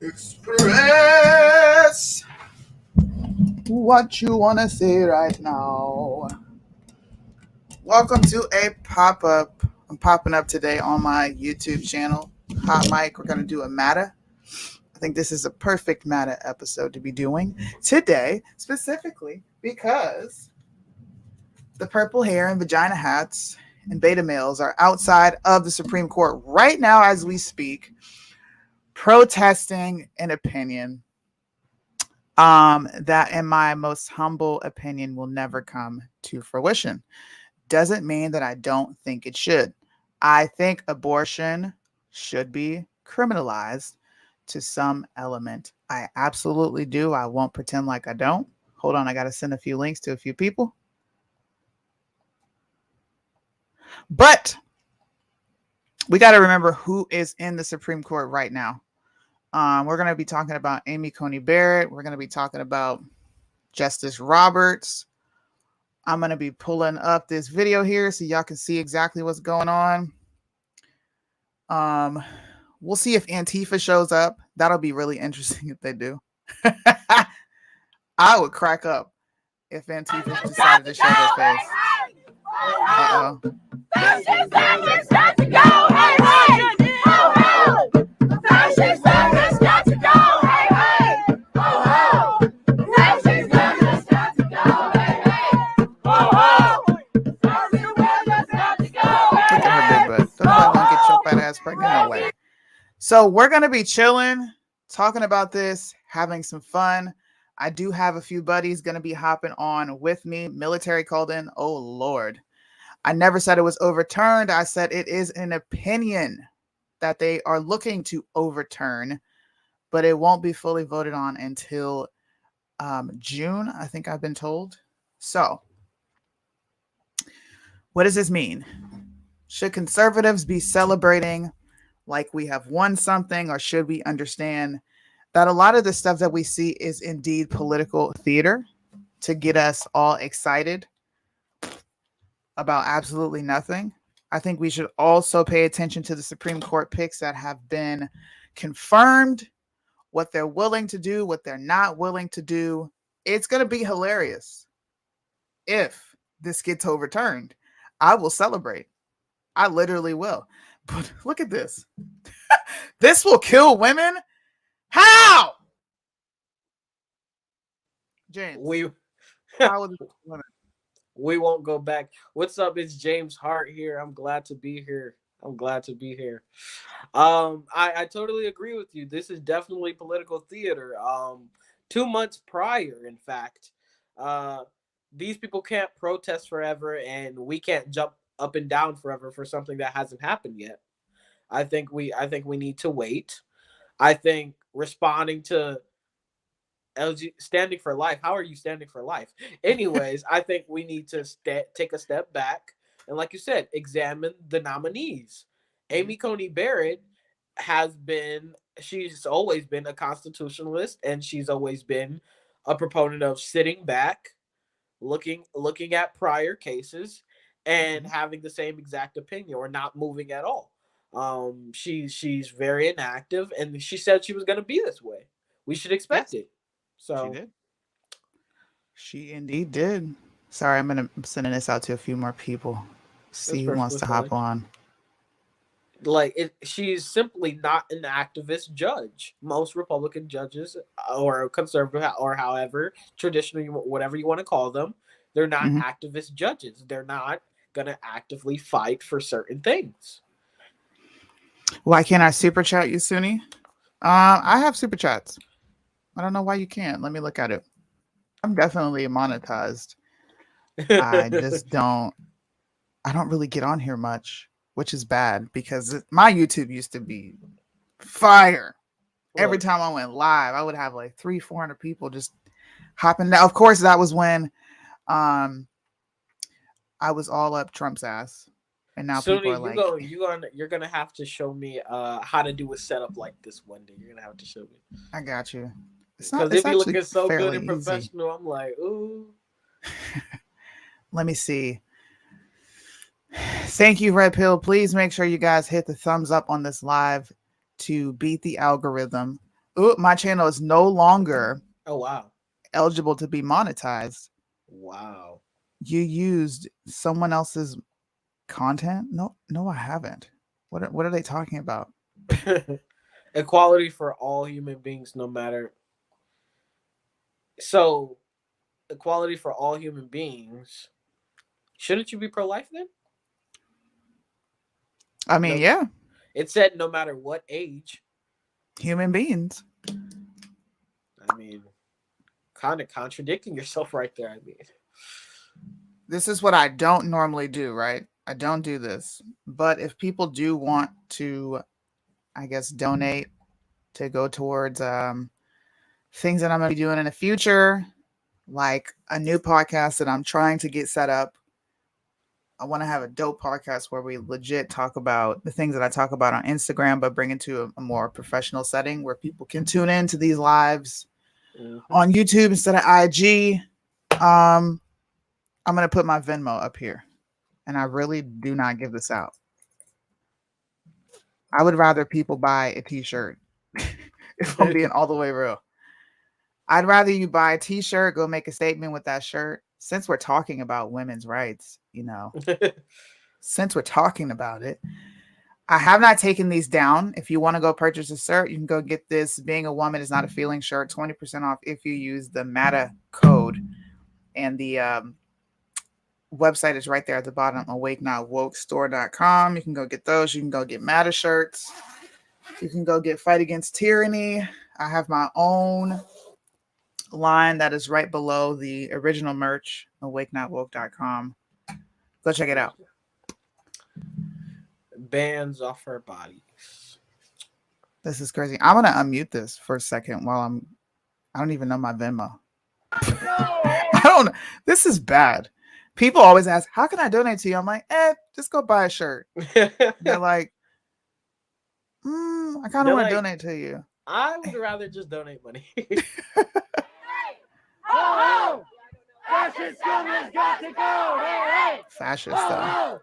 Express what you want to say right now. Welcome to a pop-up. I'm popping up today on my YouTube channel, Hot Mic. We're going to do a Mata. I think this is a perfect Mata episode to be doing today, specifically because the purple hair and vagina hats and beta males are outside of the Supreme Court right now as we speak, protesting an opinion that, in my most humble opinion, will never come to fruition. Doesn't mean that I don't think it should. I think abortion should be criminalized to some element. I absolutely do. I won't pretend like I don't. Hold on, I got to send a few links to a few people. But we got to remember who is in the Supreme Court right now. We're going to be talking about Amy Coney Barrett. We're going to be talking about Justice Roberts. I'm going to be pulling up this video here so y'all can see exactly what's going on. We'll see if Antifa shows up. That'll be really interesting if they do. I would crack up if Antifa decided to show their face. Uh-oh. Pregnant, no way. So we're going to be chilling, talking about this, having some fun. I do have a few buddies going to be hopping on with me. Military called in. Oh, Lord. I never said it was overturned. I said it is an opinion that they are looking to overturn, but it won't be fully voted on until June, I think I've been told. So what does this mean? Should conservatives be celebrating like we have won something, or should we understand that a lot of the stuff that we see is indeed political theater to get us all excited about absolutely nothing? I think we should also pay attention to the Supreme Court picks that have been confirmed, what they're willing to do, what they're not willing to do. It's going to be hilarious if this gets overturned. I will celebrate. I literally will. But look at this. This will kill women? How? James. How will this kill women? We won't go back. What's up? It's James Hart here. I'm glad to be here. I totally agree with you. This is definitely political theater. 2 months prior, in fact, these people can't protest forever, and we can't jump up and down forever for something that hasn't happened yet. I think we need to wait. I think responding to LG standing for life. How are you standing for life? Anyways, I think we need to take a step back and, like you said, examine the nominees. Amy Coney Barrett she's always been a constitutionalist, and she's always been a proponent of sitting back, looking at prior cases, and having the same exact opinion or not moving at all. She's very inactive, and she said she was going to be this way. We should expect it. So she did. She indeed did. Sorry, I'm sending this out to a few more people. See who wants to hop on. She's simply not an activist judge. Most Republican judges or conservative or however traditional, whatever you want to call them, they're not activist judges. They're not going to actively fight for certain things. Why can't I super chat you, Suni? I have super chats. I don't know why you can't. Let me look at it. I'm definitely monetized. I just don't really get on here much, which is bad because my YouTube used to be fire. Every time I went live, I would have like 300-400 people just hopping down. Of course, that was when I was all up Trump's ass. And now Suni, people are you're gonna have to show me how to do a setup like this one day. You're gonna have to show me. I got you. Because they be looking so good and professional. Easy. I'm like, ooh. Let me see. Thank you, Red Pill. Please make sure you guys hit the thumbs up on this live to beat the algorithm. Ooh, my channel is no longer Oh wow. eligible to be monetized. Wow. You used someone else's content? No, no, I haven't. What are they talking about? Equality for all human beings, no matter. So, equality for all human beings. Shouldn't you be pro life then? I mean, No. yeah, It said no matter what age. human beings. I mean, kind of contradicting yourself right there. I mean, This is what I don't normally do, right? I don't do this. But if people do want to, I guess, donate to go towards things that I'm going to be doing in the future, like a new podcast that I'm trying to get set up. I want to have a dope podcast where we legit talk about the things that I talk about on Instagram, but bring it to a more professional setting where people can tune in to these lives mhm. on YouTube instead of IG. Um, I'm going to put my Venmo up here. And I really do not give this out. I would rather people buy a t-shirt if I'm being all the way real. I'd rather you buy a t-shirt, go make a statement with that shirt. Since we're talking about women's rights, since we're talking about it, I have not taken these down. If you want to go purchase a shirt, you can go get this Being a Woman is Not a Feeling shirt, 20% off if you use the MATA code. And the website is right there at the bottom, awakenotwokestore.com. You can go get those. You can go get MATA shirts. You can go get Fight Against Tyranny. I have my own line that is right below the original merch, awakenotwoke.com. Go check it out. Bands off our bodies. This is crazy. I'm gonna unmute this for a second while I don't even know my Venmo. I don't know. This is bad. People always ask, how can I donate to you? I'm like, just go buy a shirt. They're like, I kind of want to donate to you. I would rather just donate money. Oh, fascist government's got to go. Hey, hey. Fascist though.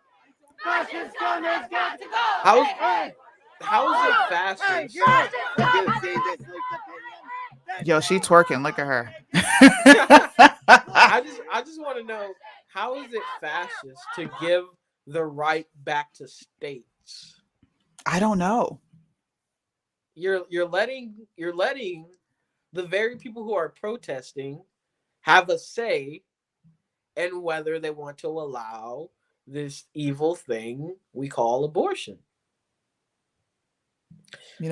Fascist government's got to go. How is Hey, how is it fascist? did you see this week's opinion? Yo, she twerking. Look at her. I just want to know, how is it fascist to give the right back to states? I don't know. You're letting the very people who are protesting have a say in whether they want to allow this evil thing we call abortion.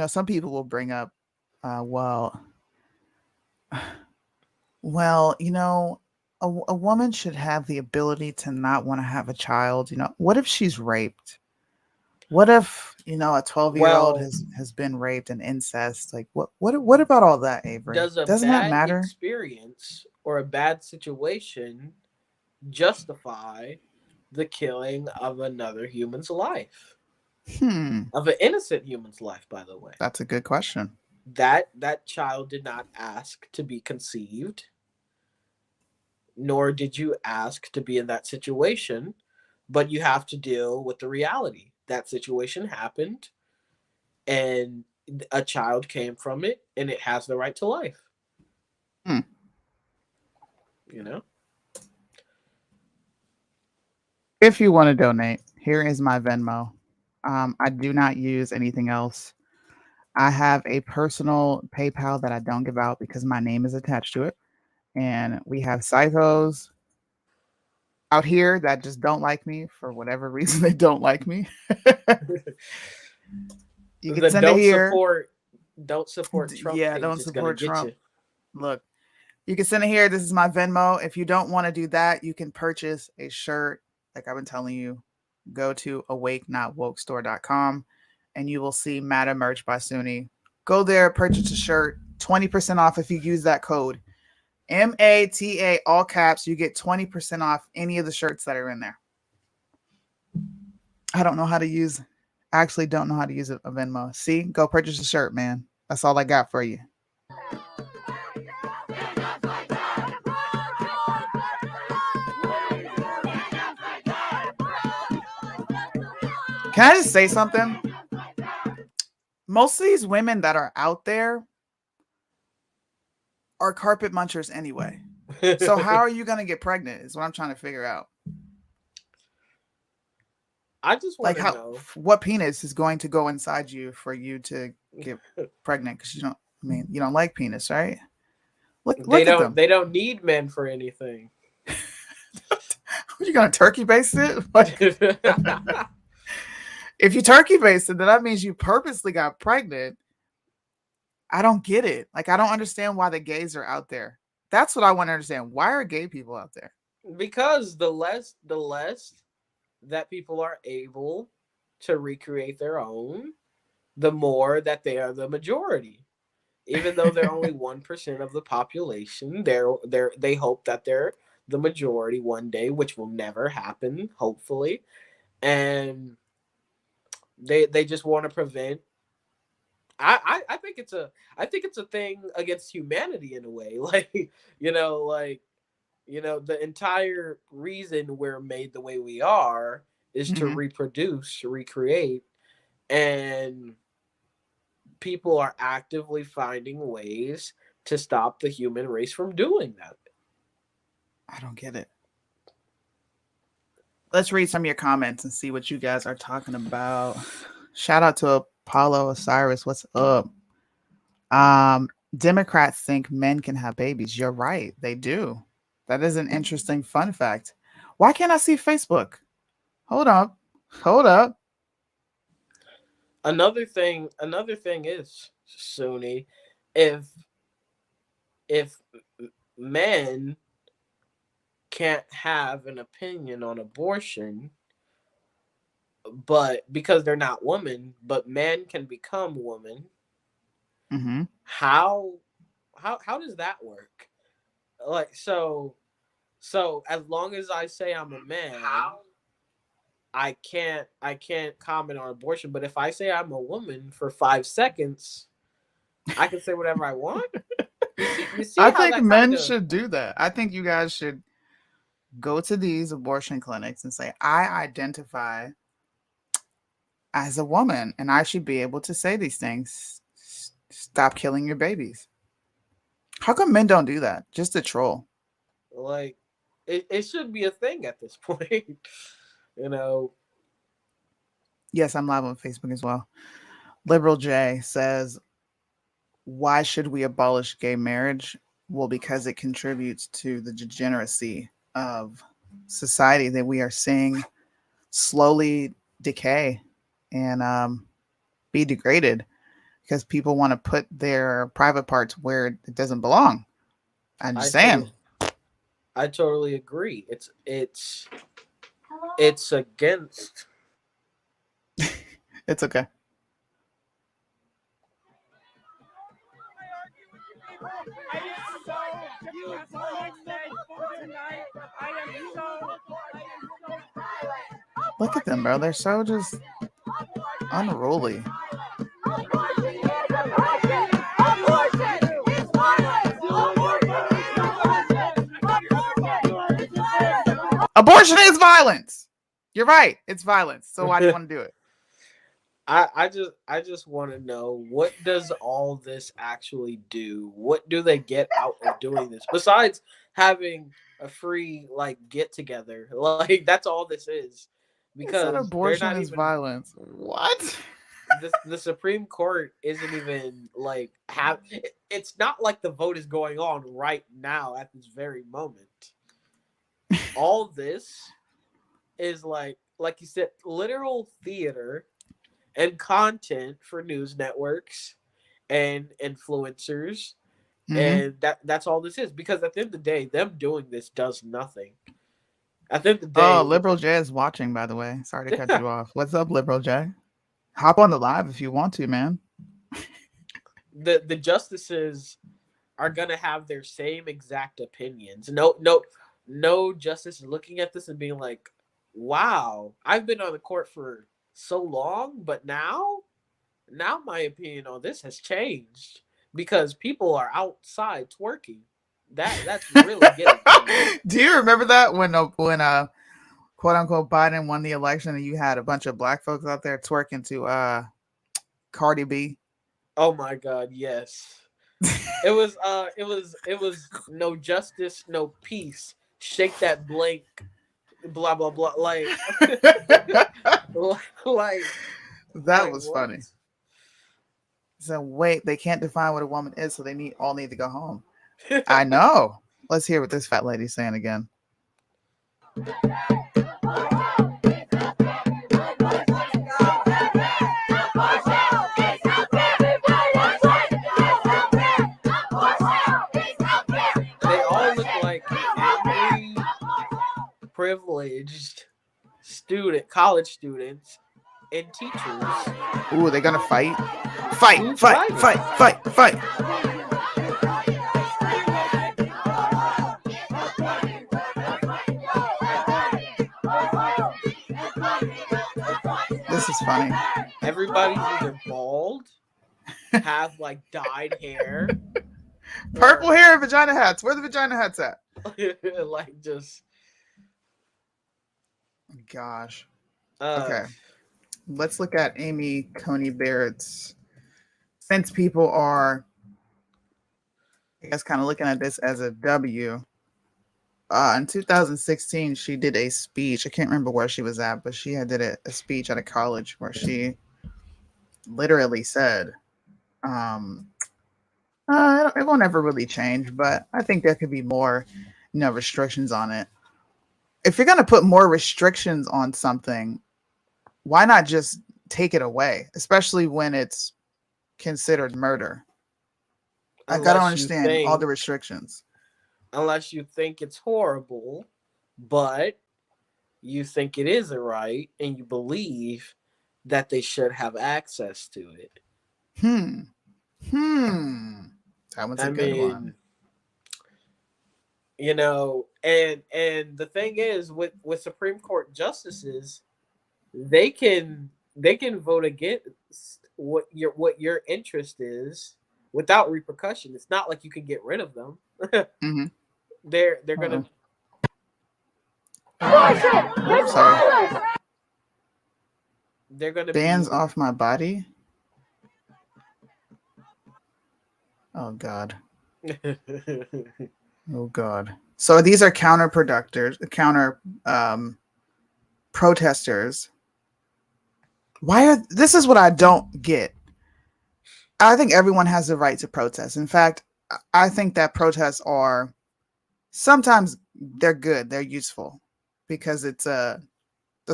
Some people will bring up, well, a woman should have the ability to not want to have a child. What if she's raped? What if, a 12-year-old Well, has been raped and incest? Like, what about all that, Avery? does a Doesn't that bad matter? experience or a bad situation justify the killing of another human's life? Of an innocent human's life, by the way. That's a good question. That child did not ask to be conceived, nor did you ask to be in that situation, but you have to deal with the reality. That situation happened, and a child came from it, and it has the right to life. Hmm. You know? If you want to donate, here is my Venmo. I do not use anything else. I have a personal PayPal that I don't give out because my name is attached to it. And we have psychos out here that just don't like me for whatever reason they don't like me. You can The send it here. don't support Trump Yeah, page don't is gonna support get Trump. you. Look, you can send it here. This is my Venmo. If you don't want to do that, you can purchase a shirt. Like I've been telling you, go to awakenotwokestore.com and you will see Mata merch by Suni. Go there, purchase a shirt, 20% off if you use that code. MATA, all caps. You get 20% off any of the shirts that are in there. I don't know how to use, actually don't know how to use a Venmo. See, go purchase a shirt, man. That's all I got for you. Can I just say something? Most of these women that are out there are carpet munchers anyway. So how are you going to get pregnant is what I'm trying to figure out. I just want Like, to how, know. what penis is going to go inside you for you to get pregnant? Because you don't like penis, right? Look at them. They don't need men for anything. Are you going to turkey baste it? Like, if you turkey baste it, then that means you purposely got pregnant. I don't get it. Like, I don't understand why the gays are out there. That's what I want to understand. Why are gay people out there? Because the less that people are able to recreate their own, the more that they are the majority. Even though they're only 1% of the population, they hope that they're the majority one day, which will never happen, hopefully. And they just want to prevent. I think it's a thing against humanity in a way. The entire reason we're made the way we are is to Mm-hmm. reproduce, recreate, and people are actively finding ways to stop the human race from doing that. I don't get it. Let's read some of your comments and see what you guys are talking about. Shout out to Apollo Osiris. What's up? Democrats think men can have babies. You're right. They do. That is an interesting fun fact. Why can't I see Facebook? Hold up. Hold up. Another thing is, Sunni, if if men can't have an opinion on abortion, but because they're not women, but men can become women, Mm-hmm. how how does that work? Like, so as long as I say I'm a man, I can't comment on abortion. But if I say I'm a woman for 5 seconds, I can say whatever I want. You see I how think that kind men of. should do that. I think you guys should go to these abortion clinics and say, I identify as a woman and I should be able to say these things. Stop killing your babies. How come men don't do that? Just a troll. Like, it should be a thing at this point. you know Yes, I'm live on Facebook as well. Liberal J says, why should we abolish gay marriage? Well, because it contributes to the degeneracy of society that we are seeing slowly decay and be degraded because people want to put their private parts where it doesn't belong. I'm I just saying. totally I totally agree. It's against. It's okay. I am so confused what you said for tonight. I am so Look at them, bro. They're so just unruly. Abortion is violence. You're right. It's violence. So why do you want to do it? I just want to know, what does all this actually do? What do they get out of doing this besides having a free get together? Like, that's all this is, He said because they're abortion not is even violence. What? the Supreme Court isn't even it's not like the vote is going on right now at this very moment. All this is like you said, literal theater and content for news networks and influencers, Mm-hmm. and that's all this is. Because at the end of the day, them doing this does nothing. At the end of the Oh, day, Liberal J is watching, by the way. Sorry to cut you off. What's up, Liberal J? Hop on the live if you want to, man. the justices are gonna have their same exact opinions. No justice is looking at this and being like, "Wow, I've been on the court for so long, but now my opinion on this has changed because people are outside twerking." That's really getting to me. Do you remember that when quote unquote Biden won the election and you had a bunch of black folks out there twerking to Cardi B? Oh my god, yes. It was no justice, no peace. Shake that blank, blah blah blah. Like, like, That was what? funny. So wait, they can't define what a woman is, so they all need to go home. I know. Let's hear what this fat lady's saying again. They all look like angry, privileged college students, and teachers. Ooh, they're gonna fight. Who's Fight, fighting? fight, fight, fight. This is funny. Everybody's either bald, have like dyed hair, Purple hair and vagina hats. Where are the vagina hats at? like just. Gosh. Okay. Let's look at Amy Coney Barrett's. Since people are, I guess, kind of looking at this as a W. In 2016, she did a speech. I can't remember where she was at, but she did a speech at a college where she literally said, it won't ever really change, but I think there could be more, restrictions on it. If you're going to put more restrictions on something, why not just take it away, especially when it's considered murder? I don't understand all the restrictions. Unless you think it's horrible, but you think it is a right and you believe that they should have access to it. That one's a good one. And the thing is with Supreme Court justices, they can vote against what your interest is without repercussion. It's not like you can get rid of them. Mm-hmm. They're gonna. Sorry. They're gonna bands off my body. Oh God. Oh God. So these are counter protesters. This is what I don't get. I think everyone has the right to protest. In fact, I think that protests are sometimes they're good, they're useful, because it's the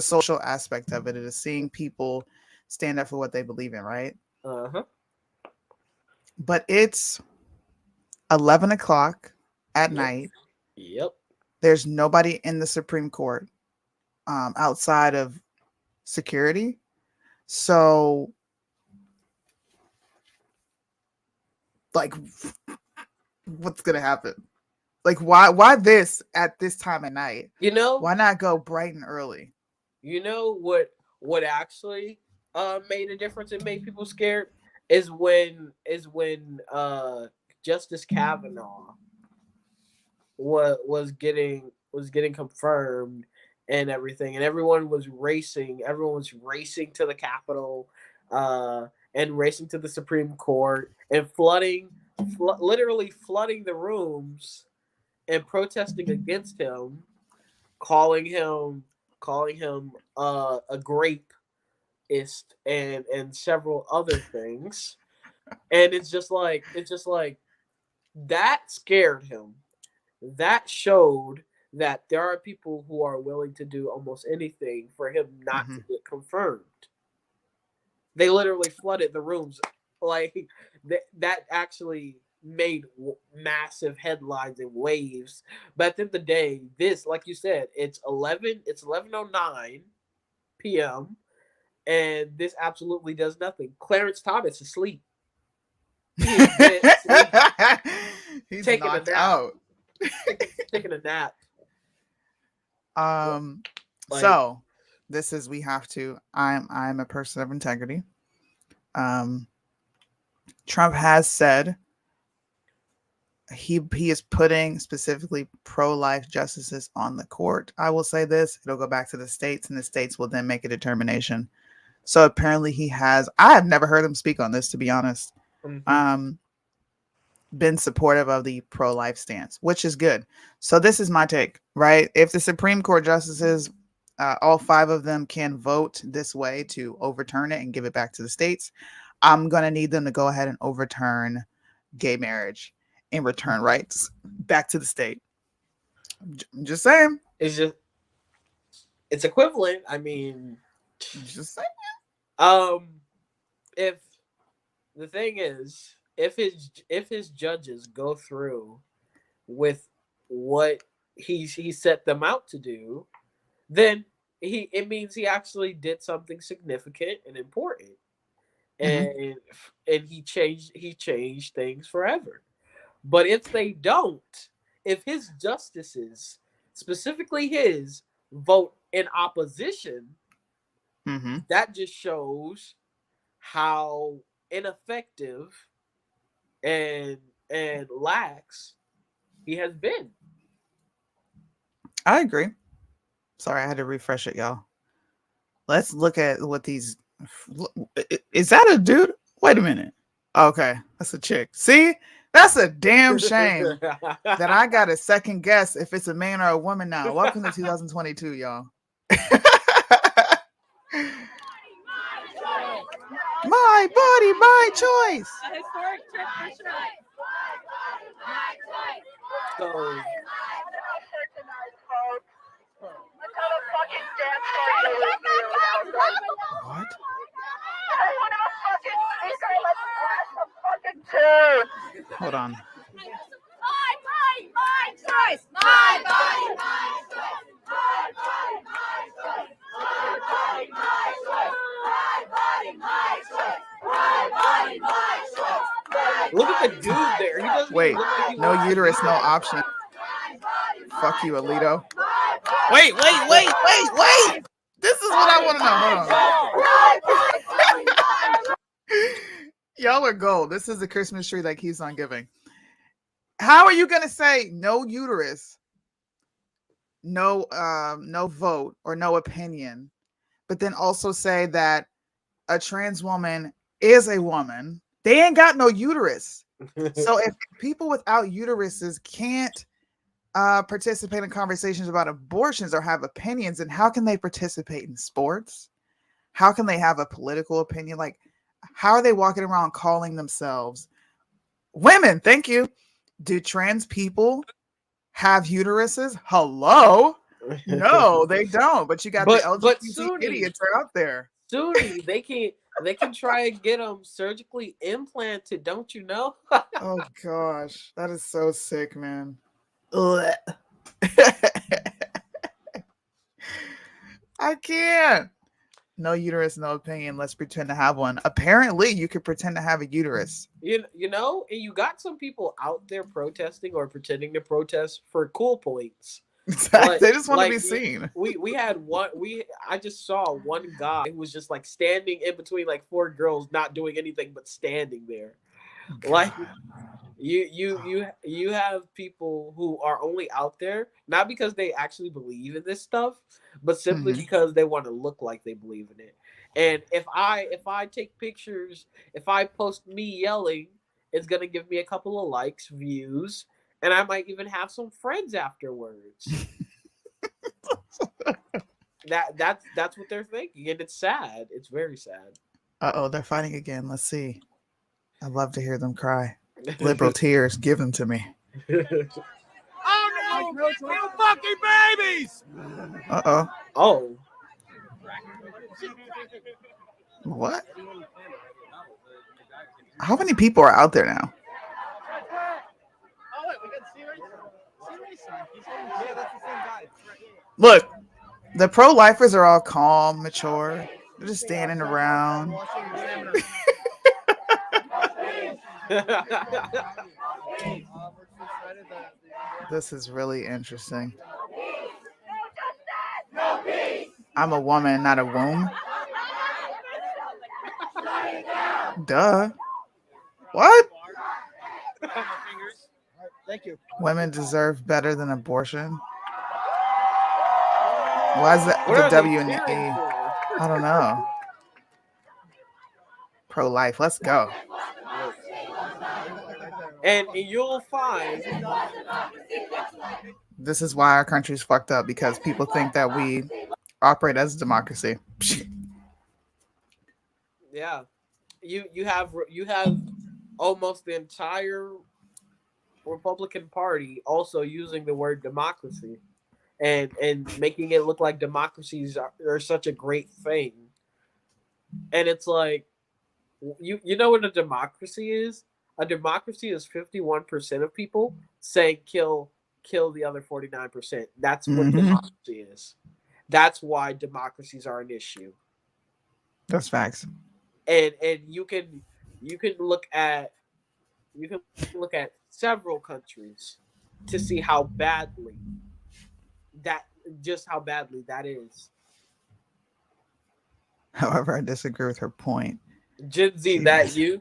social aspect of it. It is seeing people stand up for what they believe in, right? Uh-huh. But it's 11 o'clock at night. Yep. There's nobody in the Supreme Court outside of security. So, like, what's going to happen? Like, why this at this time of night? Why not go bright and early? You know what actually made a difference and made people scared is when Justice Kavanaugh was getting confirmed and everything, and everyone was racing to the Capitol and racing to the Supreme Court and literally flooding the rooms and protesting against him, calling him a grapeist and several other things. And it's just like that scared him. That showed that there are people who are willing to do almost anything for him not to get confirmed. They literally flooded the rooms. Like, that actually made massive headlines and waves. But at the end of the day, this, like you said, it's 11:09 p.m. and this absolutely does nothing. Clarence Thomas is asleep. He's taking knocked a nap. Out. Taking a nap. So this is, we have to. I'm a person of integrity. Trump has said he is putting specifically pro-life justices on the court. I will say this: it'll go back to the states, and the states will then make a determination. So apparently he has. I have never heard him speak on this, to be honest. been supportive of the pro-life stance, which is good. So this is my take, right? If the Supreme Court justices, all 5 of them can vote this way to overturn it and give it back to the states, I'm going to need them to go ahead and overturn gay marriage and return rights back to the state. I'm just saying. It's equivalent. I mean, just saying. If the thing is, if his judges go through with what he set them out to do, then it means he actually did something significant and important, and he changed things forever. But if they don't, if his justices, specifically his, vote in opposition, that just shows how ineffective and lax he has been. I agree. Sorry, I had to refresh it, y'all. Let's look at what these. Is that a dude? Wait a minute. Okay, that's a chick. See, that's a damn shame that I got to second guess if it's a man or a woman now. Welcome to 2022, y'all. My body, my choice. A historic trip for sure. So, what? Hold on. My body, my choice. My body, my choice. My body, my choice. My body, my choice. My body, my choice. My body, my choice. look at the dude there. He doesn't Wait, even look like he no wants to uterus, be no there. option. Fuck you, Alito. Wait. This is what I want to know. Hold on. Y'all are gold. This is the Christmas tree that keeps on giving. How are you gonna say no uterus, no vote or no opinion, but then also say that a trans woman is a woman? They ain't got no uterus. So if people without uteruses can't participate in conversations about abortions or have opinions, and how can they participate in sports? How can they have a political opinion? Like, how are they walking around calling themselves women? Thank you. Do trans people have uteruses? Hello? No, they don't. But you got the LGBT idiots are out there. Suni, they can try and get them surgically implanted. Don't you know? Oh gosh, that is so sick, man. Ugh. I can't. No uterus, no opinion. Let's pretend to have one. Apparently, you could pretend to have a uterus. You know, and you got some people out there protesting or pretending to protest for cool points. Exactly. They just want to be seen. We had one. I just saw one guy who was just like standing in between like 4 girls, not doing anything but standing there. God. Like you have people who are only out there not because they actually believe in this stuff, but simply because they want to look like they believe in it. And if I take pictures, if I post me yelling, it's gonna give me a couple of likes, views, and I might even have some friends afterwards. That's what they're thinking, and it's sad. It's very sad. They're fighting again. Let's see. I'd love to hear them cry. Liberal tears, give them to me. Oh no! You fucking babies! Oh. What? How many people are out there now? Look, the pro-lifers are all calm, mature. They're just standing around. This is really interesting. I'm a woman, not a womb. Duh. What? Thank you. Women deserve better than abortion. Why is that What the are W they and the E? cheering for? I don't know. Pro-life. Let's go. And you'll find, This is why our country's fucked up, because people think that we operate as a democracy. yeah, you have almost the entire Republican Party also using the word democracy and making it look like democracies are such a great thing. And it's like, you know what a democracy is? A democracy is 51% of people saying kill the other 49%. That's what Mm-hmm. democracy is. That's why democracies are an issue. That's facts. And you can look at several countries to see that how badly that is. However, I disagree with her point. Gen Z, that you?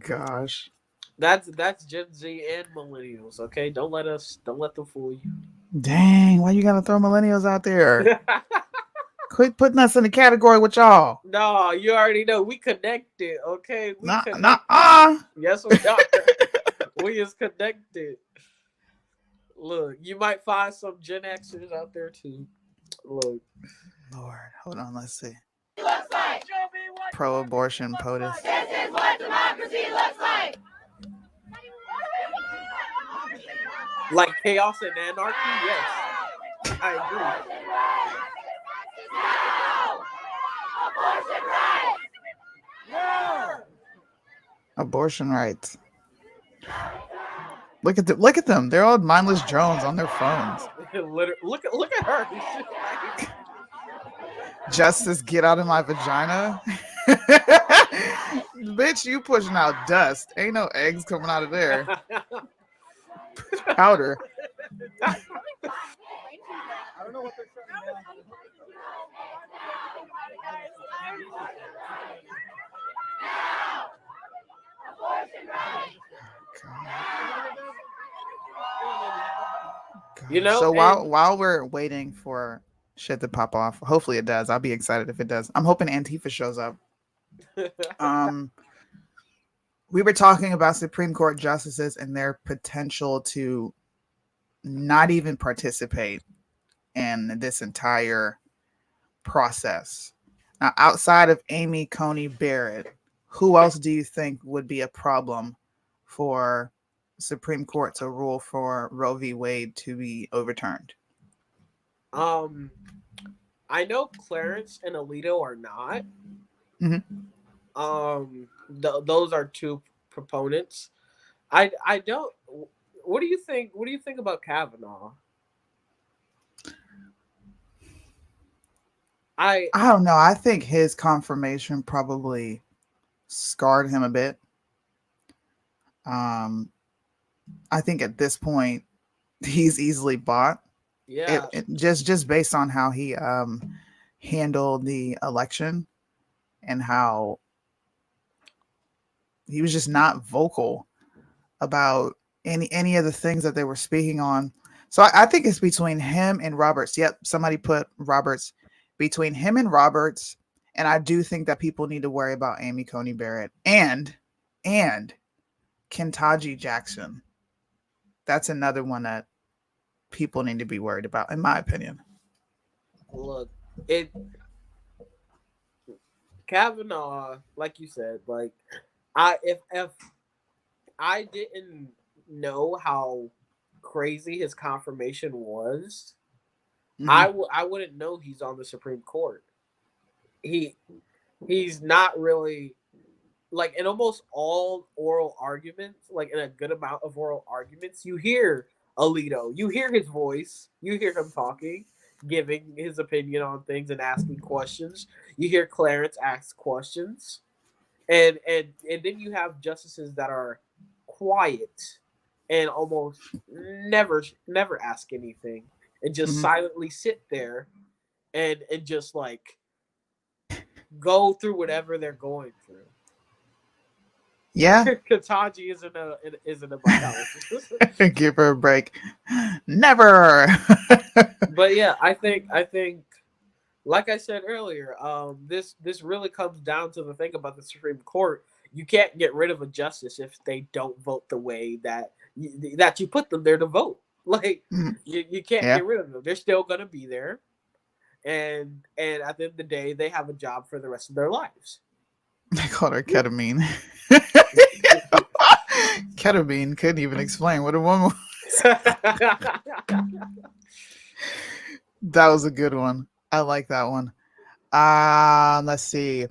Gosh. That's Gen Z and millennials. Okay, don't let them fool you. Dang, why you gotta throw millennials out there? Quit putting us in the category with y'all. No, you already know we connected. Okay, we connected. Yes, we are. We is connected. Look, you might find some Gen Xers out there too. Look, Lord, hold on, let's see. Looks like. Pro-abortion POTUS. This is what democracy looks like. like chaos and anarchy. Yes, I agree. Abortion rights. Look at them. They're all mindless drones on their phones. Look at her. Justice, get out of my vagina. Bitch, you pushing out dust. Ain't no eggs coming out of there. Powder. I don't know what they're shutting down. You know, so while we're waiting for shit to pop off, hopefully it does. I'll be excited if it does. I'm hoping Antifa shows up. We were talking about Supreme Court justices and their potential to not even participate in this entire process. Now, outside of Amy Coney Barrett, who else do you think would be a problem for Supreme Court to rule for Roe v. Wade to be overturned? I know Clarence and Alito are not. Mm-hmm. Those are two proponents. I don't. What do you think? What do you think about Kavanaugh? I don't know. I think his confirmation probably scarred him a bit. I think at this point he's easily bought. Yeah. Just based on how he handled the election and how he was just not vocal about any of the things that they were speaking on. So I think it's between him and Roberts. Yep, somebody put Roberts. Between him and Roberts, and I do think that people need to worry about Amy Coney Barrett and Ketanji Jackson. That's another one that people need to be worried about, in my opinion. Look, Kavanaugh, like you said, like if I didn't know how crazy his confirmation was, mm-hmm. I wouldn't know he's on the Supreme Court. He's not really, like, in almost all oral arguments, like in a good amount of oral arguments, you hear Alito, you hear his voice, you hear him talking, giving his opinion on things and asking questions. You hear Clarence ask questions, and then you have justices that are quiet and almost never ask anything and just mm-hmm. silently sit there and just like go through whatever they're going through. Yeah. Ketanji isn't a biologist. Give her a break. Never. But yeah, I think like I said earlier, this really comes down to the thing about the Supreme Court. You can't get rid of a justice if they don't vote the way that you put them there to vote. Like Mhm. you can't Yeah. get rid of them. They're still gonna be there, and at the end of the day, they have a job for the rest of their lives. They called her ketamine. Ketamine couldn't even explain what a woman. That was a good one. I like that one. Let's see.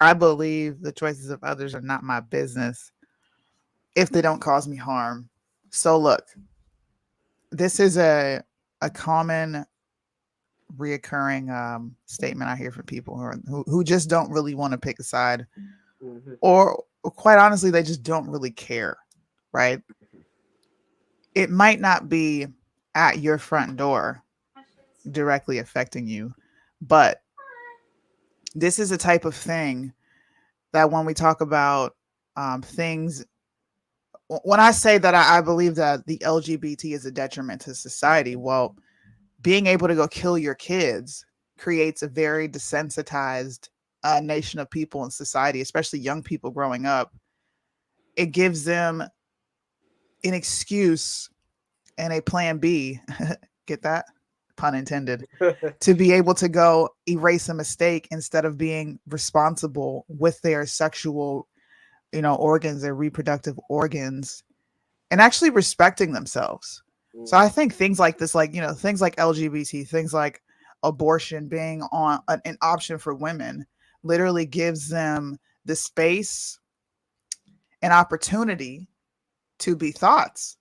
I believe the choices of others are not my business if they don't cause me harm. So look, this is a common reoccurring statement I hear from people who just don't really want to pick a side, Mhm. or quite honestly, they just don't really care, right? It might not be at your front door directly affecting you, but this is a type of thing that when we talk about things, when I say that I believe that the LGBT is a detriment to society, well, being able to go kill your kids creates a very desensitized nation of people in society, especially young people growing up. It gives them an excuse and a plan B, get that? Pun intended, to be able to go erase a mistake instead of being responsible with their sexual, organs, their reproductive organs, and actually respecting themselves. So I think things like this, like, things like LGBT, things like abortion being on an option for women, literally gives them the space and opportunity to be thoughts,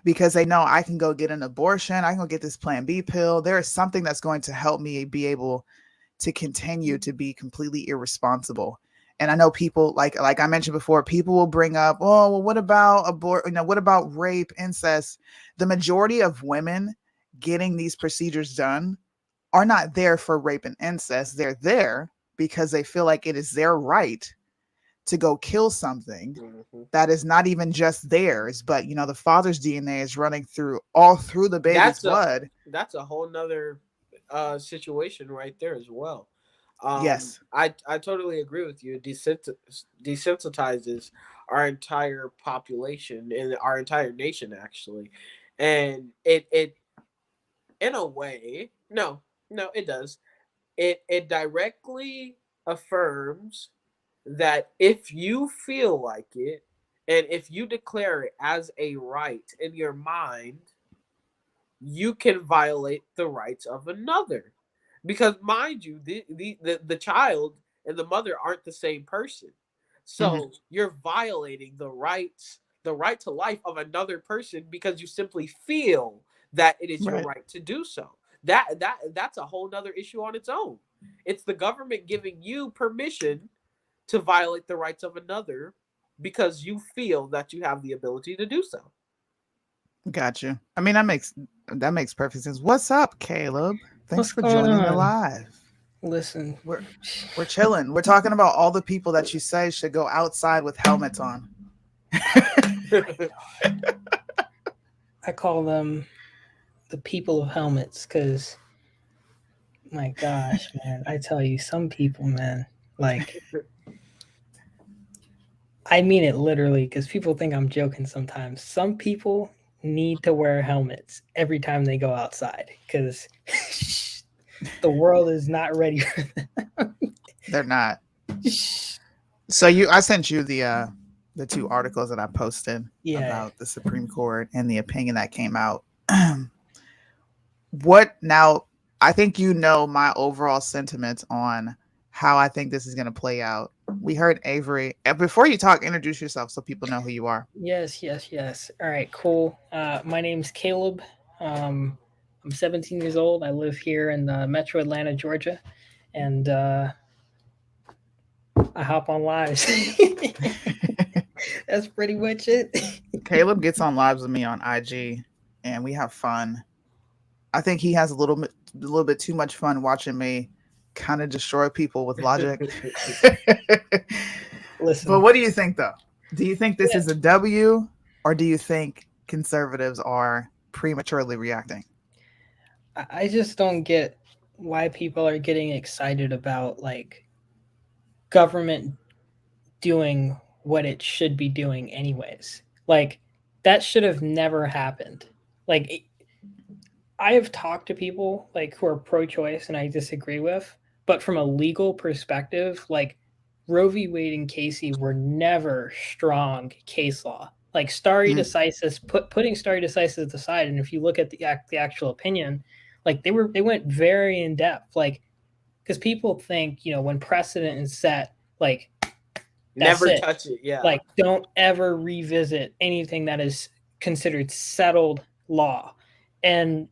because they know I can go get an abortion, I can go get this plan B pill. There is something that's going to help me be able to continue to be completely irresponsible. And I know people, like I mentioned before, people will bring up, oh, well, what about what about rape, incest? The majority of women getting these procedures done are not there for rape and incest. They're there because they feel like it is their right to go kill something Mhm. that is not even just theirs, but the father's DNA is running all through the baby's That's a blood. that's a whole nother situation right there as well. Yes. I totally agree with you. It desensitizes our entire population and our entire nation actually, and it in a way, no, it does. It directly affirms that if you feel like it and if you declare it as a right in your mind, you can violate the rights of another. Because mind you, the child and the mother aren't the same person. Hmm. So you're violating the right to life of another person because you simply feel that it is your Right. right to do so. That's a whole nother issue on its own. It's the government giving you permission to violate the rights of another because you feel that you have the ability to do so. Got you. I mean, that makes perfect sense. What's up, Caleb? Thanks What's for going joining the on? live. Listen, We're chilling. We're talking about all the people that you say should go outside with helmets on. I call them the people of helmets because, my gosh, man, I tell you, some people, man, like, I mean it literally because people think I'm joking sometimes. Some people need to wear helmets every time they go outside because the world is not ready for They're not. them. So I sent you the two articles that I posted Yeah. about the Supreme Court and the opinion that came out. What now? I think my overall sentiments on how I think this is going to play out. We heard Avery. Before you talk, introduce yourself so people know who you are. Yes, yes, yes. All right, cool. My name's Caleb. I'm 17 years old. I live here in Metro Atlanta, Georgia, and I hop on lives. That's pretty much it. Caleb gets on lives with me on IG, and we have fun. I think he has a little bit too much fun watching me kind of destroy people with logic. But Listen, what do you think, though? Do you think this yeah, is a W, or do you think conservatives are prematurely reacting? I just don't get why people are getting excited about like government doing what it should be doing anyways. Like that should have never happened. Like I have talked to people like who are pro-choice and I disagree with, but from a legal perspective, like Roe v. Wade and Casey were never strong case law. Like stare Mm. decisis, putting stare decisis aside, and if you look at the actual opinion, like they went very in depth, like because people think when precedent is set, like that's Never it. touch it. Yeah. Like don't ever revisit anything that is considered settled law, and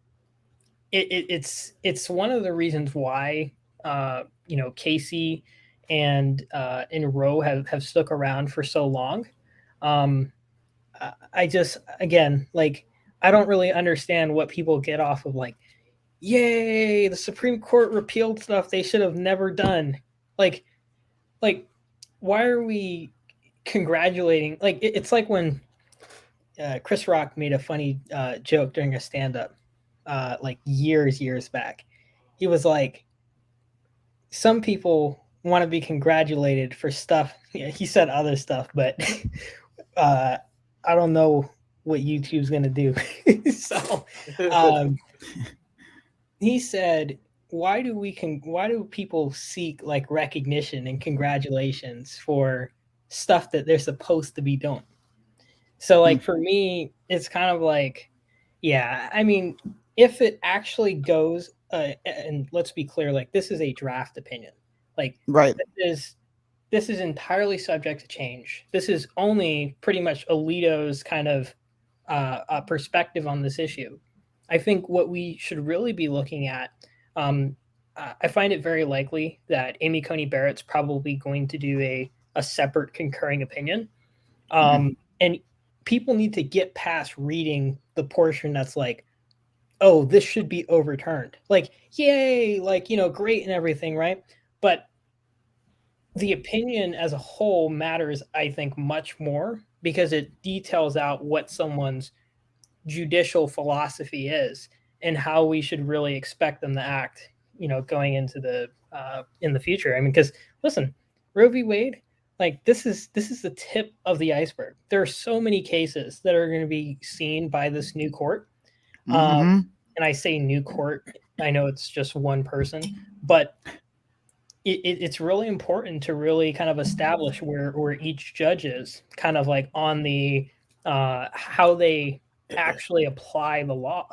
it's one of the reasons why Casey and Roe have stuck around for so long. Um, I just again like I don't really understand what people get off of like, yay, the Supreme Court repealed stuff they should have never done. Like why are we congratulating? Like it's like when Chris Rock made a funny joke during a stand up like years back. He was like, some people want to be congratulated for stuff. Yeah, he said other stuff, but I don't know what YouTube's gonna do. So he said, why do people seek like recognition and congratulations for stuff that they're supposed to be doing? So like for me, it's kind of like, yeah, I mean, if it actually goes, and let's be clear, like this is a draft opinion. Like Right. this is entirely subject to change. This is only pretty much Alito's kind of perspective on this issue. I think what we should really be looking at, I find it very likely that Amy Coney Barrett's probably going to do a separate concurring opinion. And people need to get past reading the portion that's like, oh, this should be overturned. Like, yay, like, great and everything, right? But the opinion as a whole matters, I think, much more because it details out what someone's judicial philosophy is and how we should really expect them to act, going into the in the future. I mean, because listen, Roe v. Wade, like this is the tip of the iceberg. There are so many cases that are going to be seen by this new court. And I say new court, I know it's just one person, but it's really important to really kind of establish where each judge is kind of like on the how they actually apply the law.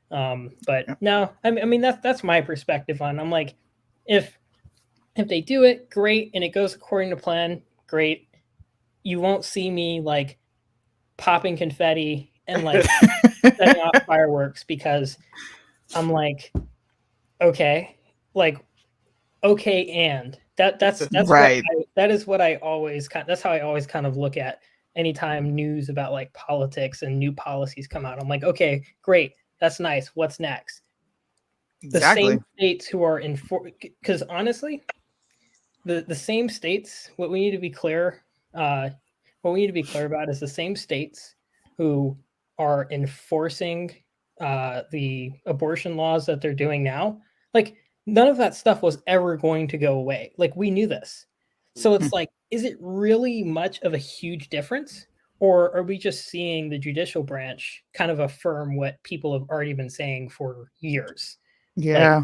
But no, I mean that's my perspective on. I'm like, if they do it, great, and it goes according to plan, great. You won't see me like popping confetti and like setting off fireworks because I'm like, okay, like okay, and that's Right. that is what I always that's how I always kind of look at anytime news about like politics and new policies come out. I'm like, okay, great, that's nice. What's next? Exactly. The same states who are in because honestly, the same states. What we need to be clear, about is the same states who are enforcing the abortion laws that they're doing now. Like none of that stuff was ever going to go away. Like we knew this. So it's like, is it really much of a huge difference? Or are we just seeing the judicial branch kind of affirm what people have already been saying for years? Yeah.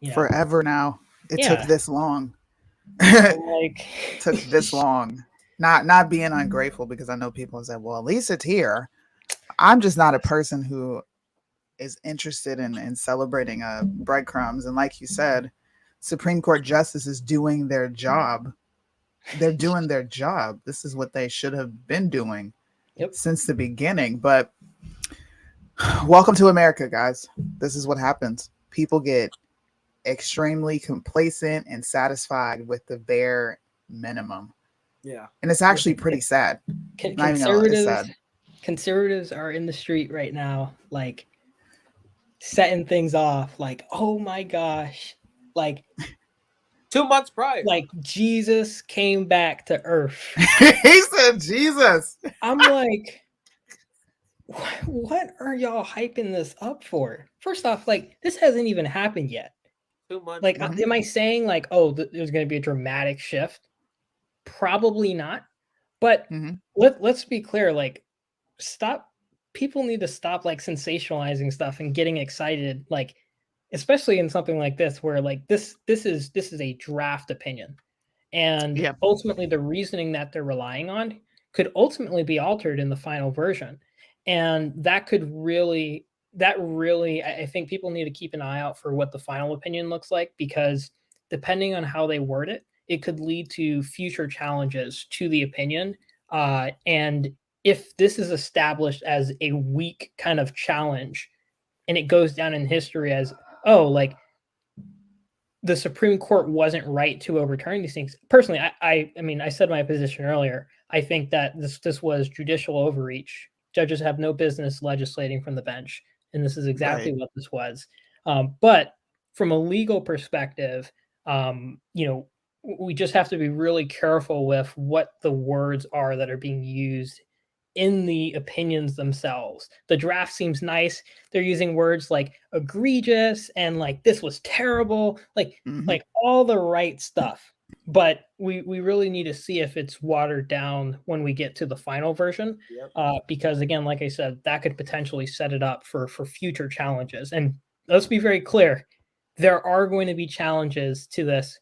Like, forever now. It took this long. like took this long. Not being ungrateful because I know people say, well, at least it's here. I'm just not a person who is interested in celebrating breadcrumbs. And like you said, Supreme Court justices doing their job. They're doing their job. This is what they should have been doing since the beginning. But welcome to America, guys. This is what happens. People get extremely complacent and satisfied with the bare minimum. Yeah. And it's actually pretty sad. Conservatives are in the street right now, like setting things off, like, oh my gosh, like 2 months prior, like Jesus came back to earth. He said Jesus. I'm like, what are y'all hyping this up for? First off, like this hasn't even happened yet. 2 months. Like, Mhm. am I saying like, oh, there's going to be a dramatic shift? Probably not. But Mhm. let's be clear. Like, stop. People need to stop like sensationalizing stuff and getting excited. Like, especially in something like this, where like this is a draft opinion, and Yeah. ultimately the reasoning that they're relying on could ultimately be altered in the final version, and that could really I think people need to keep an eye out for what the final opinion looks like, because depending on how they word it, it could lead to future challenges to the opinion. And if this is established as a weak kind of challenge, and it goes down in history as, oh, like the Supreme Court wasn't right to overturn these things. Personally, I mean, I said my position earlier. I think that this was judicial overreach. Judges have no business legislating from the bench, and this is exactly Right. what this was. But from a legal perspective, you know, we just have to be really careful with what the words are that are being used in the opinions themselves. The draft seems nice. They're using words like egregious and like this was terrible, Mhm. like all the right stuff. But we really need to see if it's watered down when we get to the final version, Yep. because again, like I said, that could potentially set it up for future challenges. And let's be very clear, there are going to be challenges to this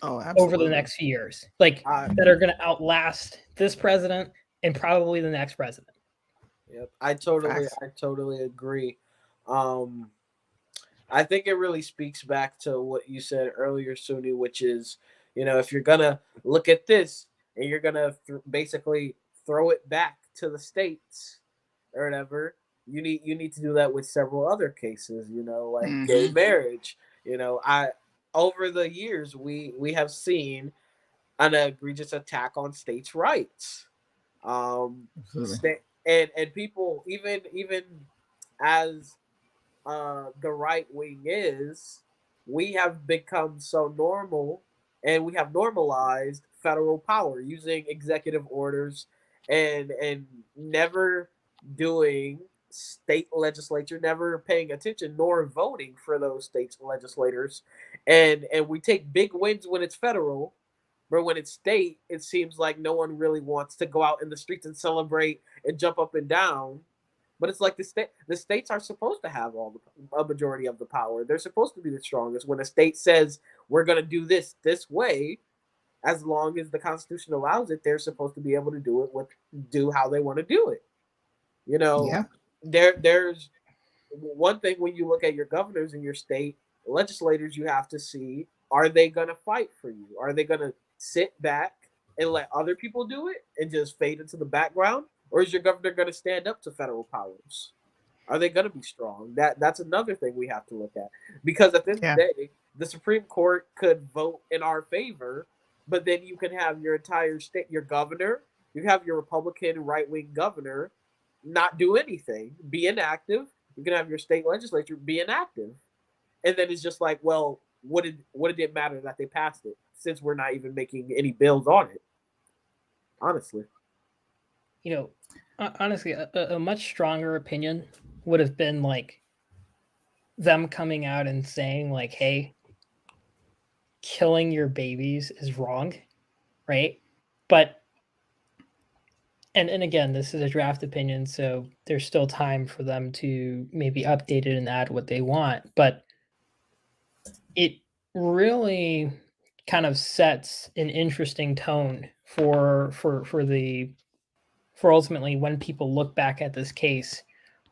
Oh, over the absolutely. next few years, like I that are going to outlast this president and probably the next president. Yep. Facts. I totally agree. Um, I think it really speaks back to what you said earlier, Suni, which is, if you're gonna look at this and you're gonna basically throw it back to the states or whatever, you need to do that with several other cases. Like gay Mhm. marriage. I over the years we have seen an egregious attack on states' rights. Absolutely. And people, even as the right wing is, we have become so normal, and we have normalized federal power using executive orders, and never doing state legislature, never paying attention nor voting for those states legislators, and we take big wins when it's federal, but when it's state, it seems like no one really wants to go out in the streets and celebrate and jump up and down. But it's like the states are supposed to have a majority of the power. They're supposed to be the strongest. When a state says we're going to do this way, as long as the Constitution allows it, they're supposed to be able to do how they want to do it. You know, Yeah. there's one thing when you look at your governors in your state legislators, you have to see, are they going to fight for you? Are they going to sit back and let other people do it and just fade into the background? Or is your governor going to stand up to federal powers? Are they going to be strong? That's another thing we have to look at, because at the end of Yeah. the day, the Supreme Court could vote in our favor, but then you can have your entire state, your governor, you have your Republican right wing governor not do anything, be inactive. You can have your state legislature be inactive, and then it's just like, well, what did it matter that they passed it, since we're not even making any bills on it? Honestly, You know, honestly, a much stronger opinion would have been like them coming out and saying like, "Hey, killing your babies is wrong," right? But and again, this is a draft opinion, so there's still time for them to maybe update it and add what they want. But it really kind of sets an interesting tone for ultimately when people look back at this case,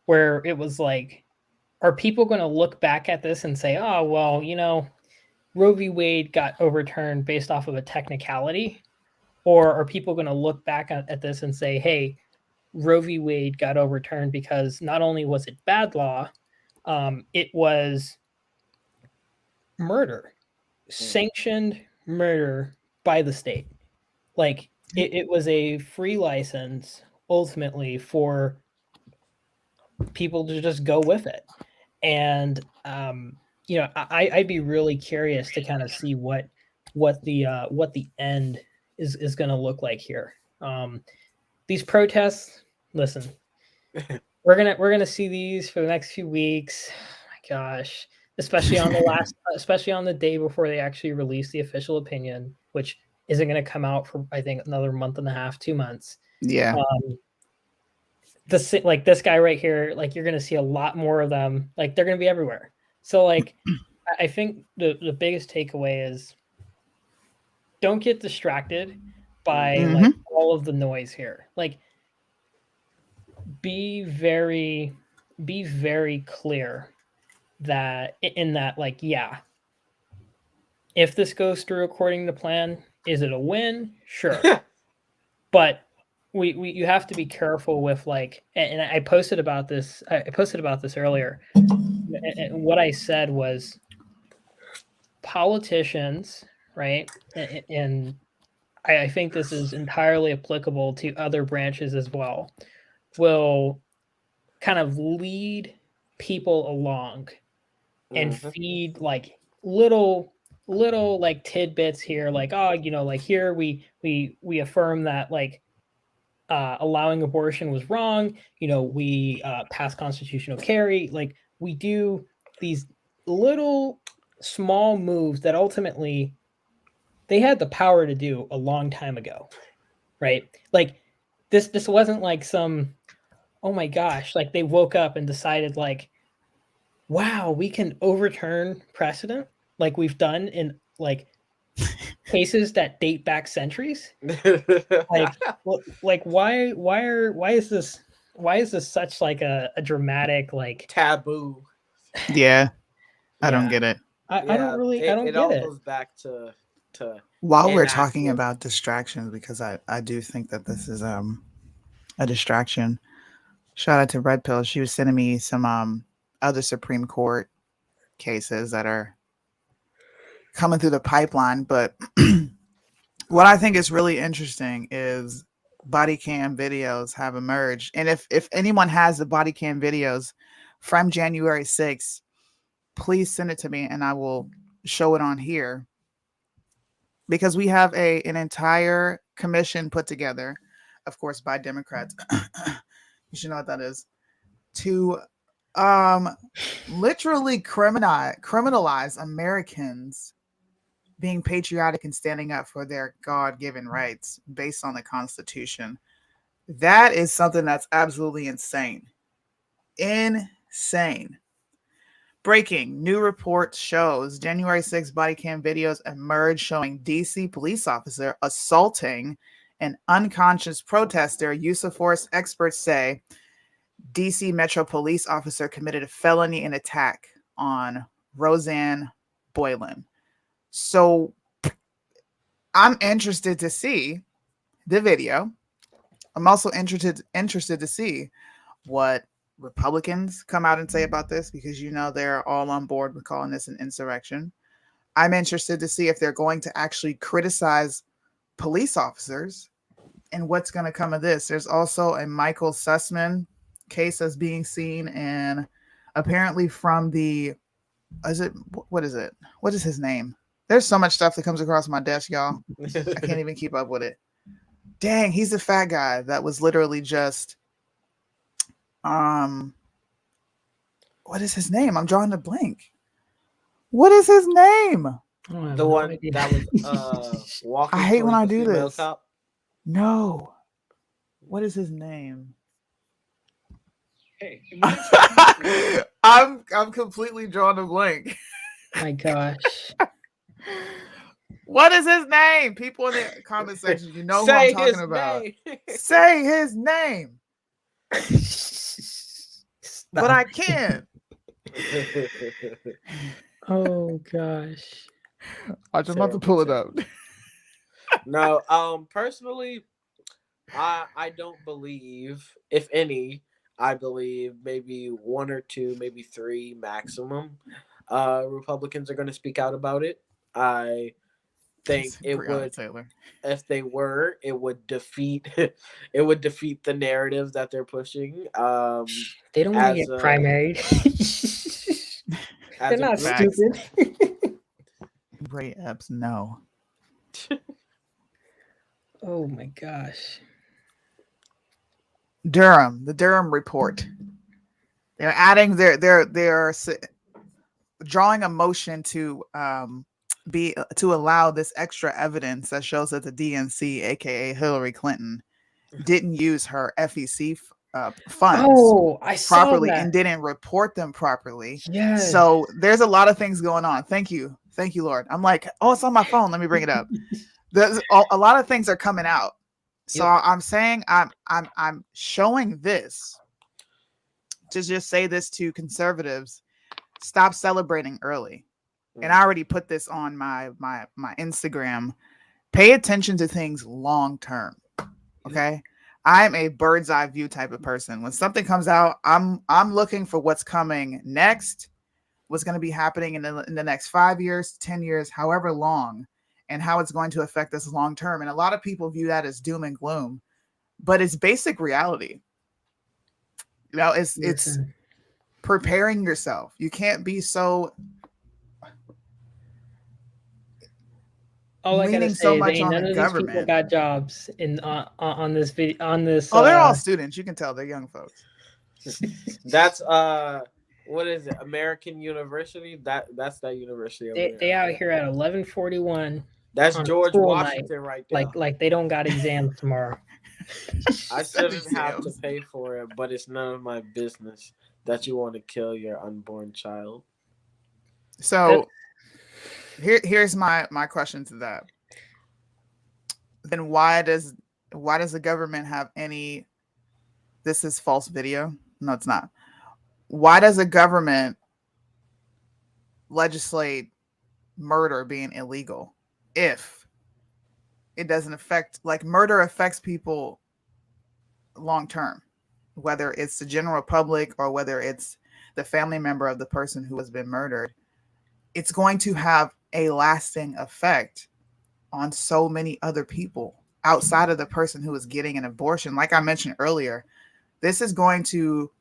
where it was like, are people going to look back at this and say, oh, well, Roe v. Wade got overturned based off of a technicality? Or are people going to look back at this and say, hey, Roe v. Wade got overturned because not only was it bad law, it was murder, sanctioned murder by the state. Like it was a free license ultimately for people to just go with it. And I'd be really curious to kind of see what the end is going to look like here. These protests, listen, we're gonna see these for the next few weeks. Oh my gosh, especially on the especially on the day before they actually release the official opinion, which isn't going to come out for I think another month and a half, 2 months. Yeah. Like this guy right here, like you're going to see a lot more of them. Like they're going to be everywhere. So like, I think the biggest takeaway is don't get distracted by like all of the noise here. Like be very clear that in that like, yeah, if this goes through according to plan, is it a win? Sure. But you have to be careful with like, and I posted about this earlier. And what I said was politicians, right? And I think this is entirely applicable to other branches as well, will kind of lead people along and feed like little like tidbits here, like, oh, like here we affirm that like allowing abortion was wrong, we pass constitutional carry, like we do these little small moves that ultimately they had the power to do a long time ago, right? Like this wasn't like some, oh my gosh, like they woke up and decided like, wow, we can overturn precedent like we've done in like cases that date back centuries. Like why is this such like a dramatic like taboo? Yeah. I don't get it. I don't it get all it. goes back to While we're talking about distractions, because I do think that this is a distraction. Shout out to Red Pill. She was sending me some other Supreme Court cases that are coming through the pipeline. But what I think is really interesting is body cam videos have emerged. And if anyone has the body cam videos from January 6th, please send it to me and I will show it on here. Because we have an entire commission put together, of course, by Democrats. You should know what that is. To literally criminalize Americans being patriotic and standing up for their God-given rights based on the Constitution. That is something that's absolutely insane. Insane. Breaking. New report shows January 6th body cam videos emerge showing DC police officer assaulting an unconscious protester. Use of force experts say DC Metro police officer committed a felony and attack on Roseanne Boylan. So I'm interested to see the video. I'm also interested to see what Republicans come out and say about this, because they're all on board with calling this an insurrection. I'm interested to see if they're going to actually criticize police officers and what's going to come of this. There's also a Michael Sussman case that's being seen, and apparently from what is it? What is his name? There's so much stuff that comes across my desk, y'all. I can't even keep up with it. Dang, he's the fat guy that was literally just what is his name? I'm drawing a blank. What is his name? The one that was walking. I hate when I do female this. Cop. No. What is his name? Hey, I'm completely drawing a blank. My gosh. What is his name? People in the comment section, who I'm talking about. Say his name. But I can't. Oh gosh. I'm about to pull it up. No, personally, I don't believe, if any, I believe maybe one or two, maybe three maximum Republicans are going to speak out about it. I think it would, if they were, it would defeat the narrative that they're pushing. They don't want to get primaried. They're not stupid. Ray Epps, no. Oh my gosh. The Durham report. They're adding drawing a motion to allow this extra evidence that shows that the DNC, aka Hillary Clinton, didn't use her FEC funds Oh, I saw properly that. and didn't report them properly. Yes. So there's a lot of things going on. Thank you, Lord. I'm like, oh, it's on my phone. Let me bring it up. There's a lot of things are coming out. So Yep. I'm saying I'm showing this to just say this to conservatives: stop celebrating early. And I already put this on my Instagram. Pay attention to things long term. Okay. I'm a bird's eye view type of person. When something comes out, I'm looking for what's coming next, what's going to be happening in the next 5 years, 10 years, however long, and how it's going to affect us long term. And a lot of people view that as doom and gloom, but it's basic reality. You know, it's preparing yourself. You can't be so all I gotta leaning say so is much ain't on none the of these people government. got jobs in on this video on this. Oh, they're all students. You can tell they're young folks. That's what is it? American University? That's that university over they out here at 11:41. That's on a George school Washington right there. Like they don't got exams tomorrow. I shouldn't have to pay for it, but it's none of my business that you want to kill your unborn child. So here's my question to that. Then why does the government have any? This is false video. No, it's not. Why does the government legislate murder being illegal if it doesn't affect, like, murder affects people long term, whether it's the general public or whether it's the family member of the person who has been murdered? It's going to have a lasting effect on so many other people outside of the person who is getting an abortion. Like I mentioned earlier, this is going to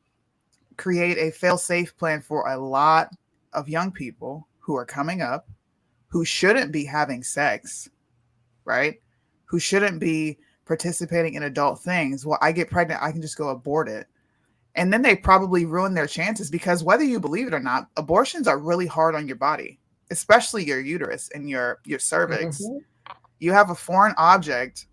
create a fail-safe plan for a lot of young people who are coming up, who shouldn't be having sex, right? Who shouldn't be participating in adult things. Well, I get pregnant, I can just go abort it. And then they probably ruin their chances, because whether you believe it or not, abortions are really hard on your body, especially your uterus and your cervix. Mm-hmm. You have a foreign object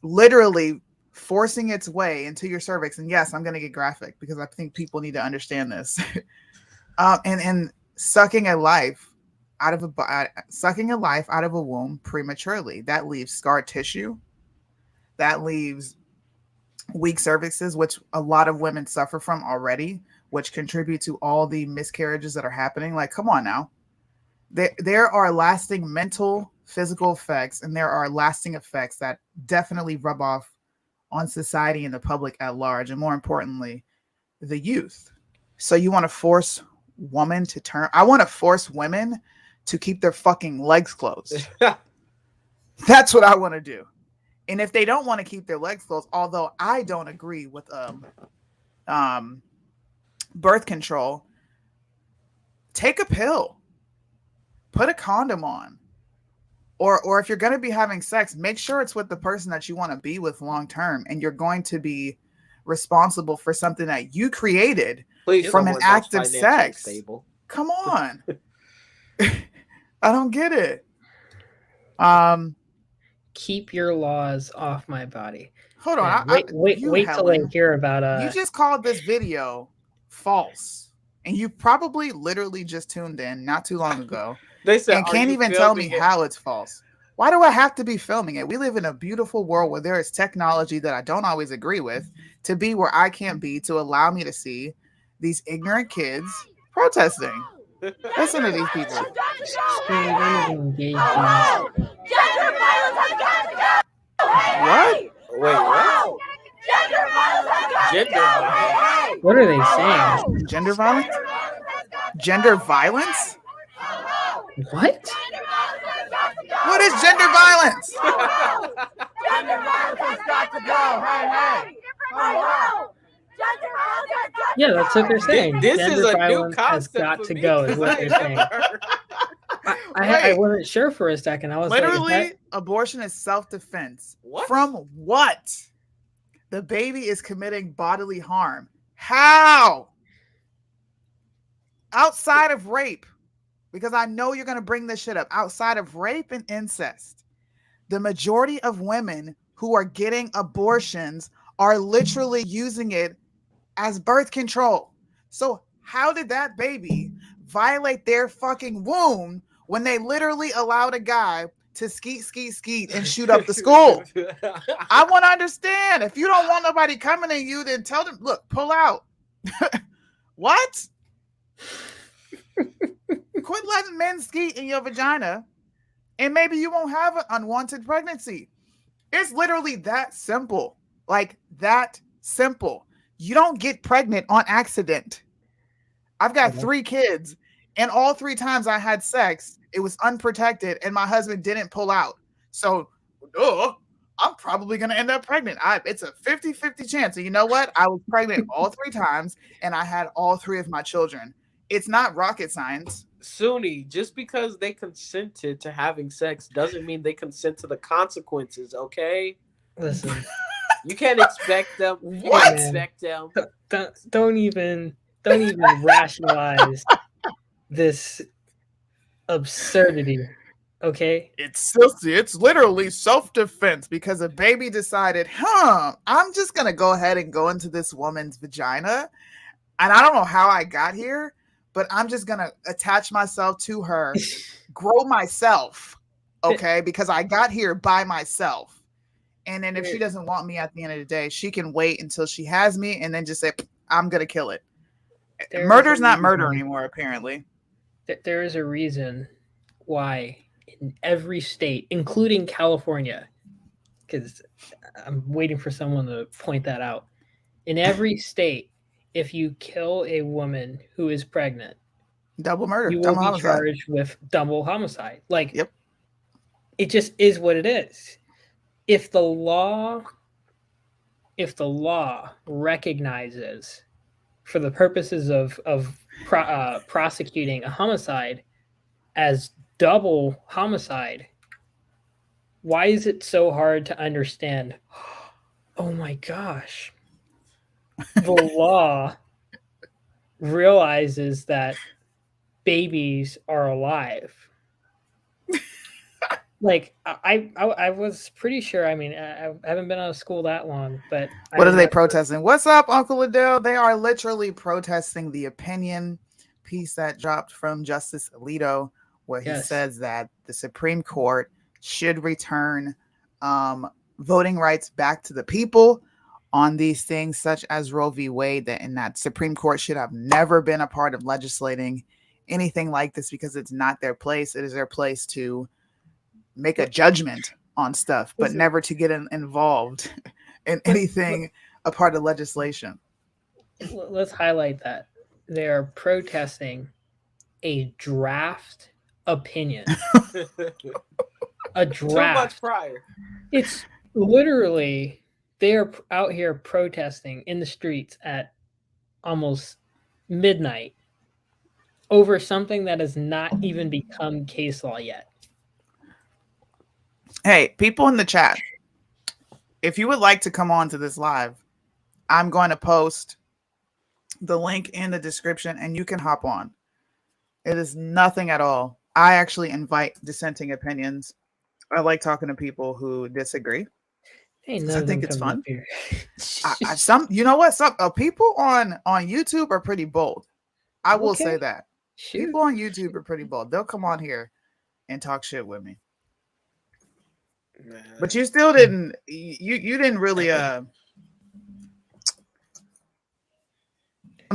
literally forcing its way into your cervix. And yes, I'm going to get graphic because I think people need to understand this. And sucking a life out of a womb prematurely, that leaves scar tissue, that leaves weak cervixes, which a lot of women suffer from already, which contribute to all the miscarriages that are happening. Like, come on now. There are lasting mental, physical effects, and there are lasting effects that definitely rub off on society and the public at large, and more importantly, the youth. So you want to force women to turn? I want to force women to keep their fucking legs closed. That's what I want to do. And if they don't want to keep their legs closed, although I don't agree with birth control, take a pill, put a condom on, or if you're going to be having sex, make sure it's with the person that you want to be with long term, and you're going to be responsible for something that you created from an act of sex. Stable. Come on. I don't get it. Keep your laws off my body. Hold on. Man, wait till I hear about you just called this video false, and you probably literally just tuned in not too long ago. They said, and can't even tell me how it's false. Why do I have to be filming it? We live in a beautiful world where there is technology that I don't always agree with to be where I can't be, to allow me to see these ignorant kids protesting. Listen to these people. What? Wait, what? Gender violence. What are they saying? Gender violence? Gender violence? What? What is gender violence? Gender violence has got to go. Hey, hey. Yeah, that's what they're saying. This Gender is a new violence has concept got for to me, go, is what they're saying. I wasn't sure for a second. I was literally, like, abortion is self-defense. What? From what? The baby is committing bodily harm. How? Outside of rape, because I know you're going to bring this shit up. Outside of rape and incest, the majority of women who are getting abortions are literally using it as birth control. So how did that baby violate their fucking womb when they literally allowed a guy to skeet and shoot up the school? I want to understand. If you don't want nobody coming at you, then tell them, look, pull out. What? Quit letting men skeet in your vagina, and maybe you won't have an unwanted pregnancy. It's literally that simple. Like that simple. You don't get pregnant on accident. I've got 3 kids, and all 3 times I had sex, it was unprotected, and my husband didn't pull out. So, I'm probably going to end up pregnant. It's a 50-50 chance. And you know what? I was pregnant all 3 times, and I had all 3 of my children. It's not rocket science. Suni, just because they consented to having sex doesn't mean they consent to the consequences, okay? Listen, You can't expect them. You What? can't expect them. don't even rationalize this absurdity. Okay, It's literally self-defense because a baby decided, I'm just going to go ahead and go into this woman's vagina. And I don't know how I got here, but I'm just going to attach myself to her, grow myself, okay? Because I got here by myself. And then if she doesn't want me at the end of the day, she can wait until she has me and then just say, I'm going to kill it. Murder's not murder anymore, apparently. There is a reason why in every state, including California, because I'm waiting for someone to point that out. In every state, if you kill a woman who is pregnant, double murder, you will be charged with double homicide. Like, yep. It just is what it is. If the law recognizes, for the purposes of prosecuting a homicide as double homicide, why is it so hard to understand? Oh my gosh. The law realizes that babies are alive. Like I was pretty sure. I mean, I haven't been out of school that long, but what are they protesting? What's up, Uncle Adele? They are literally protesting the opinion piece that dropped from Justice Alito, where he says that the Supreme Court should return voting rights back to the people on these things, such as Roe v. Wade, and that Supreme Court should have never been a part of legislating anything like this because it's not their place. It is their place to make a judgment on stuff, but never to get involved in anything a part of legislation. Let's highlight that. They are protesting a draft opinion. A draft. 2 months prior. It's literally, they are out here protesting in the streets at almost midnight over something that has not even become case law yet. Hey, people in the chat, if you would like to come on to this live, I'm going to post the link in the description and you can hop on. It is nothing at all. I actually invite dissenting opinions. I like talking to people who disagree. I think it's fun. You know what? Some people on YouTube are pretty bold. I will say that. Shoot. People on YouTube are pretty bold. They'll come on here and talk shit with me. But you still didn't. You didn't really come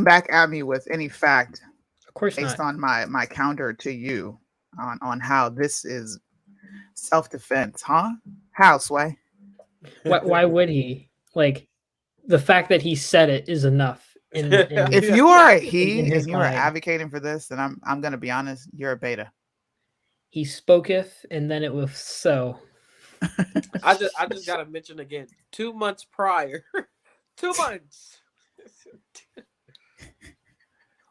back at me with any fact. Of course, based on my counter to you on how this is self-defense, huh? How, Sway? Why would he? Like, the fact that he said it is enough. If you are a he and you are advocating for this, then I'm gonna be honest, you're a beta. He spoketh, and then it was so. I just gotta mention again, 2 months prior. 2 months.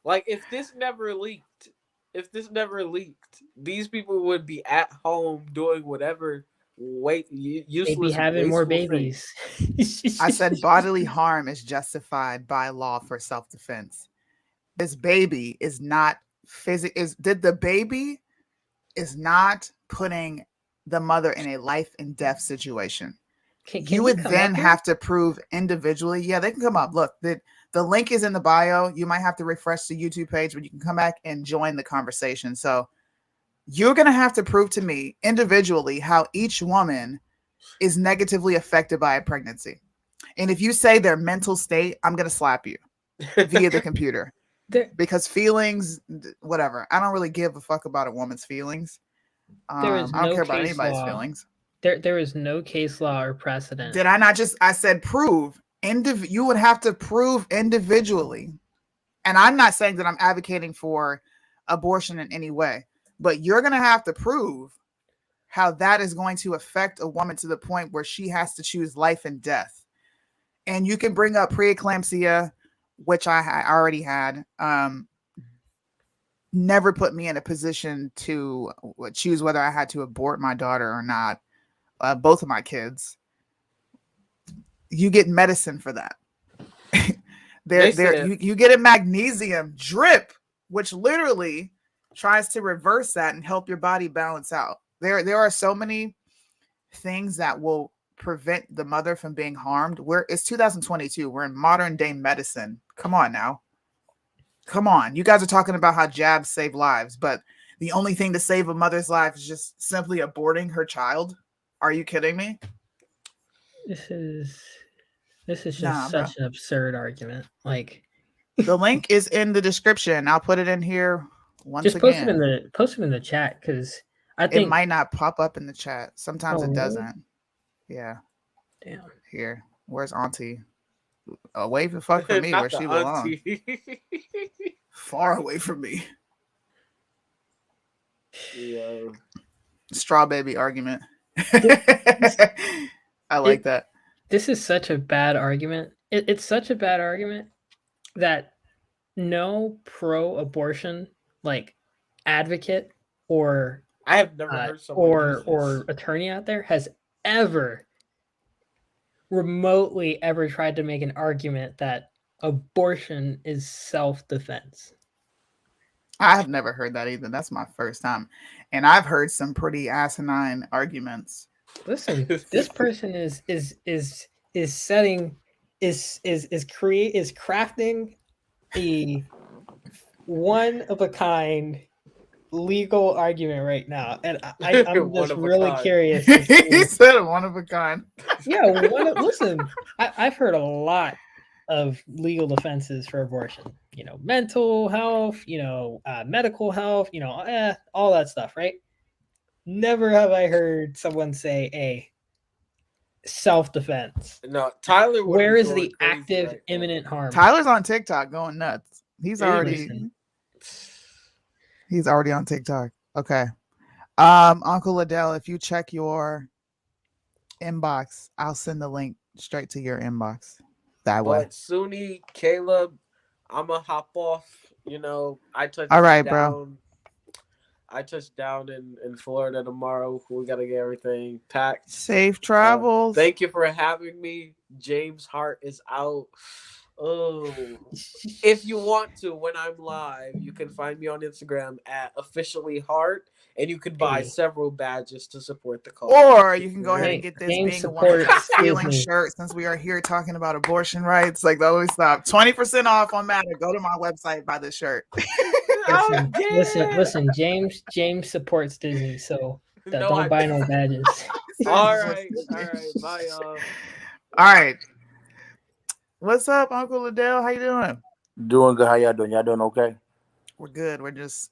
Like, if this never leaked, these people would be at home doing whatever useless. They'd be having more babies. I said bodily harm is justified by law for self-defense. This baby is not did the baby is not putting the mother in a life and death situation. Can You he would come then up here? have to prove individually. Yeah, they can come up. Look, the link is in the bio. You might have to refresh the YouTube page, but you can come back and join the conversation. So you're going to have to prove to me individually how each woman is negatively affected by a pregnancy. And if you say their mental state, I'm going to slap you via the computer. Because feelings, whatever. I don't really give a fuck about a woman's feelings. There is I don't no care about case anybody's law. feelings. There is no case law or precedent. Did I not I said prove. You would have to prove individually. And I'm not saying that I'm advocating for abortion in any way, but you're going to have to prove how that is going to affect a woman to the point where she has to choose life and death. And you can bring up preeclampsia, which I already had. Never put me in a position to choose whether I had to abort my daughter or not. Both of my kids. You get medicine for that. You get a magnesium drip, which literally tries to reverse that and help your body balance out. There are so many things that will prevent the mother from being harmed. It's 2022. We're in modern day medicine. Come on now. Come on. You guys are talking about how jabs save lives, but the only thing to save a mother's life is just simply aborting her child. Are you kidding me? This is just such an absurd argument. Like, the link is in the description. I'll put it in here once just again. Post it in the chat, because I think it might not pop up in the chat. Sometimes it doesn't. Yeah. Damn. Here. Where's Auntie? Away the fuck from me where she belongs. Far away from me. Yeah. Straw baby argument. I like that. This is such a bad argument. It's such a bad argument that no pro-abortion like advocate or I have never heard someone or attorney out there has ever remotely ever tried to make an argument that abortion is self-defense. I have never heard that either. That's my first time. And I've heard some pretty asinine arguments. Listen, this person is crafting a one of a kind legal argument right now, and I'm just really curious. He said one of a kind. Yeah, listen, I've heard a lot of legal defenses for abortion. Mental health, medical health, all that stuff, right? Never have I heard someone say a self-defense. No, Tyler. Where is the active right imminent harm? Tyler's on TikTok going nuts. He's already on TikTok. Okay. Uncle Liddell, if you check your inbox, I'll send the link straight to your inbox. That way. But Suni, Caleb, I'ma hop off. I touched all right, down. Bro. I touch down in Florida tomorrow. We gotta get everything packed. Safe travels. Thank you for having me. James Hart is out. Oh, if you want to, when I'm live, you can find me on Instagram at officially Hart, and you can buy several badges to support the cause. Or you can go ahead and get this James being a woman feeling shirt, since we are here talking about abortion rights. Like they always stop 20% off on Matter. Go to my website, buy this shirt. Listen. James supports Disney, so don't buy no badges. All right, bye, y'all. All right. What's up, Uncle Liddell? How you doing? Doing good. How y'all doing? Y'all doing okay? We're good. We're just,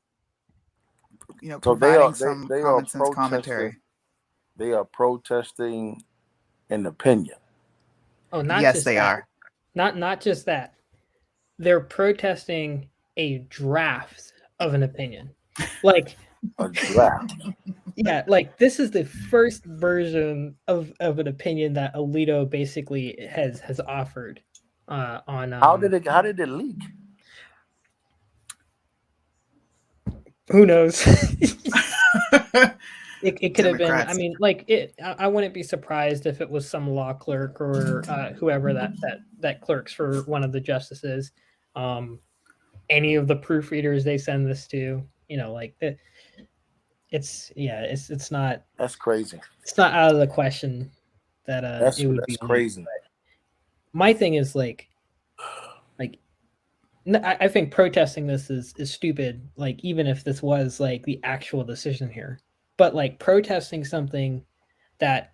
providing some common sense commentary. They are protesting an opinion. Oh, not yes, just they that. are. Not just that. They're protesting a draft of an opinion. Like a draft. Yeah, like this is the first version of an opinion that Alito basically has offered on how did it leak? Who knows? It could have been. I mean, like I wouldn't be surprised if it was some law clerk or whoever that clerks for one of the justices. any of the proofreaders they send this to. You know, like it's not That's crazy. out of the question that it would be That's legal. crazy. My thing is like I think protesting this is stupid. Like even if this was like the actual decision here, but like protesting something that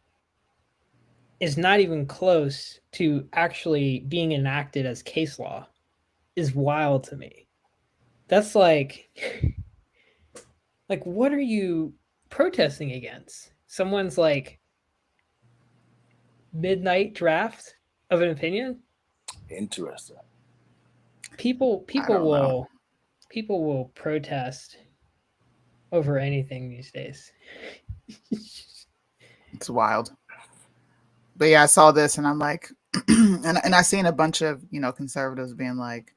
is not even close to actually being enacted as case law is wild to me. That's like what are you protesting against? Someone's like midnight draft of an opinion? Interesting. People I don't know. will protest over anything these days. It's wild. But yeah, I saw this and I'm like, and I seen a bunch of conservatives being like,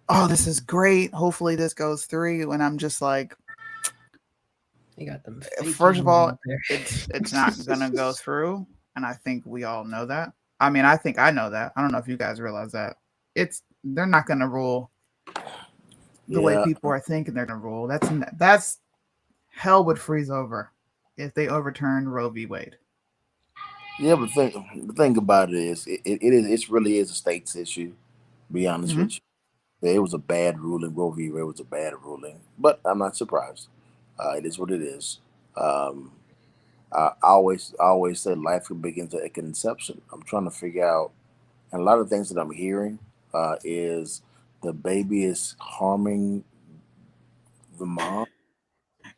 "Oh, this is great. Hopefully this goes through." And I'm just like, They got them fake first of all, out there. it's not gonna go through, and I think we all know that. I mean, I think I know that. I don't know if you guys realize that. They're not gonna rule the way Yeah. people are thinking they're gonna rule. That's hell would freeze over if they overturned Roe v. Wade. Yeah, but the thing about it is, it really is a state's issue. To be honest Mm-hmm. with you, it was a bad ruling. Roe v. Wade was a bad ruling, but I'm not surprised. It is what it is. Um, I always said life begins at conception. I'm trying to figure out, and a lot of things that I'm hearing is the baby is harming the mom.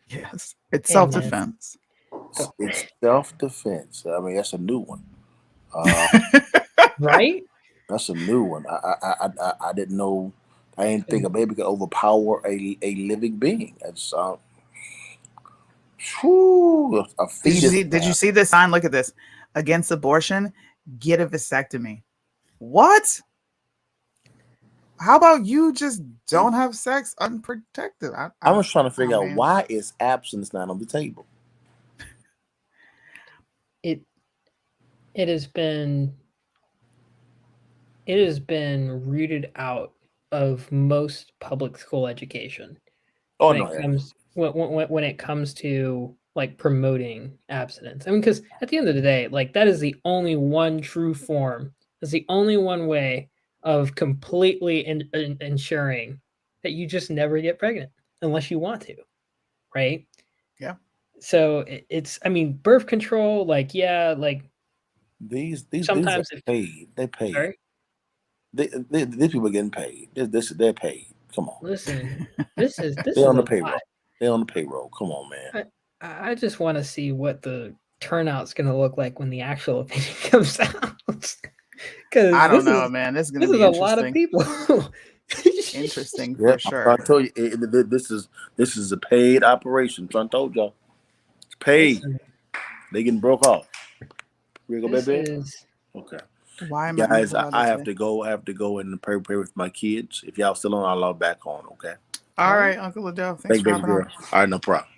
Yes, it's Hey self man, defense. It's self defense. I mean, that's a new one. Uh, right? that's a new one. I didn't know. I didn't think a baby could overpower a living being. That's a fetus. Did you see this sign? Look at this. Against abortion, get a vasectomy. What? How about you just don't have sex unprotected? I was trying to Oh figure out man. why is absence not on the table. It it has been rooted out of most public school education Oh when no, it comes when it comes to like promoting abstinence. I mean, because at the end of the day, like that is the only one true form. That's the only one way of completely ensuring that you just never get pregnant unless you want to, right? Yeah. So it's I mean, birth control, like yeah, like these are sometimes if paid. They paid. sorry, These people are getting paid. They're paid. Come on, listen, this they're is on a the lot. payroll. They're on the payroll. Come on, man. I just want to see what the turnout's going to look like when the actual opinion comes out. I Because don't know, man. This is gonna this is be a lot of interesting. people. Interesting Yeah, for I sure. told you this is a paid operation. So I told y'all it's paid. Listen, They getting broke off. We go, this baby. is Okay, Why am I guys, uncle I Valdez have today? to go. I have to go and pray with my kids. If y'all still on, I'll log back on. Okay. All all right, right. Uncle Adele. Thanks Thank for baby hopping on. girl. All right, no problem.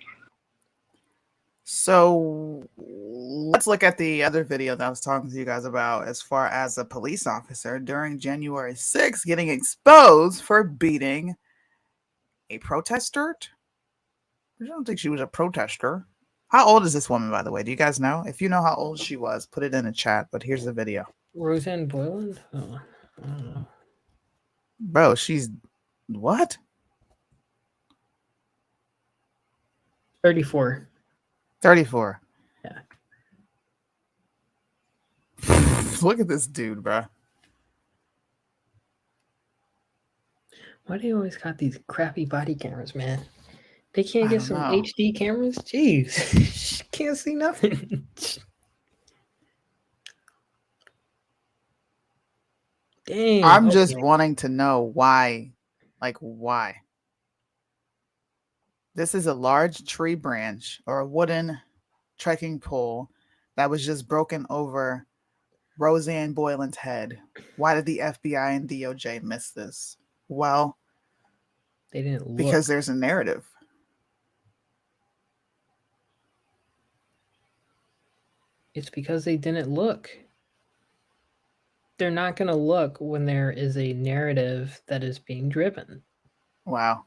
So let's look at the other video that I was talking to you guys about as far as a police officer during January 6th getting exposed for beating a protester. I don't think she was a protester. How old is this woman, by the way? Do you guys know? If you know how old she was, put it in the chat. But here's the video. Roseanne Boyland? Oh, I don't know. Bro, she's what? 34. 34. Yeah. Look at this dude, bro. Why do you always got these crappy body cameras, man? They can't I get don't some know. HD cameras? Jeez. Can't see nothing. Dang. I'm just Okay. wanting to know why. Like, why? This is a large tree branch or a wooden trekking pole that was just broken over Roseanne Boyland's head. Why did the FBI and DOJ miss this? Well, They didn't because look. there's a narrative. It's because they didn't look. They're not going to look when there is a narrative that is being driven. Wow.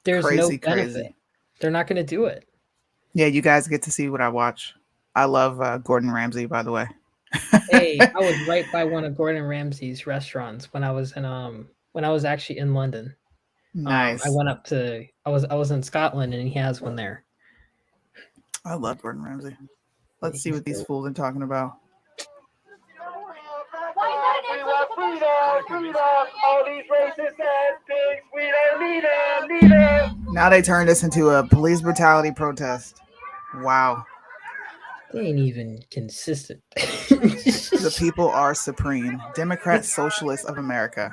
There's no Crazy, benefit. crazy. They're not going to do it. Yeah, you guys get to see what I watch. I love Gordon Ramsay, by the way. Hey, I was right by one of Gordon Ramsay's restaurants when I was actually in London. I Nice. went up to I was in Scotland and he has one there. I love Gordon Ramsay. Let's see He's what these great. fools are talking about. We want freedom, freedom. All these racist ass pigs, we don't need them. Now they turned this into a police brutality protest. Wow. They ain't even consistent. The people are supreme. Democrats, Socialists of America.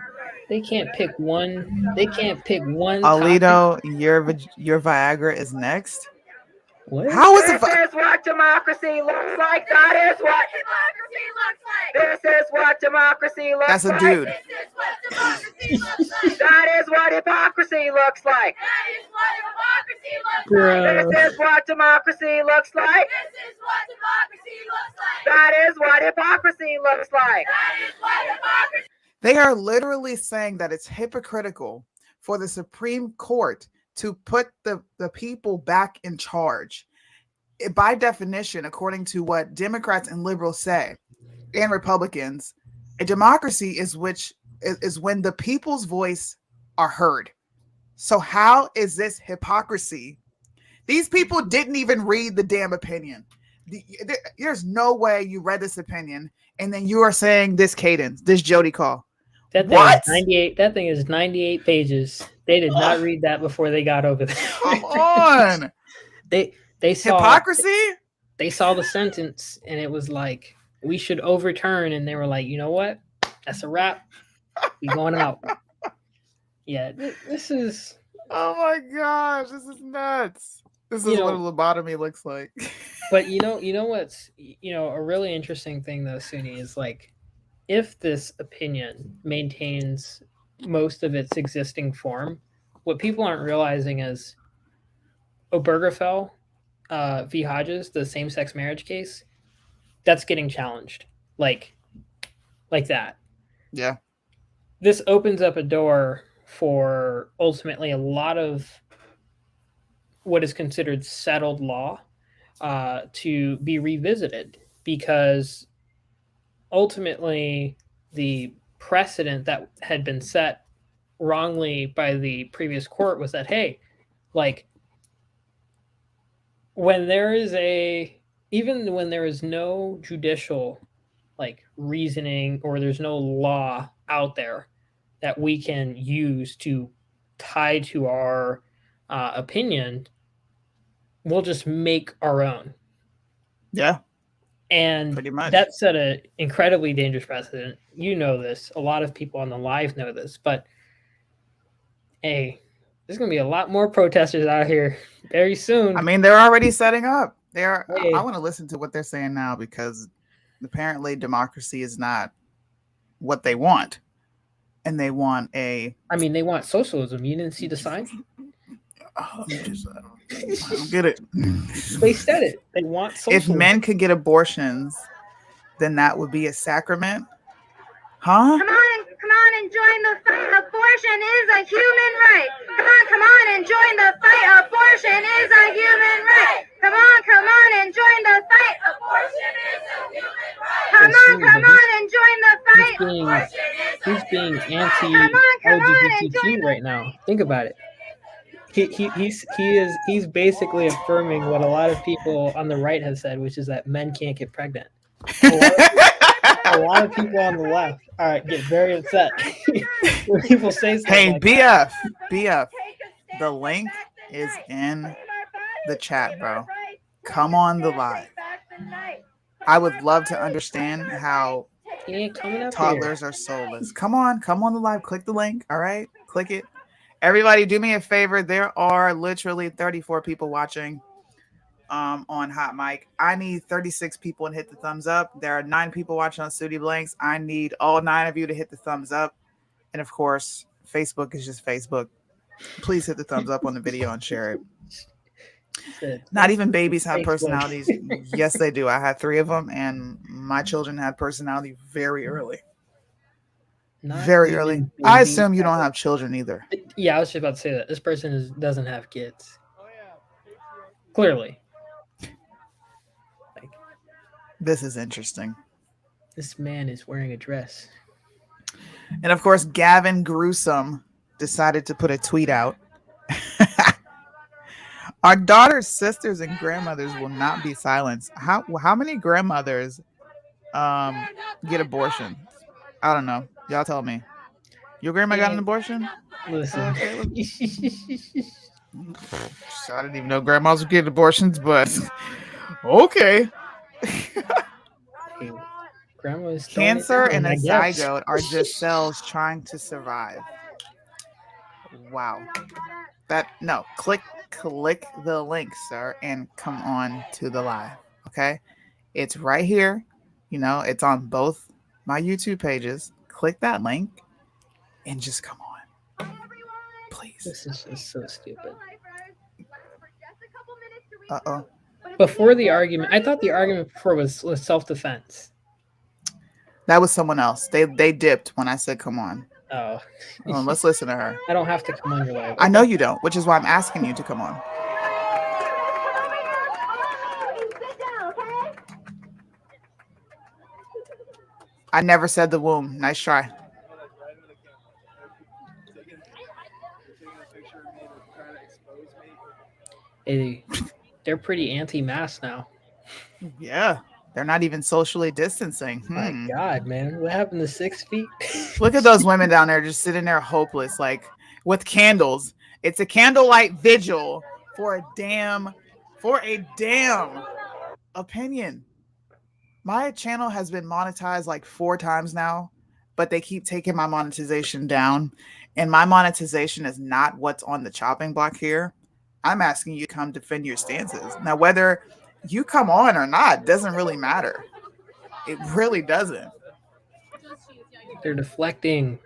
They can't pick one. They can't pick one topic. Alito, your Viagra is next. What? How is it? This is what democracy looks like. That is what democracy looks like. This is what democracy looks That's a like. dude. This is what democracy looks like. That is what hypocrisy looks like. That is what democracy looks Bro. like. This is what democracy looks like. This is what democracy looks like. That is what hypocrisy looks like. That is what democracy. They are literally saying that it's hypocritical for the Supreme Court to put the people back in charge. By definition, according to what Democrats and liberals say, and Republicans, a democracy is when the people's voice are heard. So how is this hypocrisy? These people didn't even read the damn opinion. There's no way you read this opinion and then you are saying this cadence, this Jody call. That thing What? is 98. That thing is 98 pages. They did not read that before they got over there. Come on. They saw Hypocrisy? They saw the sentence and it was like, we should overturn, and they were like, you know what? That's a wrap. We going out. Yeah, this is. Oh my gosh, this is nuts. This is what a lobotomy looks like. But you know what's a really interesting thing though, Suni, is like, if this opinion maintains most of its existing form, what people aren't realizing is Obergefell v. Hodges, the same-sex marriage case, that's getting challenged. Like that. Yeah. This opens up a door for ultimately a lot of what is considered settled law to be revisited, because ultimately the precedent that had been set wrongly by the previous court was that, hey, like, when there is no judicial like reasoning, or there's no law out there that we can use to tie to our opinion, we'll just make our own. Yeah. And pretty much. That set an incredibly dangerous precedent. You know this. A lot of people on the live know this. But, hey, there's going to be a lot more protesters out here very soon. I mean, they're already setting up. Hey. I want to listen to what they're saying now, because apparently democracy is not what they want. And they want they want socialism. You didn't see the sign? I don't get it. They said it. They want socialism. If men could get abortions, then that would be a sacrament. Huh? Come on and join the fight. Abortion is a human right. Come on and join the fight. Abortion is a human right. Come on and join the fight. Abortion is a human right. Come on and join the fight. He's being anti-LGBTQ right now. Think about it. He's basically affirming what a lot of people on the right have said, which is that men can't get pregnant. A lot of people on the left, all right, get very upset when people say something. Hey, like BF, the link is in the chat, bro. Come on the live. I would love to understand how toddlers are soulless. Come on the live. Click the link. All right, click it. Everybody, do me a favor. There are literally 34 people watching on Hot Mic. I need 36 people to hit the thumbs up. There are 9 people watching on Sudi Blanks. I need all 9 of you to hit the thumbs up. And of course, Facebook is just Facebook. Please hit the thumbs up on the video and share it. Not even babies have personalities. Yes, they do. I had 3 of them, and my children had personality very early. Not Very even early. I baby assume you don't as have children either. yeah, I was just about to say that. This person doesn't have kids. Clearly. Like, This is interesting. this man is wearing a dress. And of course, Gavin Gruesome decided to put a tweet out. Our daughters, sisters, and grandmothers will not be silenced. How many grandmothers get abortions? I don't know. Y'all tell me. Your grandma got an abortion? Listen. Caleb? I didn't even know grandmas would get abortions, but okay. Hey, grandma's throwing it Cancer down, and a I guess. zygote are just cells trying to survive. Wow. Click the link, sir, and come on to the live. Okay? It's right here. It's on both my YouTube pages. Click that link and just come on. Please. This is just so stupid. Uh-oh. Before the argument, I thought the argument before was self-defense. That was someone else. They dipped when I said come on. Oh. Let's listen to her. I don't have to come on your live. I know you don't, which is why I'm asking you to come on. I never said the womb. Nice try. Hey, they're pretty anti-mask now. Yeah. They're not even socially distancing. My God, man. What happened to 6 feet? Look at those women down there just sitting there hopeless, like with candles. It's a candlelight vigil for a damn opinion. My channel has been monetized like 4 times now, but they keep taking my monetization down. And my monetization is not what's on the chopping block here. I'm asking you to come defend your stances. Now, whether you come on or not doesn't really matter. It really doesn't. They're deflecting.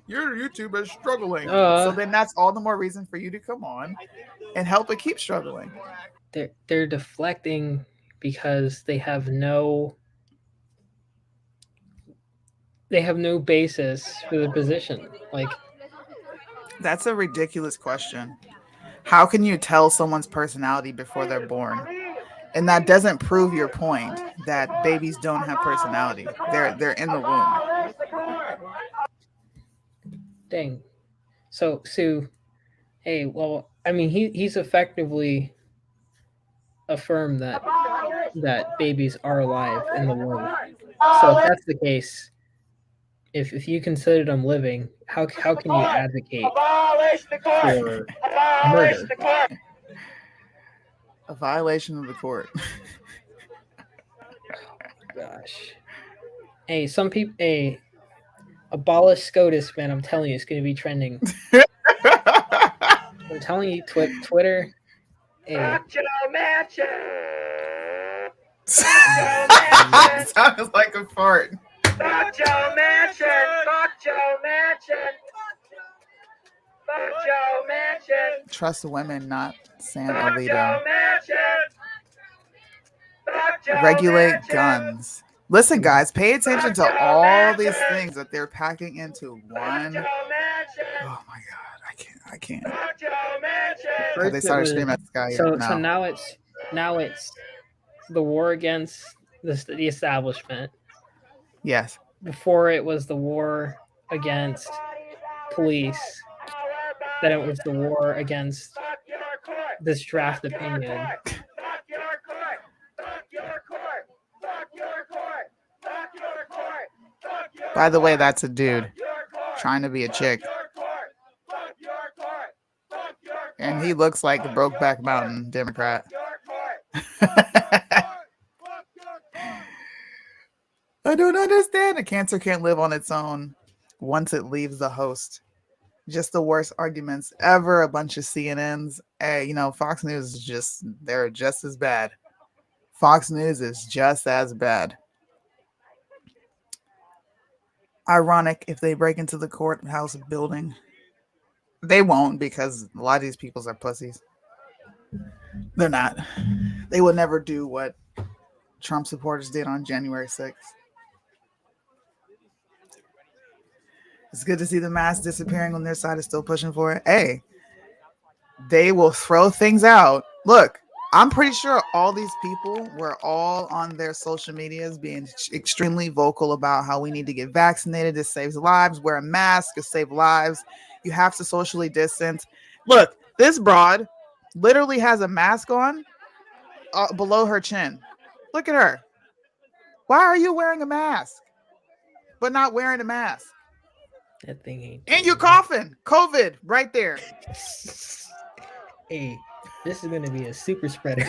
Your YouTube is struggling. So then that's all the more reason for you to come on and help it keep struggling. They're deflecting because they have no basis for the position. Like, that's a ridiculous question. How can you tell someone's personality before they're born? And that doesn't prove your point that babies don't have personality. They're in the womb. Dang. So hey, well, I mean, he's effectively affirmed that babies are alive in the womb. So if that's the case, if you consider them living, how can you advocate for murder? A violation of the court. Gosh. Hey, some people, abolish SCOTUS, man. I'm telling you, it's going to be trending. I'm telling you, Twitter. Sounds like a fart. Fuck Joe Mansion! Fuck Joe Mansion! Fuck Joe Mansion! Trust women, not Sam Fuck Alito. Joe Mansion! Fuck Joe Regulate Mansion! guns. Listen, guys, pay attention to all these things that they're packing into one. Oh my God, I can't. Fuck Joe Mansion! Oh, they started screaming at the sky. So now it's the war against the establishment. Yes. Before it was the war against police. Then it was the war against this draft opinion. By the way, that's a dude trying to be a chick. And he looks like the Brokeback Mountain Democrat. I don't understand. A cancer can't live on its own once it leaves the host. Just the worst arguments ever. A bunch of CNNs. Hey, Fox News is they're just as bad. Fox News is just as bad. Ironic if they break into the courthouse building. They won't, because a lot of these people are pussies. They're not. They would never do what Trump supporters did on January 6th. It's good to see the mask disappearing when their side is still pushing for it. Hey, they will throw things out. Look, I'm pretty sure all these people were all on their social medias being extremely vocal about how we need to get vaccinated. This saves lives. Wear a mask to save lives. You have to socially distance. Look, this broad literally has a mask on below her chin. Look at her. Why are you wearing a mask but not wearing a mask? That thing ain't. And you're coughing. COVID right there. Hey, this is gonna be a super spreader.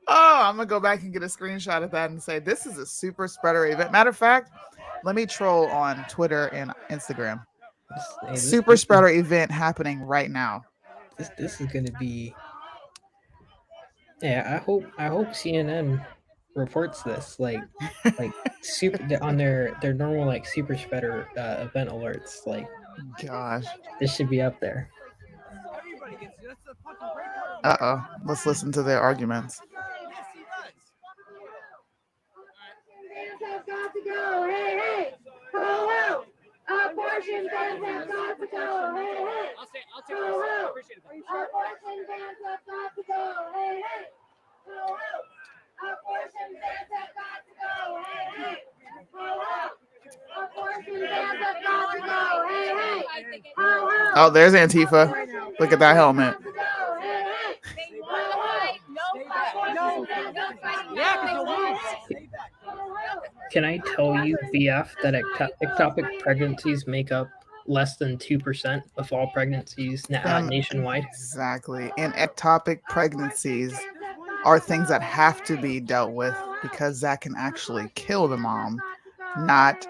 Oh, I'm gonna go back and get a screenshot of that and say this is a super spreader event. Matter of fact, let me troll on Twitter and Instagram. Super spreader event happening right now. This is gonna be. Yeah, I hope CNN reports this like super on their normal like super spreader event alerts. Like, Gosh. this should be up there. Let's listen to their arguments. Have got to go. Hey, hey. Ho, ho. Abortion bans have got to go. Hey, hey. I'll take this. I appreciate it. Abortion bans have got to go. Hey, hey. Ho, ho. Abortion bans have got to go. Hey, hey. Ho, ho. Abortion bans have got to go. Hey, hey. Ho, ho. Oh, there's Antifa. Look at that helmet. Can I tell you, BF, that ectopic pregnancies make up less than 2% of all pregnancies nationwide? Exactly. And ectopic pregnancies are things that have to be dealt with because that can actually kill the mom, not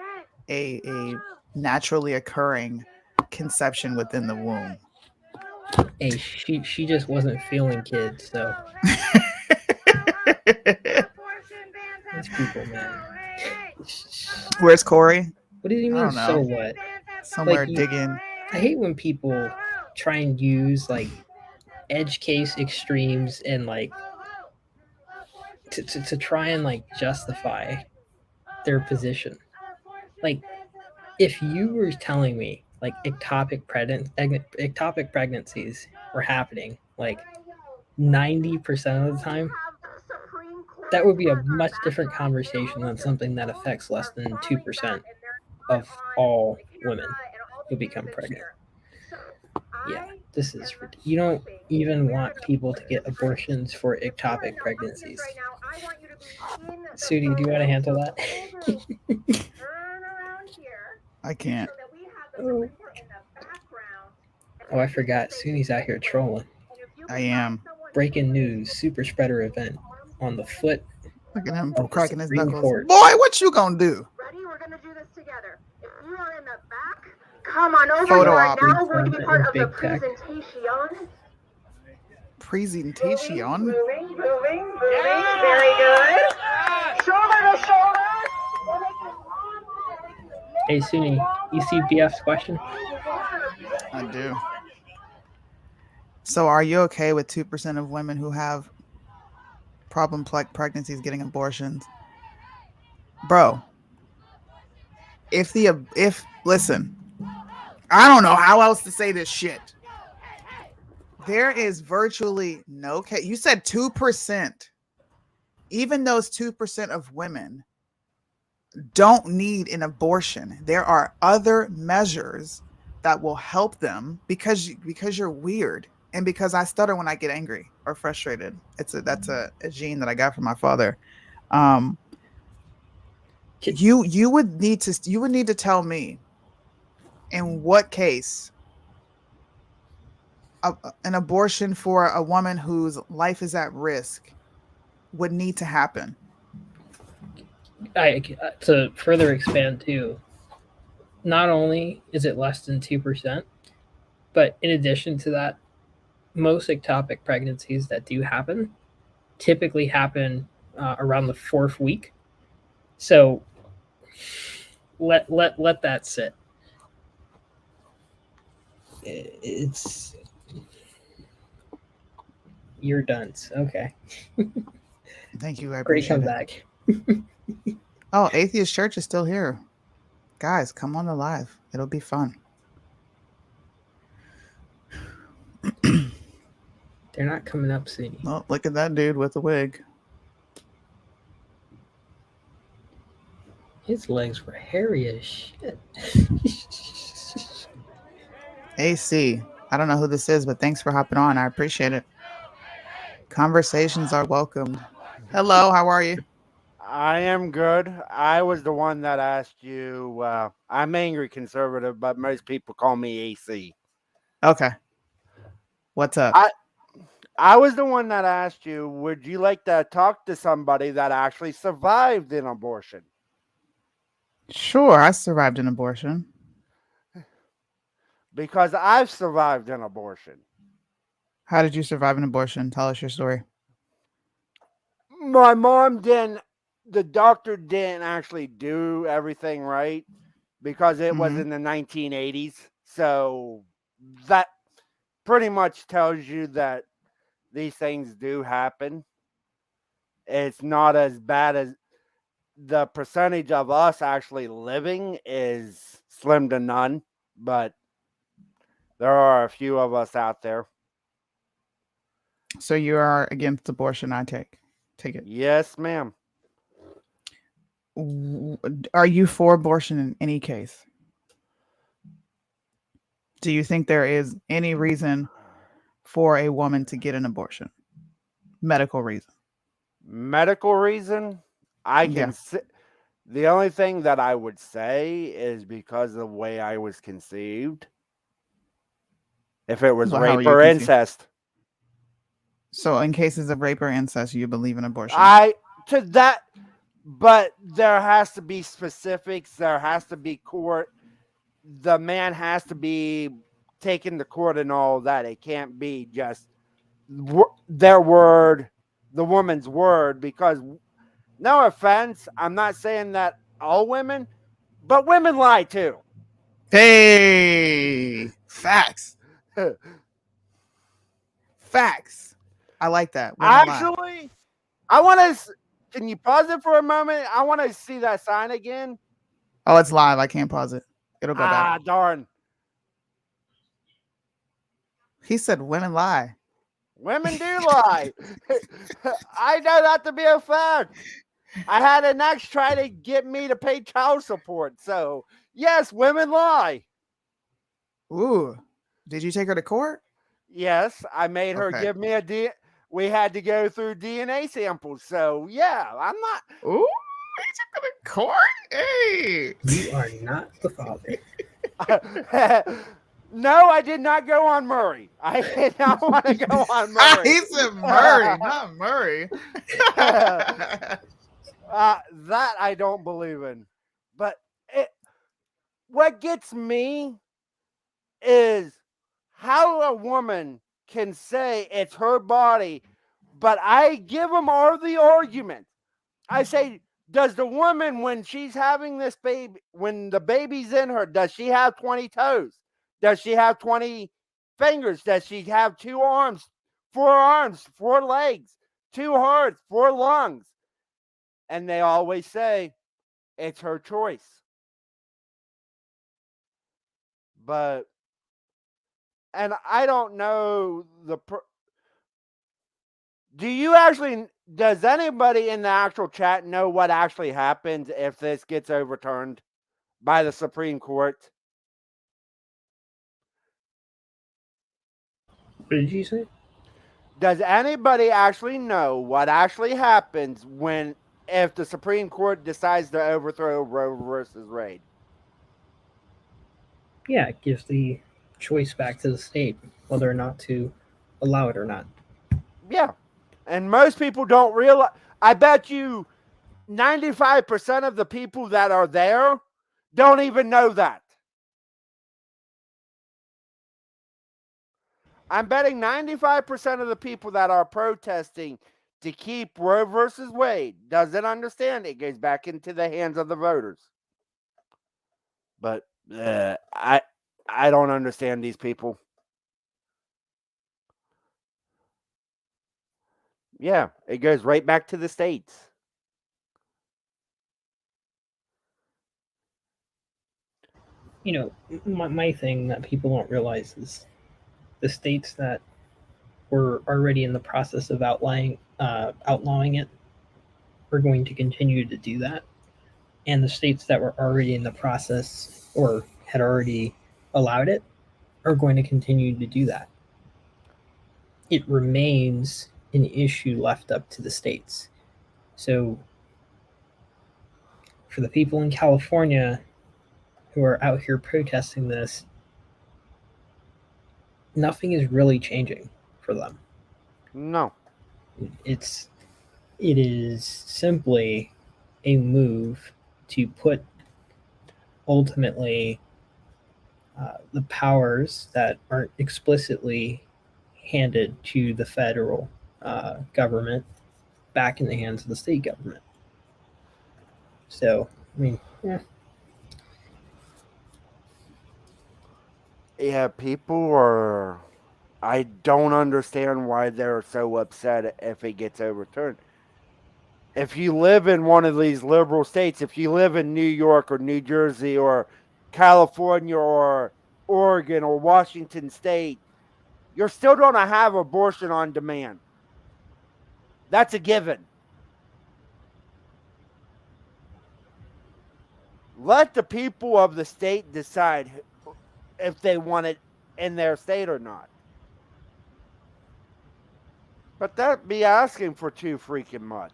a naturally occurring conception within the womb. Hey, she just wasn't feeling kids, so. These people, man. Where's Corey? What do you mean, so what? Somewhere digging. I hate when people try and use like edge case extremes and like to try and like justify their position. Like, if you were telling me like ectopic pregnancies were happening like 90% of the time, that would be a much different conversation than something that affects less than 2% of all women who become pregnant. Yeah, this is ridiculous. You don't even want people to get abortions for ectopic pregnancies. Sudi, do you want to handle that? I can't. Oh, I forgot. Sudi's out here trolling. I am. Breaking news: super spreader event on the foot. Look at him cracking his Supreme knuckles. Court. Boy, what you gonna do? Ready? We're gonna do this together. If you are in the back, come on over. Photo You are op. now going to be part of the Big tech. presentation. Presentation. Moving. Very good. Shoulder to shoulder. Hey, Suni, you see BF's question? I do. So, are you okay with 2% of women who have problem pregnancies getting abortions? Bro, if listen, I don't know how else to say this shit. There is virtually no case. You said 2%. Even those 2% of women don't need an abortion. There are other measures that will help them because you're weird and because I stutter when I get angry or frustrated. That's a gene that I got from my father. You would need to tell me in what case an abortion for a woman whose life is at risk would need to happen. To further expand too, not only is it less than 2%, but in addition to that, most ectopic pregnancies that do happen typically happen around the 4th week. So let that sit. It's you're done. Okay. Thank you. I Great appreciate it. comeback. Oh, Atheist Church is still here. Guys, come on the live. It'll be fun. They're not coming up, Sadie. Oh, look at that dude with the wig. His legs were hairy as shit. AC. I don't know who this is, but thanks for hopping on. I appreciate it. Conversations are welcomed. Hello, how are you? I am good. I was the one that asked you. I'm angry conservative, but most people call me AC. Okay. What's up? I was the one that asked you, would you like to talk to somebody that actually survived an abortion? Sure, I survived an abortion. Because I've survived an abortion. How did you survive an abortion? Tell us your story. My mom didn't, the doctor didn't actually do everything right because it was in the 1980s. So that pretty much tells you that these things do happen. It's not as bad as the percentage of us actually living is slim to none, but there are a few of us out there. So you are against abortion, I take it. Yes, ma'am. Are you for abortion in any case? Do you think there is any reason for a woman to get an abortion? Medical reason. Medical reason? I can Yeah. the only thing that I would say is because of the way I was conceived. If it was Well, how are rape you or conceived? incest. So in cases of rape or incest, you believe in abortion? But there has to be specifics. There has to be court. The man has to be taken to court and all that. It can't be just their word, the woman's word, because no offense, I'm not saying that all women, but women lie too. Hey, facts. Facts. I like that. Women lie. Actually, I want to. Can you pause it for a moment? I want to see that sign again. Oh, it's live. I can't pause it. It'll go back. Darn. He said women lie. Women do lie. I know that to be a fact. I had an ex try to get me to pay child support. So, yes, women lie. Ooh. Did you take her to court? Yes, I made her Okay. give me we had to go through DNA samples. So, yeah, I'm not. Ooh, you took her to court? Hey. You are not the father. No, I did not go on Murray. I did not want to go on Murray. He said Murray, not Murray. That I don't believe in. But what gets me is how a woman can say it's her body, but I give them all the arguments. I say, does the woman, when she's having this baby, when the baby's in her, does she have 20 toes? Does she have 20 fingers? Does she have 2 arms, 4 legs, 2 hearts, 4 lungs? And they always say it's her choice. But, and I don't know does anybody in the actual chat know what actually happens if this gets overturned by the Supreme Court? What did you say? Does anybody actually know what actually happens if the Supreme Court decides to overthrow Roe versus Wade? Yeah, it gives the choice back to the state whether or not to allow it or not. Yeah. And most people don't realize. I bet you 95% of the people that are there don't even know that. I'm betting 95% of the people that are protesting to keep Roe versus Wade doesn't understand it goes back into the hands of the voters. But I don't understand these people. Yeah, it goes right back to the states. My thing that people don't realize is the states that were already in the process of outlawing it are going to continue to do that, and the states that were already in the process or had already allowed it are going to continue to do that. It remains an issue left up to the states. So, for the people in California who are out here protesting this, nothing is really changing for them. No. It's it is simply a move to put ultimately the powers that aren't explicitly handed to the federal government back in the hands of the state government. So, I mean, Yeah, people are. I don't understand why they're so upset if it gets overturned. If you live in one of these liberal states, if you live in New York or New Jersey or California or Oregon or Washington State, you're still going to have abortion on demand. That's a given. Let the people of the state decide if they want it in their state or not. But that'd be asking for too freaking much.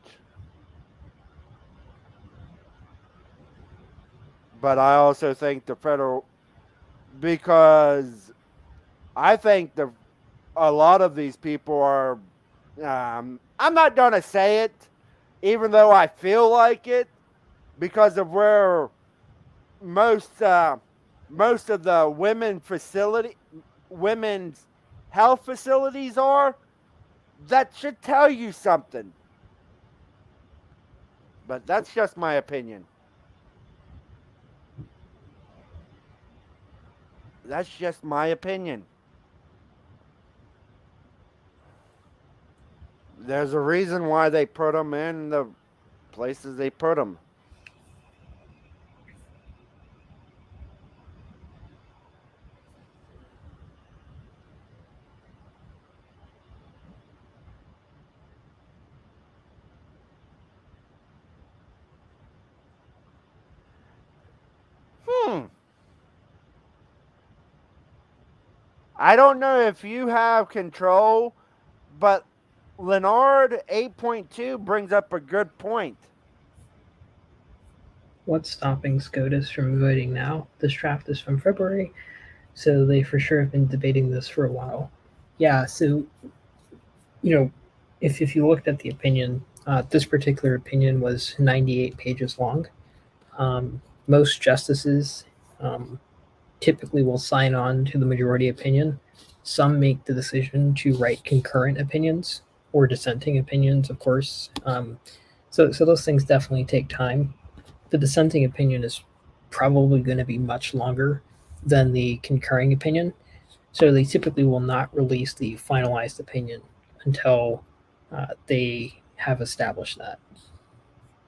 But I also think the federal, because I think a lot of these people are. I'm not gonna say it, even though I feel like it, because of where most most of the women's health facilities are. That should tell you something. But that's just my opinion. That's just my opinion. There's a reason why they put them in the places they put them. I don't know if you have control, but Leonard 8.2 brings up a good point. what's stopping SCOTUS from voting now? This draft is from February, so they for sure have been debating this for a while. Yeah, so if you looked at the opinion, this particular opinion was 98 pages long. Most justices typically will sign on to the majority opinion. Some make the decision to write concurrent opinions or dissenting opinions, of course. So those things definitely take time. The dissenting opinion is probably going to be much longer than the concurring opinion. So they typically will not release the finalized opinion until they have established that.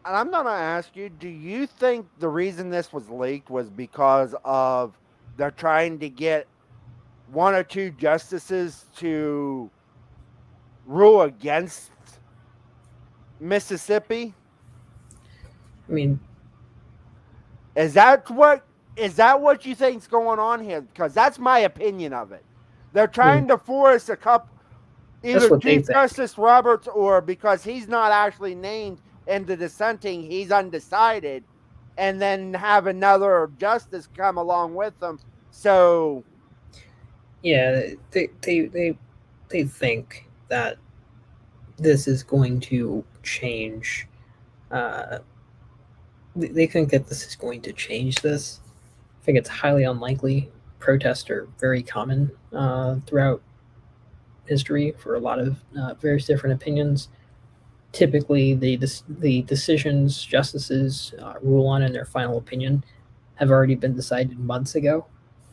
And I'm going to ask you, do you think the reason this was leaked was because of they're trying to get one or two justices to rule against Mississippi? I mean, is that what you think's going on here? Because that's my opinion of it. They're trying to force a couple, either Chief Justice Roberts, or because he's not actually named in the dissenting, he's undecided, and then have another justice come along with them. So, yeah, they think that this is going to change. They think that this is going to change this. I think it's highly unlikely. Protests are very common throughout history for a lot of various different opinions. Typically, the decisions justices rule on in their final opinion have already been decided months ago.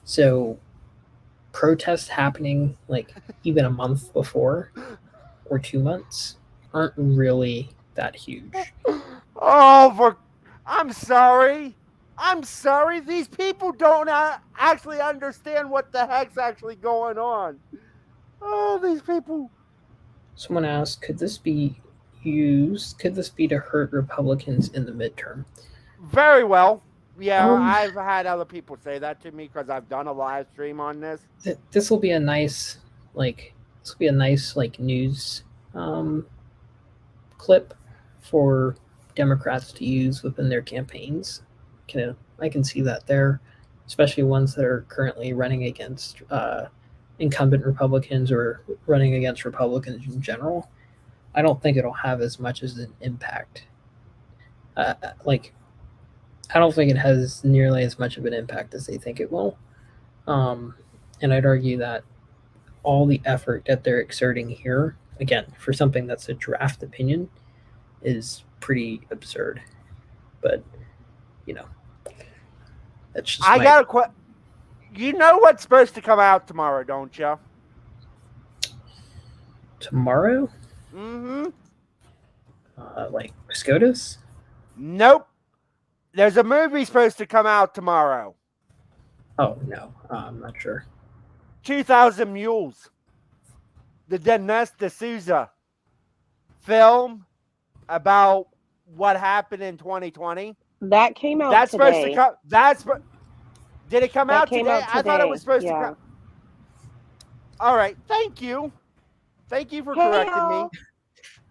So protests happening like even a month before or 2 months aren't really that huge. Oh, I'm sorry. I'm sorry, these people don't actually understand what the heck's actually going on. Oh, these people. Someone asked, could this be used? Could this be to hurt Republicans in the midterm? Very well. Yeah, Um, I've had other people say that to me because I've done a live stream on this. This will be a nice, news clip for Democrats to use within their campaigns. I can see that there, especially ones that are currently running against incumbent Republicans or running against Republicans in general. I don't think it'll have as much as an impact. I don't think it has nearly as much of an impact as they think it will. And I'd argue that all the effort that they're exerting here, again, for something that's a draft opinion, is pretty absurd. But, that's just I got a question. You know what's supposed to come out tomorrow, don't you? Tomorrow? Mm-hmm. Like SCOTUS? Nope. There's a movie supposed to come out tomorrow. Oh, no. I'm not sure. 2,000 Mules. The Dinesh D'Souza film about what happened in 2020. That came out That's today. supposed to come. Did it come That out came today? out I thought it today, was supposed to yeah. come. All right. Thank you. Thank you for Hey, correcting me. y'all.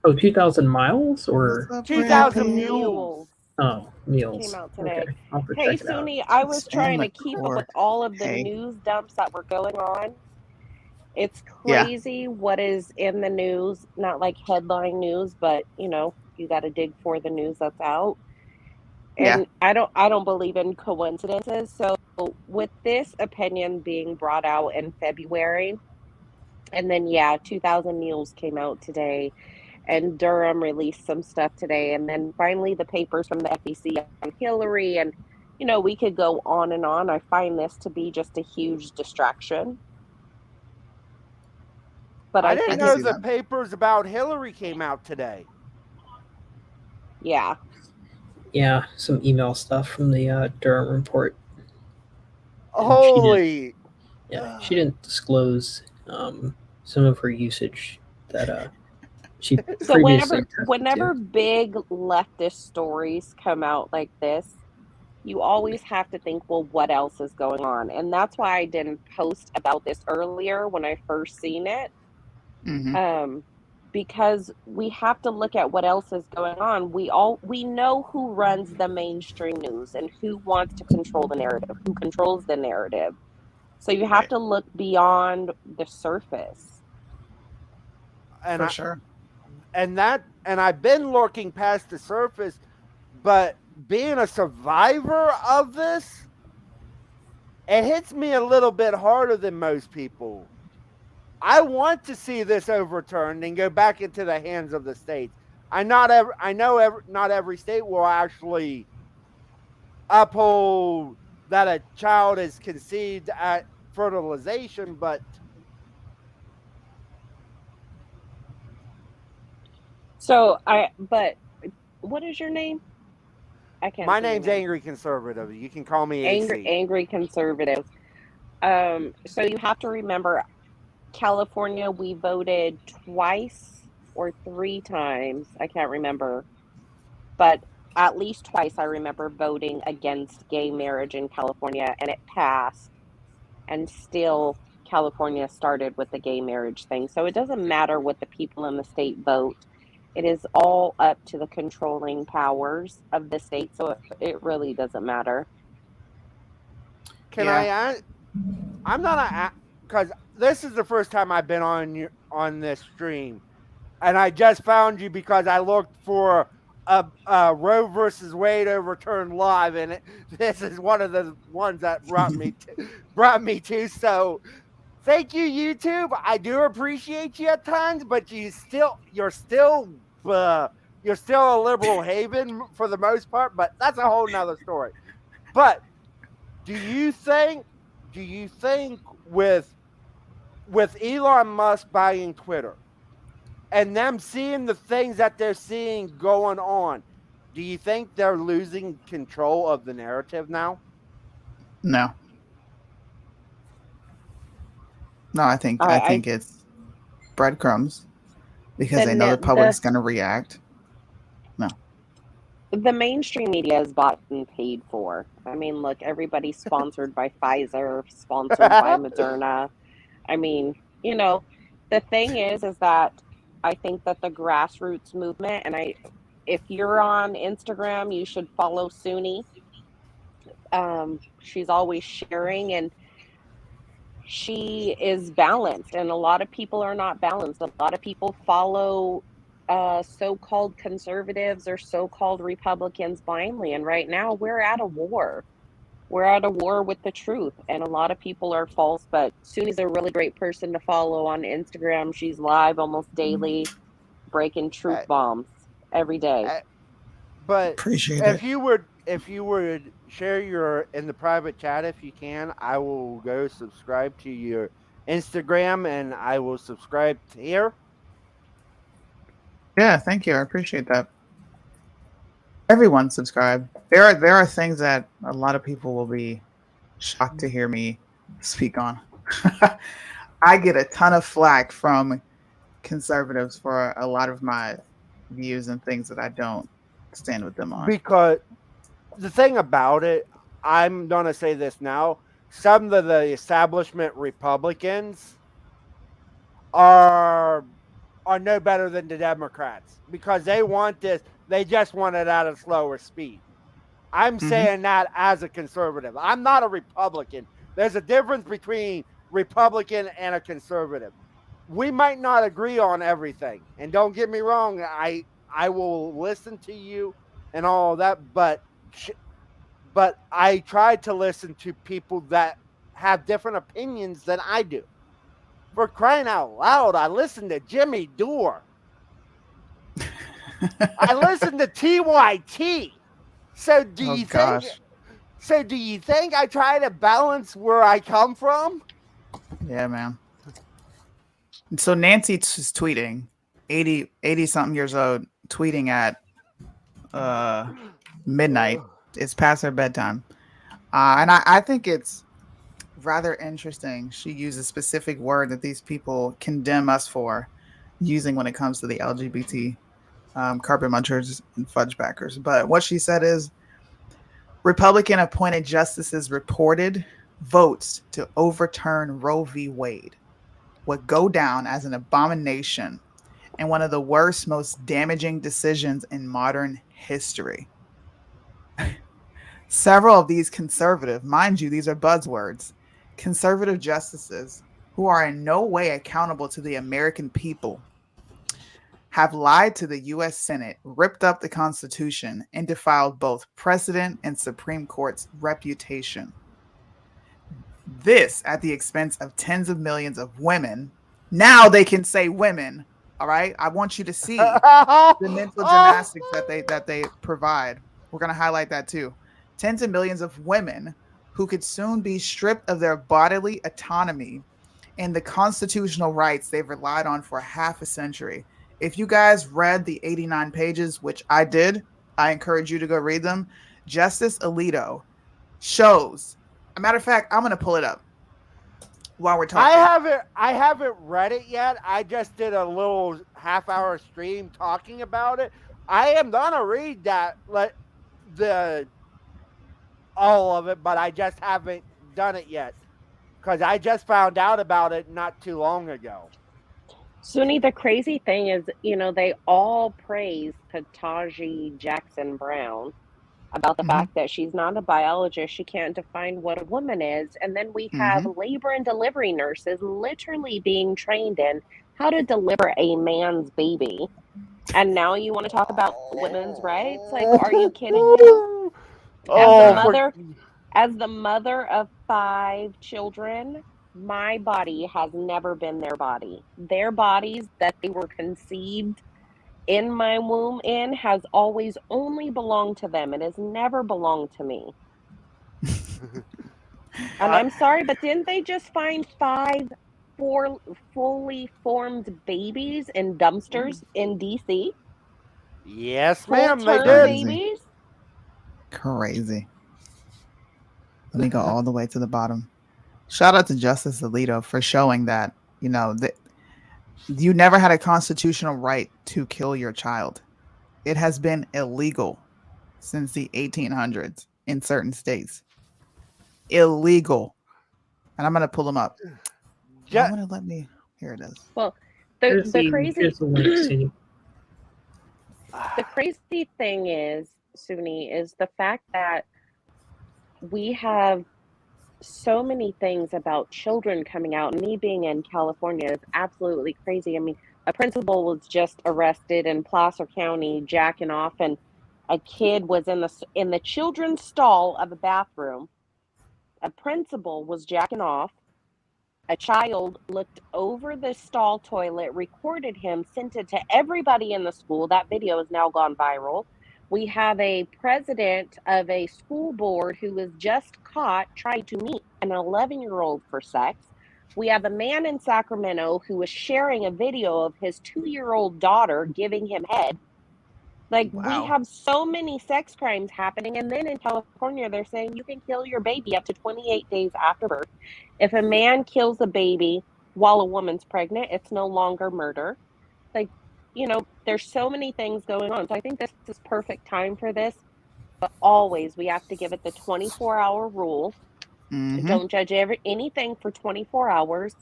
Oh, 2,000 miles or? What's up, 2,000 Brandy? Mules. Oh, meals. Came out today. Okay, I'll have to Hey, check it out. Suni, I was Spam trying to like keep up core. with all of the Hey. news dumps that were going on. It's Yeah. crazy what is in the news, not like headline news, but you got to dig for the news that's out. And I don't believe in coincidences. So with this opinion being brought out in February, and then 2,000 Mules came out today, and Durham released some stuff today, and then finally the papers from the FEC on Hillary, and we could go on and on. I find this to be just a huge distraction. But I I didn't think know see the that. papers about Hillary came out today. yeah. Yeah, some email stuff from the Durham report. Holy. Yeah, she didn't disclose some of her usage that she So previously whenever big leftist stories come out like this, you always have to think, well, what else is going on? And that's why I didn't post about this earlier when I first seen it. Mhm. Because we have to look at what else is going on. We know who runs the mainstream news and who wants to control the narrative, who controls the narrative. So you have Right. to look beyond the surface. And For sure. and I've been looking past the surface, but being a survivor of this, it hits me a little bit harder than most people. I want to see this overturned and go back into the hands of the states. Not every state will actually uphold that a child is conceived at fertilization, but But what is your name? I can't. my see your name's name. Angry Conservative. You can call me AC. Angry conservative. So you have to remember, California, we voted twice or 3 times. I can't remember, but at least twice I remember voting against gay marriage in California, and it passed. And still, California started with the gay marriage thing. So it doesn't matter what the people in the state vote. It is all up to the controlling powers of the state. So it really doesn't matter. Can Yeah. I ask? I'm not because this is the first time I've been on this stream, and I just found you because I looked for a Roe versus Wade overturned live, and this is one of the ones that brought me to. So, thank you, YouTube. I do appreciate you at times, but you're still a liberal haven for the most part. But that's a whole nother story. But do you think with Elon Musk buying Twitter and them seeing the things that they're seeing going on, Do you think they're losing control of the narrative now? No, no, I I think it's breadcrumbs because they know the the public's going to react. No. the mainstream media is bought and paid for. I mean, look, everybody's sponsored by Pfizer, sponsored by Moderna. I mean, you know, the thing is that I think that the grassroots movement, and if you're on Instagram, you should follow Suni. She's always sharing, and she is balanced, and a lot of people are not balanced. A lot of people follow so-called conservatives or so-called Republicans blindly, and right now we're at a war. We're at a war with the truth, and a lot of people are false. But Suni's a really great person to follow on Instagram. She's live almost daily, breaking truth Uh, bombs every day. uh, but Appreciate it. if you would share your in the private chat if you can, I will go subscribe to your Instagram and I will subscribe to here. Yeah, thank you. I appreciate that. Everyone subscribe. There are things that a lot of people will be shocked to hear me speak on. I get a ton of flack from conservatives for a lot of my views and things that I don't stand with them on. Because the thing about it, I'm gonna say this now. Some of the establishment Republicans are no better than the Democrats because they want this. They just want it at a slower speed. I'm saying that as a conservative. I'm not a Republican. There's a difference between Republican and a conservative. We might not agree on everything, and don't get me wrong. I will listen to you and all that, but I try to listen to people that have different opinions than I do. For crying out loud, I listen to Jimmy Dore. I listen to TYT. So do Oh you think? gosh. So do you think I try to balance where I come from? Yeah, man. So Nancy is tweeting, 80 something years old, tweeting at midnight. It's past her bedtime. And I think it's rather interesting. She used a specific word that these people condemn us for using when it comes to the LGBT carpet munchers and fudge backers. But what she said is Republican appointed justices reported votes to overturn Roe v. Wade would go down as an abomination and one of the worst, most damaging decisions in modern history. Several of these conservative, mind you, these are buzzwords, conservative justices who are in no way accountable to the American people have lied to the U.S. Senate, ripped up the Constitution, and defiled both President and Supreme Court's reputation. This at the expense of tens of millions of women. Now they can say women. All right. I want you to see the mental gymnastics that they provide. We're gonna highlight that too. Tens of millions of women who could soon be stripped of their bodily autonomy and the constitutional rights they've relied on for half a century. If you guys read the 89 pages, which I did, I encourage you to go read them. Justice Alito shows. A matter of fact, I'm gonna pull it up while we're talking. I haven't read it yet. I just did a little half-hour stream talking about it. I am gonna read that the all of it, but I just haven't done it yet because I just found out about it not too long ago. Suni, the crazy thing is, they all praise Kataji Jackson Brown about the fact that she's not a biologist. She can't define what a woman is. And then we have labor and delivery nurses literally being trained in how to deliver a man's baby. And now you want to talk about women's rights? Like, are you kidding me? As the mother of 5 children, my body has never been their body. Their bodies that they were conceived in my womb in has always only belonged to them. It has never belonged to me. And I'm sorry, but didn't they just find 5 fully formed babies in dumpsters in DC? Yes, Full ma'am, they term did. Crazy. babies. Crazy. Let me go all the way to the bottom. Shout out to Justice Alito for showing that, that you never had a constitutional right to kill your child. It has been illegal since the 1800s in certain states. Illegal. And I'm going to pull them up. Why Ju- won't it let me? Here it is. Well, the Here's the the crazy link, Suni. the crazy thing is, Suni, is the fact that we have so many things about children coming out. Me being in California is absolutely crazy. I mean, a principal was just arrested in Placer County jacking off, and a kid was in the children's stall of a bathroom. A principal was jacking off. A child looked over the stall toilet, recorded him, sent it to everybody in the school. That video has now gone viral. We have a president of a school board who was just caught trying to meet an 11-year-old for sex. We have a man in Sacramento who was sharing a video of his 2-year-old daughter giving him head. Like, we Wow. have so many sex crimes happening. And then in California, they're saying you can kill your baby up to 28 days after birth. If a man kills a baby while a woman's pregnant, it's no longer murder. Like, there's so many things going on. So I think this is perfect time for this. But always, we have to give it the 24-hour rule. Mm-hmm. Don't judge anything for 24 hours.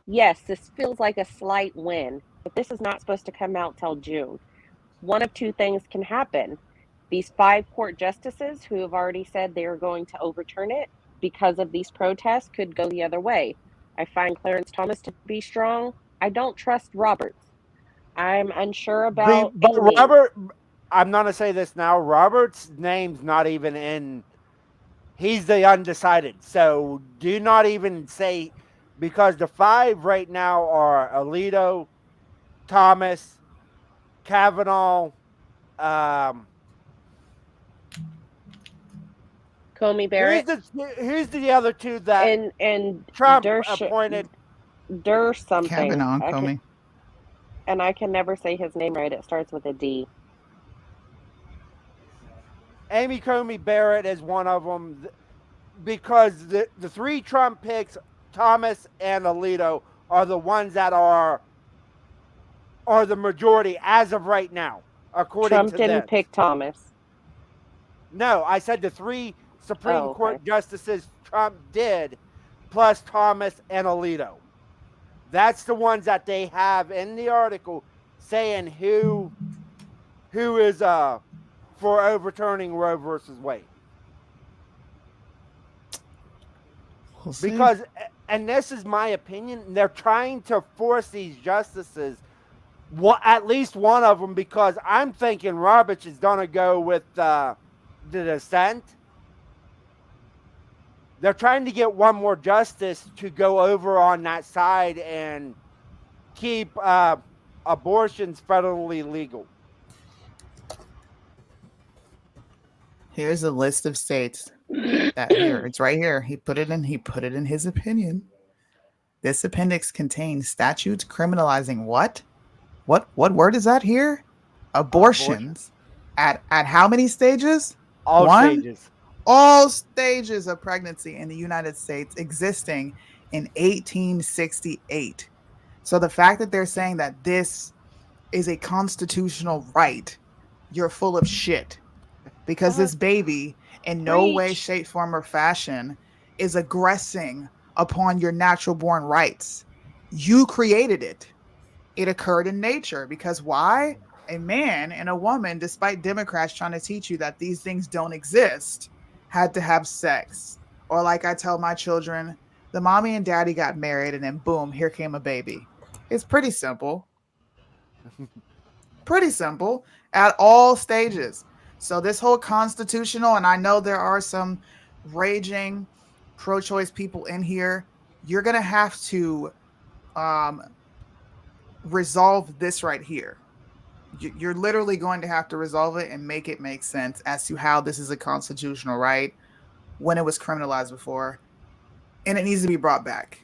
Yes, this feels like a slight win, but this is not supposed to come out till June. One of two things can happen. These 5 court justices who have already said they are going to overturn it because of these protests could go the other way. I find Clarence Thomas to be strong. I don't trust Roberts. I'm unsure about But Amy. Robert, I'm going to say this now. Robert's name's not even in. He's the undecided. So do not even say, because the 5 right now are Alito, Thomas, Kavanaugh, Comey Barrett who's the other 2 that and Trump Dersh appointed? something. Kavanaugh, Comey. I can never say his name right. It starts with a D. Amy Coney Barrett is one of them, because the 3 Trump picks, Thomas and Alito, are the ones that are the majority as of right now, according Trump to didn't this. pick Thomas. No, I said the 3 Supreme Oh, Court okay. justices Trump did, plus Thomas and Alito. That's the ones that they have in the article saying who is for overturning Roe versus Wade. We'll see. Because, and this is my opinion, they're trying to force these justices, at least one of them, because I'm thinking Roberts is going to go with the dissent. They're trying to get one more justice to go over on that side and keep abortions federally legal. Here's a list of states that here. It's right here. He put it in his opinion. This appendix contains statutes criminalizing what? What word is that here? Abortions. At how many stages? All 1. stages. All stages of pregnancy in the United States existing in 1868. So the fact that they're saying that this is a constitutional right, you're full of shit. Because this baby, in no way, Preach. shape, form, or fashion, is aggressing upon your natural born rights. You created it. It occurred in nature. Because why? A man and a woman, despite Democrats trying to teach you that these things don't exist, had to have sex. Or, like I tell my children, the mommy and daddy got married, and then boom, here came a baby. It's pretty simple. Pretty simple at all stages. So this whole constitutional, and I know there are some raging pro-choice people in here, you're going to have to resolve this right here. You're literally going to have to resolve it and make it make sense as to how this is a constitutional right when it was criminalized before, and it needs to be brought back.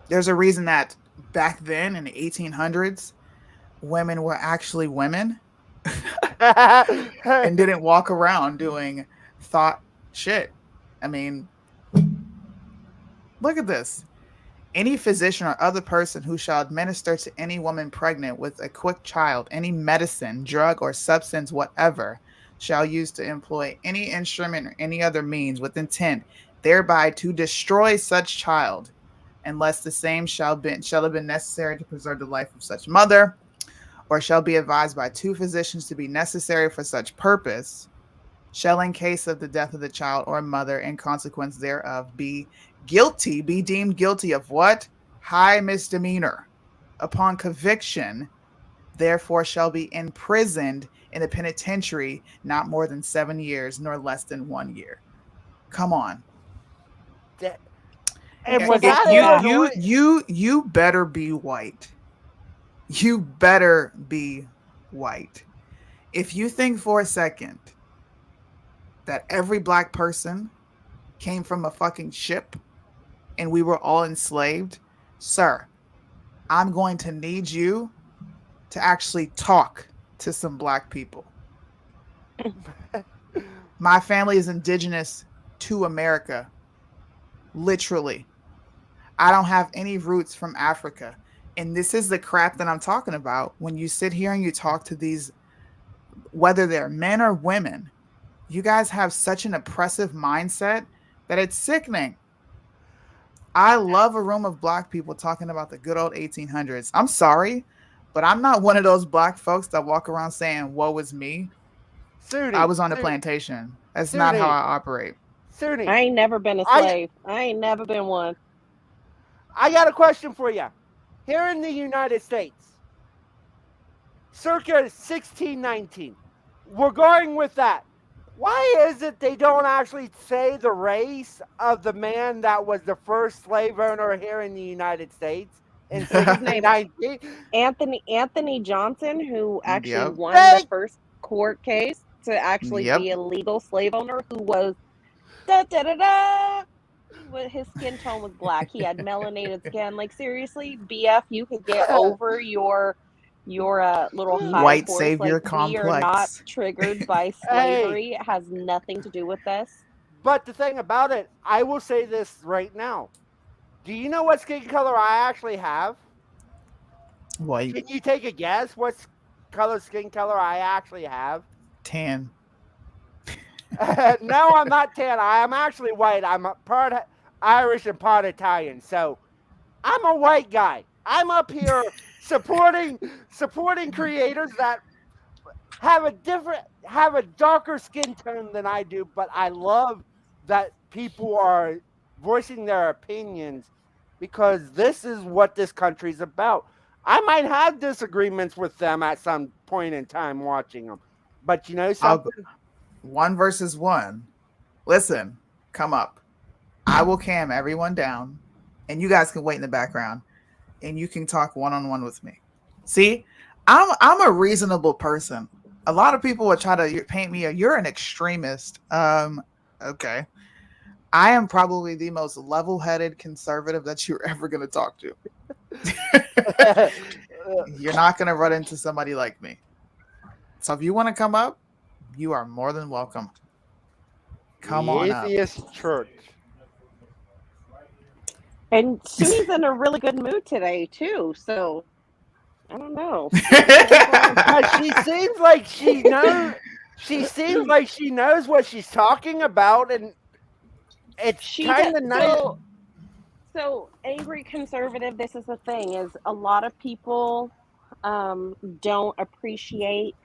There's a reason that back then in the 1800s, women were actually women and and didn't walk around doing thought shit. I mean, look at this. Any physician or other person who shall administer to any woman pregnant with a quick child any medicine, drug, or substance whatever shall use to employ any instrument or any other means with intent thereby to destroy such child, unless the same shall have been necessary to preserve the life of such mother, or shall be advised by two physicians to be necessary for such purpose, shall in case of the death of the child or mother in consequence thereof be deemed guilty of what? High misdemeanor. Upon conviction, therefore shall be imprisoned in a penitentiary not more than 7 years nor less than 1 year. Come on. was So that you Illinois? You better be white. You better be white. If you think for a second that every black person came from a fucking ship and we were all enslaved, sir, I'm going to need you to actually talk to some black people. My family is indigenous to America. Literally. I don't have any roots from Africa. And this is the crap that I'm talking about. When you sit here and you talk to these, whether they're men or women, you guys have such an oppressive mindset that it's sickening. I love a room of black people talking about the good old 1800s. I'm sorry, but I'm not one of those black folks that walk around saying, woe is me. Sudi, I was on a plantation. That's not how Sudi, I operate. Sudi, I ain't never been a slave. I ain't never been one. I got a question for you. Here in the United States, circa 1619, we're going with that. Why is it they don't actually say the race of the man that was the first slave owner here in the United States in His name 1619? Anthony Johnson, who actually Yep. won the first court case to actually Yep. be a legal slave owner, who was da da da da. His skin tone was black. He had melanated skin. Like, seriously, BF, you could get over your little high White horse. savior Like, we are not complex. triggered by slavery. It has nothing to do with this. But the thing about it, I will say this right now. Do you know what skin color I actually have? White. Can you take a guess what skin color I actually have? Tan. No, I'm not tan. I am actually white. I'm a part Irish and part Italian. So I'm a white guy. I'm up here supporting creators that have a darker skin tone than I do, but I love that people are voicing their opinions because this is what this country's about. I might have disagreements with them at some point in time watching them, but you know something? 1 versus 1. Listen, come up. I will cam everyone down, and you guys can wait in the background, and you can talk one-on-one with me. See, I'm a reasonable person. A lot of people would try to paint me you're an extremist. Okay. I am probably the most level-headed conservative that you're ever going to talk to. You're not going to run into somebody like me. So if you want to come up, you are more than welcome. Come on up. Atheist Church. And Sue's in a really good mood today too, so I don't know. She seems like she knows. She seems like she knows what she's talking about, and it's kind of nice. So angry conservative. This is the thing: is a lot of people don't appreciate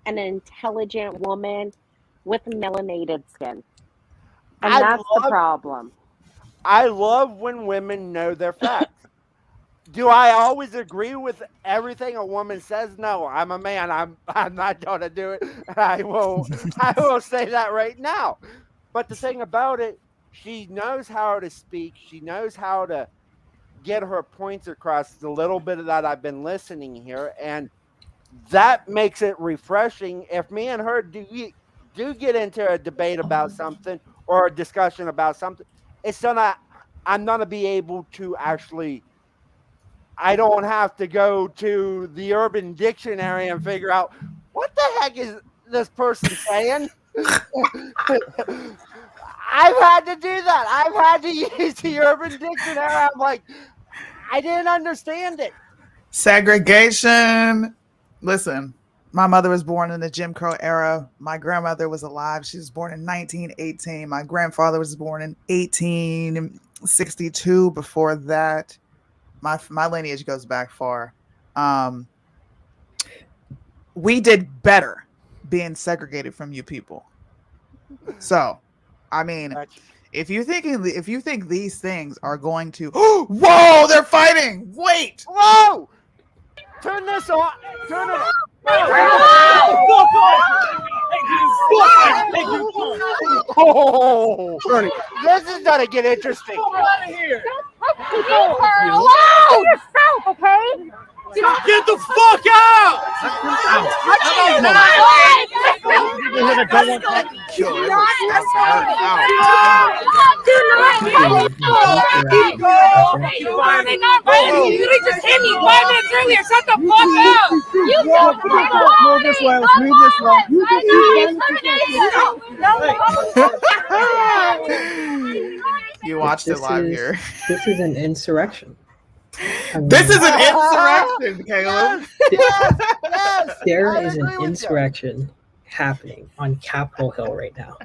an intelligent woman with melanated skin, and that's the problem. I love when women know their facts. Do I always agree with everything a woman says? No, I'm a man. I'm not going to do it. I will say that right now. But the thing about it, she knows how to speak. She knows how to get her points across. The little bit that I've been listening here, and that makes it refreshing. If me and her do get into a debate about something or a discussion about something, I'm gonna be able to actually I don't have to go to the Urban Dictionary and figure out what the heck is this person saying. I've had to do that. I've had to use the Urban Dictionary. I'm like, I didn't understand it. Segregation. Listen, my mother was born in the Jim Crow era. My grandmother was alive. She was born in 1918. My grandfather was born in 1862. Before that, my lineage goes back far. We did better being segregated from you people. So, I mean, if you think these things are going to, whoa, they're fighting. Wait, whoa, turn this on. Turn it on. Oh, this is gonna get interesting. Get out of here! Alone! Yourself, okay? Get the fuck out! They're not ready. You just hit me 5 minutes earlier. Shut the fuck up. You Move this way. Let's move this way. You watched it live here. This is an insurrection. This is an insurrection, Caleb. Yes, There is an insurrection happening on Capitol Hill right now.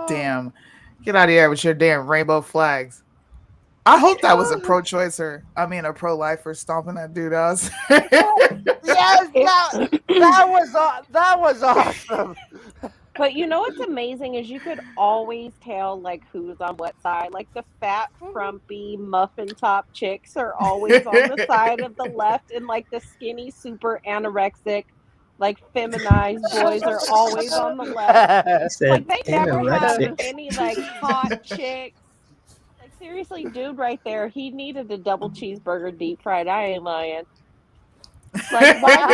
Damn. Get out of here with your damn rainbow flags. I hope that was a pro-choicer. I mean, a pro-lifer stomping that dude out. Yes, that was awesome. But you know what's amazing is you could always tell like who's on what side. Like the fat, frumpy, muffin top chicks are always on the side of the left, and like the skinny, super anorexic, like feminized boys are always on the left. Like they never have any like hot chicks. Like seriously, dude, right there, he needed a double cheeseburger, deep fried. I ain't lying. Like why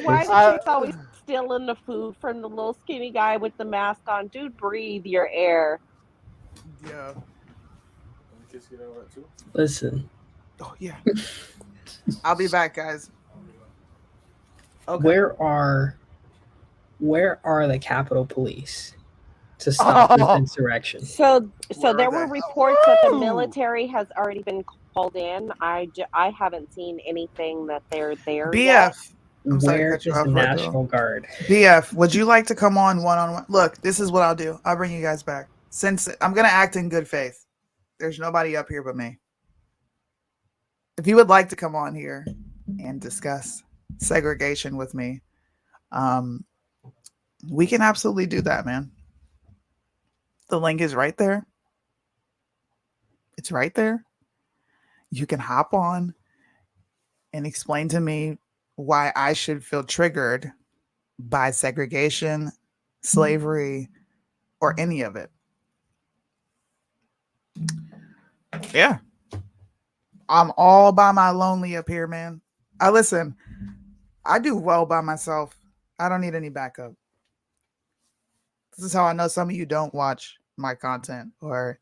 the chicks always stealing the food from the little skinny guy with the mask on? Dude, breathe your air. Yeah. Listen. Oh yeah. I'll be back, guys. Okay. Where are the Capitol Police to stop this insurrection? So there were reports that the military has already been called in. I haven't seen anything that they're there BF. yet. Where is the National Guard? BF, would you like to come on one-on-one? Look, this is what I'll do. I'll bring you guys back. Since I'm going to act in good faith. There's nobody up here but me. If you would like to come on here and discuss segregation with me, we can absolutely do that, man. The link is right there. It's right there. You can hop on and explain to me why I should feel triggered by segregation, slavery, or any of it. Yeah. I'm all by my lonely up here, man. Listen, I do well by myself. I don't need any backup. This is how I know some of you don't watch my content or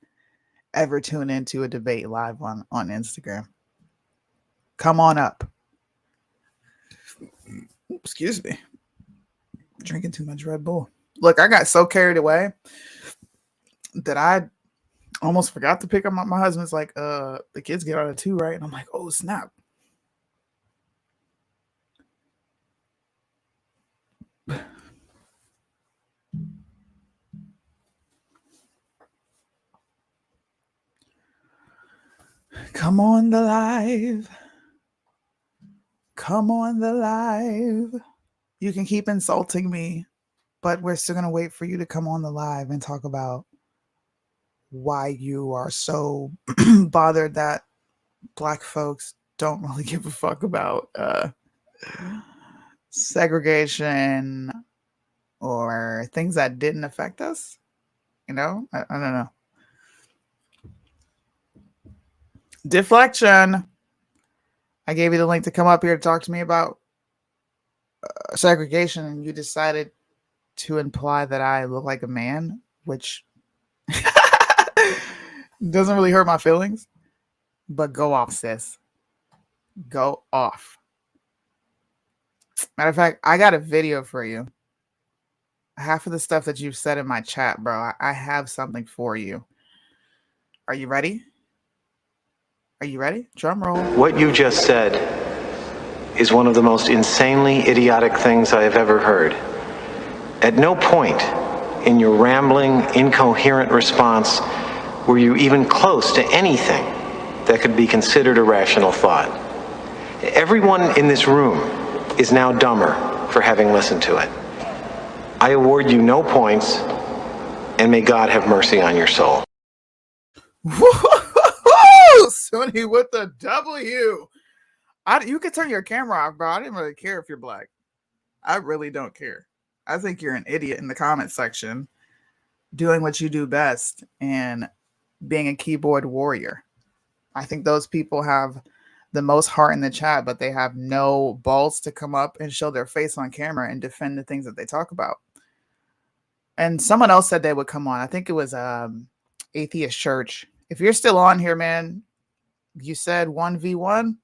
ever tune into a debate live on Instagram. Come on up. Excuse me. Drinking too much Red Bull. Look, I got so carried away that I almost forgot to pick up my husband's like, the kids get out at 2, right? And I'm like, oh, snap. Come on the live. Come on the live. You can keep insulting me, but we're still going to wait for you to come on the live and talk about why you are so bothered that Black folks don't really give a fuck about segregation or things that didn't affect us. You know, I don't know. Deflection. I gave you the link to come up here to talk to me about segregation, and you decided to imply that I look like a man. which doesn't really hurt my feelings. But go off, sis. Go off. Matter of fact, I got a video for you. Half of the stuff that you've said in my chat, bro, I have something for you. Are you ready? Are you ready? Drum roll. What you just said is one of the most insanely idiotic things I have ever heard. At no point in your rambling, incoherent response were you even close to anything that could be considered a rational thought. Everyone in this room is now dumber for having listened to it. I award you no points, and may God have mercy on your soul. Sunny with the W. You could turn your camera off, bro. I didn't really care if you're black. I really don't care. I think you're an idiot in the comment section doing what you do best and being a keyboard warrior. I think those people have the most heart in the chat, but they have no balls to come up and show their face on camera and defend the things that they talk about. And someone else said they would come on. I think it was Atheist Church. If you're still on here, man, you said 1v1.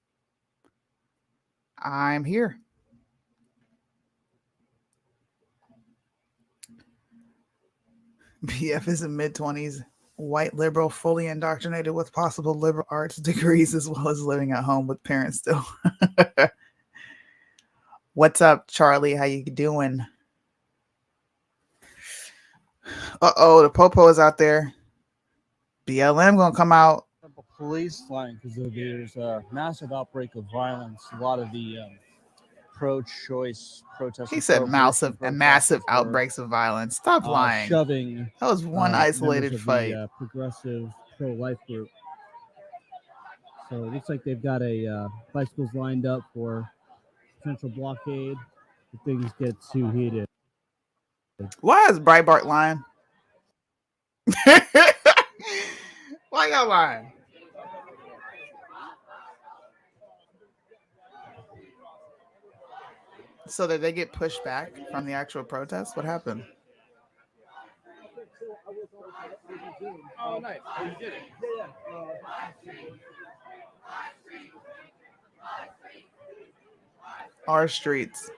I'm here. BF is in mid-20s, white liberal, fully indoctrinated with possible liberal arts degrees, as well as living at home with parents still. What's up, Charlie? How you doing? Uh-oh, the popo is out there. BLM gonna come out. Police flying because there's a massive outbreak of violence. A lot of the pro-choice protesters. He said massive outbreaks of violence. Stop lying. Shoving. That was one isolated fight. The, progressive pro-life group. So it looks like they've got a bicycles lined up for potential blockade if things get too heated. Why is Breitbart lying? Why y'all lying? So did they get pushed back from the actual protest? What happened? Oh, nice. Oh, you did it. Our streets.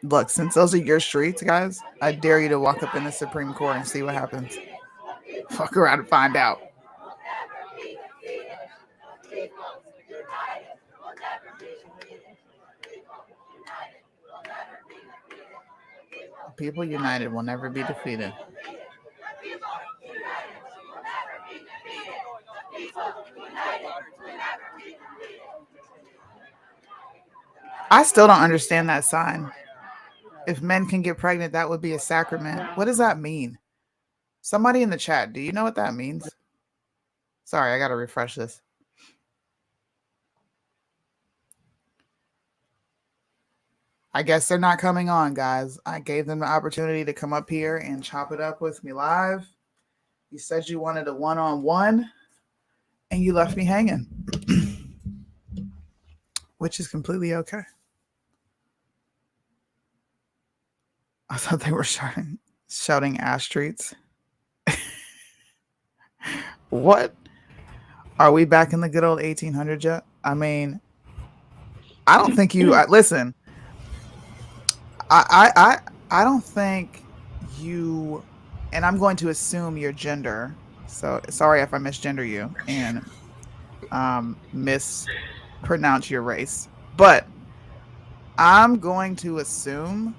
Look, since those are your streets, guys, I dare you to walk up in the Supreme Court and see what happens. Fuck around and find out. People united will never be defeated. I still don't understand that sign. If men can get pregnant, that would be a sacrament. What does that mean? Somebody in the chat, do you know what that means? Sorry, I got to refresh this. I guess they're not coming on, guys. I gave them the opportunity to come up here and chop it up with me live. You said you wanted a one-on-one, and you left me hanging, which is completely okay. I thought they were shouting ass treats. What? Are we back in the good old 1800s yet? I mean, I don't think you listen. I don't think you, and I'm going to assume your gender. So sorry if I misgender you and mispronounce your race, but I'm going to assume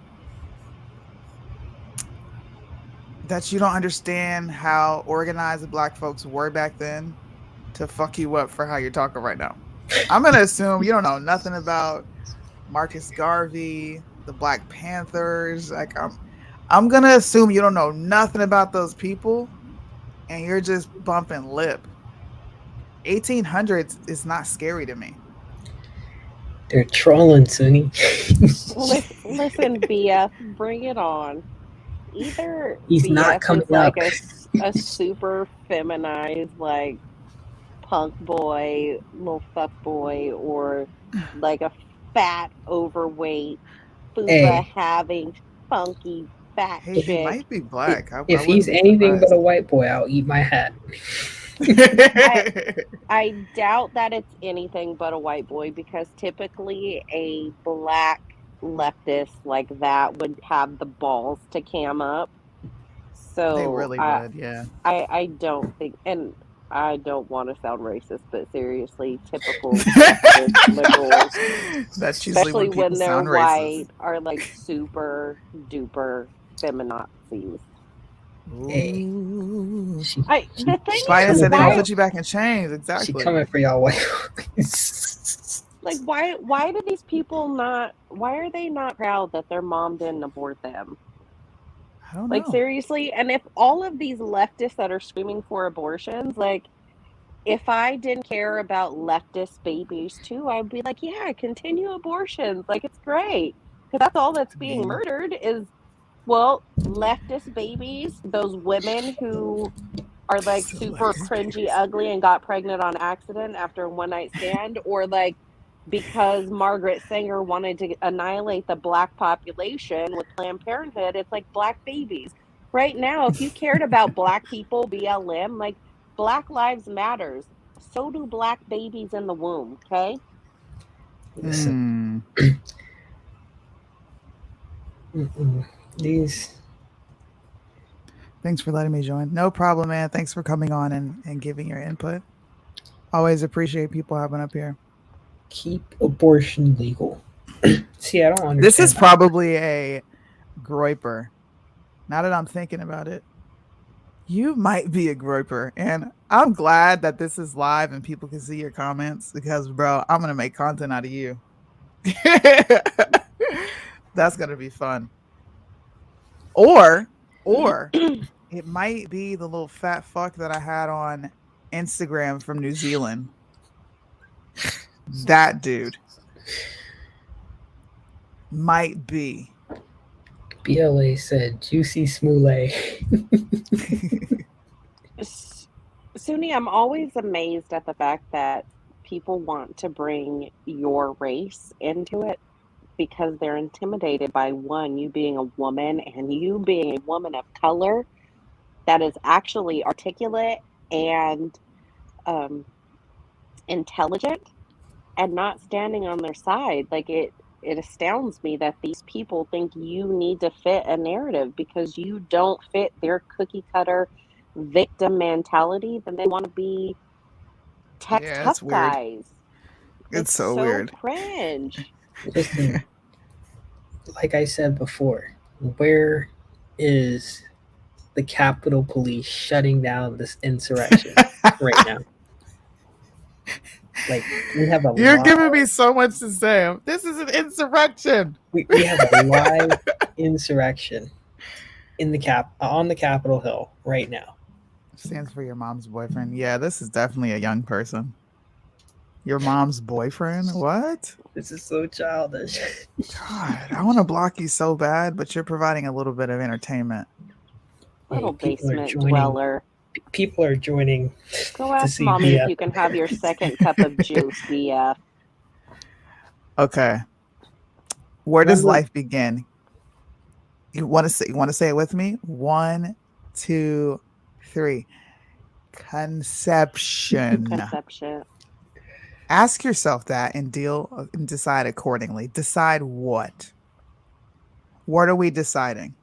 that you don't understand how organized the black folks were back then to fuck you up for how you're talking right now. I'm going to assume you don't know nothing about Marcus Garvey, the Black Panthers. Like I'm going to assume you don't know nothing about those people and you're just bumping lip. 1800s is not scary to me. They're trolling, Sunny. Listen, BF, bring it on. Either He's BF not coming is like up. a super feminized, like punk boy, little fuck boy, or like a fat, overweight, fupa having, funky fat Hey, he chick. might be black. I If wouldn't he's be anything but a surprised. white boy, I'll eat my hat. I doubt that it's anything but a white boy because typically a black leftist like that would have the balls to cam up. They So really would, yeah. I don't think, and I don't want to sound racist, but seriously, typical leftist liberals, That's usually especially when people when they're sound racist. white, are like super duper feminazis. Hey, Ooh. she The thing Biden is said they're gonna why put you back in chains. she Exactly. coming for y'all white boys. like why do these people not why are they not proud that their mom didn't abort them? I don't Like know. seriously, and if all of these leftists that are screaming for abortions, like if I didn't care about leftist babies too, I'd be like, yeah, continue abortions. Like it's great. Because that's all that's I being mean, murdered is well, leftist babies, those women who are like super selective cringy, babies. ugly, and got pregnant on accident after a one night stand, or like because Margaret Sanger wanted to annihilate the black population with Planned Parenthood, it's like black babies. Right now, if you cared about black people, BLM, like Black Lives Matters, so do black babies in the womb, okay? Listen, these. Thanks for letting me join. No problem, man. Thanks for coming on and giving your input. Always appreciate people having up here. Keep abortion legal. See, I don't understand. This is that. probably a groiper. Now that I'm thinking about it, you might be a groiper. And I'm glad that this is live and people can see your comments because, bro, I'm going to make content out of you. That's going to be fun. Or it might be the little fat fuck that I had on Instagram from New Zealand. That dude might be. BLA said juicy smoothie. Suni, I'm always amazed at the fact that people want to bring your race into it because they're intimidated by one, you being a woman and you being a woman of color that is actually articulate and um, intelligent and not standing on their side. Like it astounds me that these people think you need to fit a narrative because you don't fit their cookie cutter victim mentality. Then they want to be tech Yeah, tough it's weird. guys. It's It's so so weird. cringe. Listen, like I said before, where is the Capitol Police shutting down this insurrection right now? Like we have a You're live, giving me so much to say. This is an insurrection. we have a live insurrection in the on the Capitol Hill right now. Stands for your mom's boyfriend. Yeah, this is definitely a young person. Your mom's boyfriend? What? This is so childish. God, I want to block you so bad, but you're providing a little bit of entertainment. Little Hey, basement dweller. People are joining Go to ask see mommy if BF. you can have your second cup of juice, BF. Okay. Where does Remember, life begin? You want to say it with me? 1, 2, 3. Conception. Conception. Ask yourself that and decide accordingly. Decide what? What are we deciding?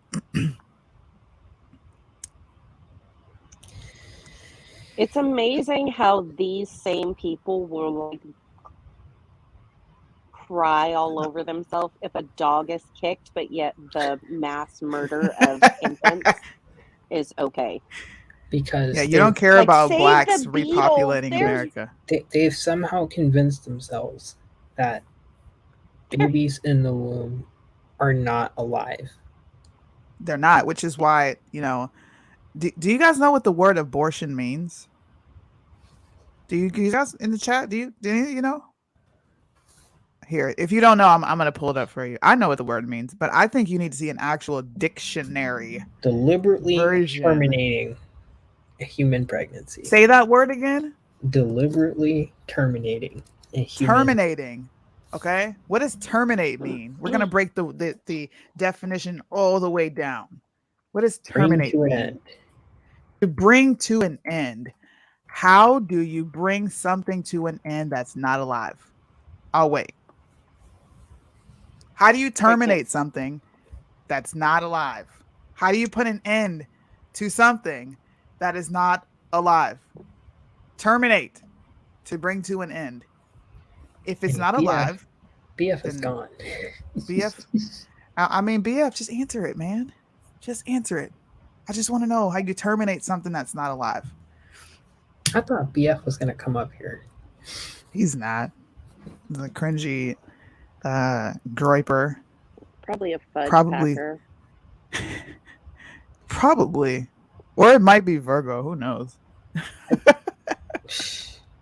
It's amazing how these same people will like cry all over themselves if a dog is kicked, but yet the mass murder of infants is okay. because Yeah, you don't care Like about save blacks the beetles. repopulating There's America. they've somehow convinced themselves that babies in the womb are not alive. They're not, which is why, do you guys know what the word abortion means? Do you guys in the chat? Do any of you know? Here, if you don't know, I'm going to pull it up for you. I know what the word means, but I think you need to see an actual dictionary Deliberately version. terminating a human pregnancy. Say that word again. Deliberately terminating a human. Terminating. Okay, what does terminate mean? We're gonna break the definition all the way down. What does Bring terminate to an mean? end. To bring to an end. How do you bring something to an end that's not alive? I'll wait. How do you terminate something that's not alive? How do you put an end to something that is not alive? Terminate, to bring to an end. If it's And not alive, BF is then gone. BF, I mean, BF, just answer it, man. Just answer it. I just want to know how you terminate something that's not alive. I thought BF was gonna come up here. He's not. The cringy groiper. Probably a fudge Probably. packer. Probably. Or it might be Virgo. Who knows?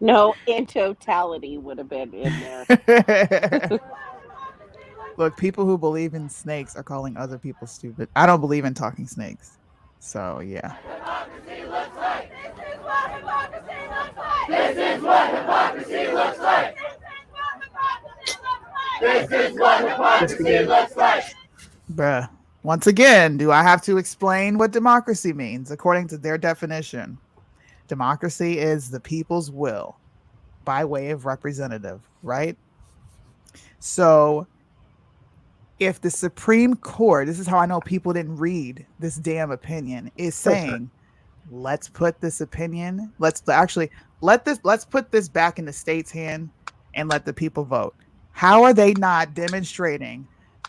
No, in totality would have been in there. Look, people who believe in snakes are calling other people stupid. I don't believe in talking snakes. So, yeah. This is what hypocrisy looks like. This is what hypocrisy looks like. Bruh. Once again, do I have to explain what democracy means according to their definition? Democracy is the people's will by way of representative, right? So if the Supreme Court, this is how I know people didn't read this damn opinion, is saying, let's put this opinion, let's put this back in the state's hand and let the people vote. How are they not demonstrating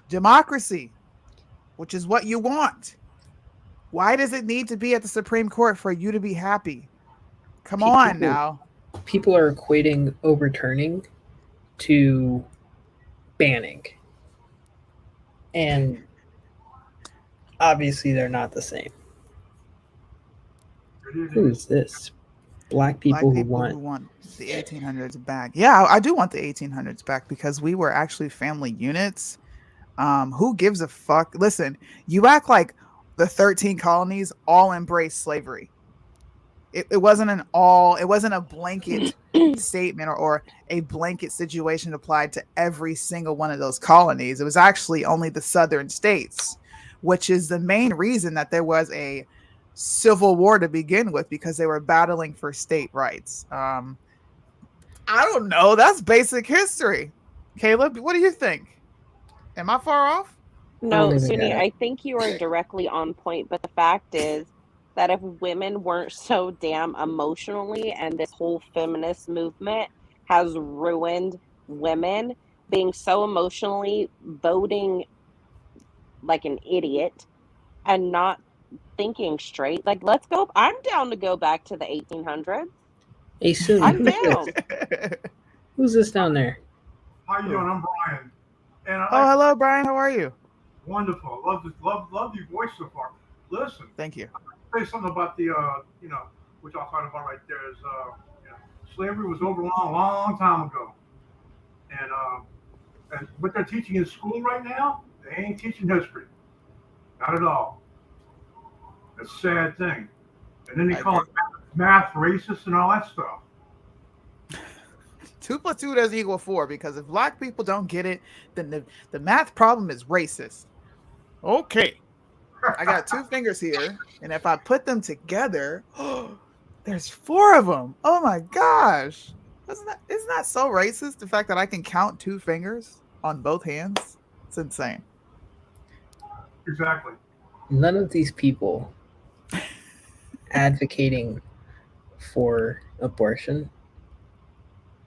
democracy, which is what you want? Why does it need to be at the Supreme Court for you to be happy? Come on now. People are equating overturning to banning. And obviously they're not the same. Who is this? Black people who want the 1800s back. Yeah, I do want the 1800s back because we were actually family units. Who gives a fuck? Listen, you act like the 13 colonies all embraced slavery. It wasn't a blanket statement or a blanket situation applied to every single one of those colonies. It was actually only the southern states, which is the main reason that there was a civil war to begin with, because they were battling for state rights. I don't know. That's basic history. Caleb, what do you think? Am I far off? No, Suni, I think you are directly on point, but the fact is that if women weren't so damn emotionally, and this whole feminist movement has ruined women being so emotionally, voting like an idiot and not thinking straight, like, let's go. I'm down to go back to the 1800s. Hey, Suni, I'm down. Who's this down there? How you doing? I'm Brian. And hello, Brian. How are you? Wonderful. Love your voice so far. Listen. Thank you. I'll say something about the which I'll talk about right there is slavery was over a long time ago, and what they're teaching in school right now, they ain't teaching history, not at all. It's a sad thing. And then they call it math racist and all that stuff. 2 + 2 doesn't equal 4, because if black people don't get it, then the math problem is racist. Okay. I got 2 fingers here, and if I put them together, there's 4 of them. Oh my gosh. Isn't that so racist? The fact that I can count 2 fingers on both hands? It's insane. Exactly. None of these people advocating for abortion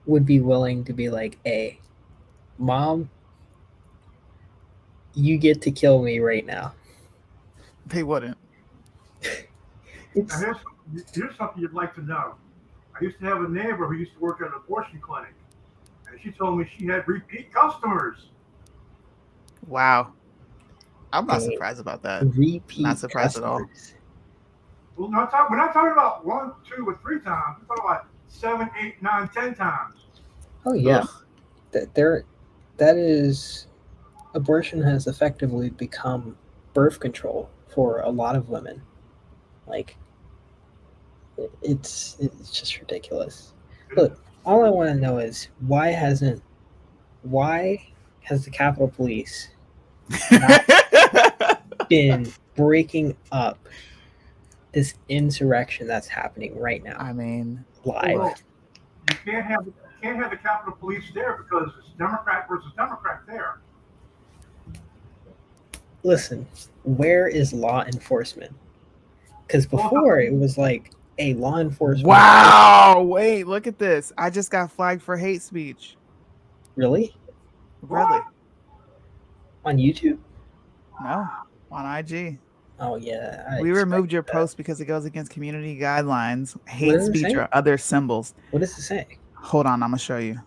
would be willing to be like, hey, Mom, you get to kill me right now. They wouldn't. Now here's something you'd like to know. I used to have a neighbor who used to work at an abortion clinic, and she told me she had repeat customers. Wow. I'm not surprised about that. Repeat not surprised customers. At all. Well, we're not talking about 1, 2, or 3 times. We're talking about 7, 8, 9, 10 times. Oh yeah, that is, abortion has effectively become birth control for a lot of women. Like, it's just ridiculous. Look, all I want to know is, why hasn't Why has the Capitol Police not been breaking up this insurrection that's happening right now I mean, live? Well, you can't have the Capitol Police there because it's Democrat versus Democrat there. Listen, where is law enforcement? Because before it was like a law enforcement. wow. Wait, look at this. I just got flagged for hate speech. Really? Really? On YouTube? No, on IG. Oh yeah. We removed your post because it goes against community guidelines, hate does it speech, say? or other symbols. What does it say? Hold on, I'm gonna show you.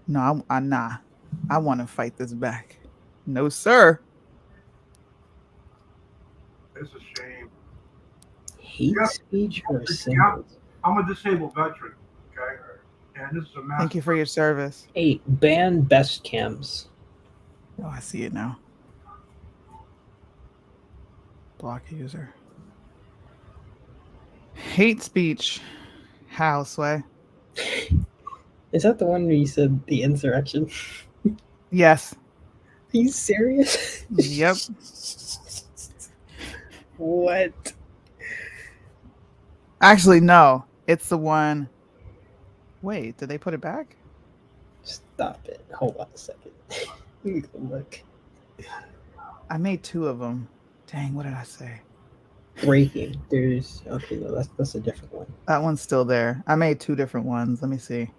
No, nah. I want to fight this back. No, sir. It's a shame. Hate speech or symbols? I'm a disabled veteran, okay? And this is a massive. Thank you for your service. 8. Ban best cams. Oh, I see it now. Block user. Hate speech. How, Sway? Is that the one where you said the insurrection? Yes. Are you serious? Yep. What? Actually, no. It's the one. Wait, did they put it back? Stop it. Hold on a second. Let me go look. I made 2 of them. Dang, what did I say? Breaking. There's okay, no, that's a different one. That one's still there. I made 2 different ones. Let me see.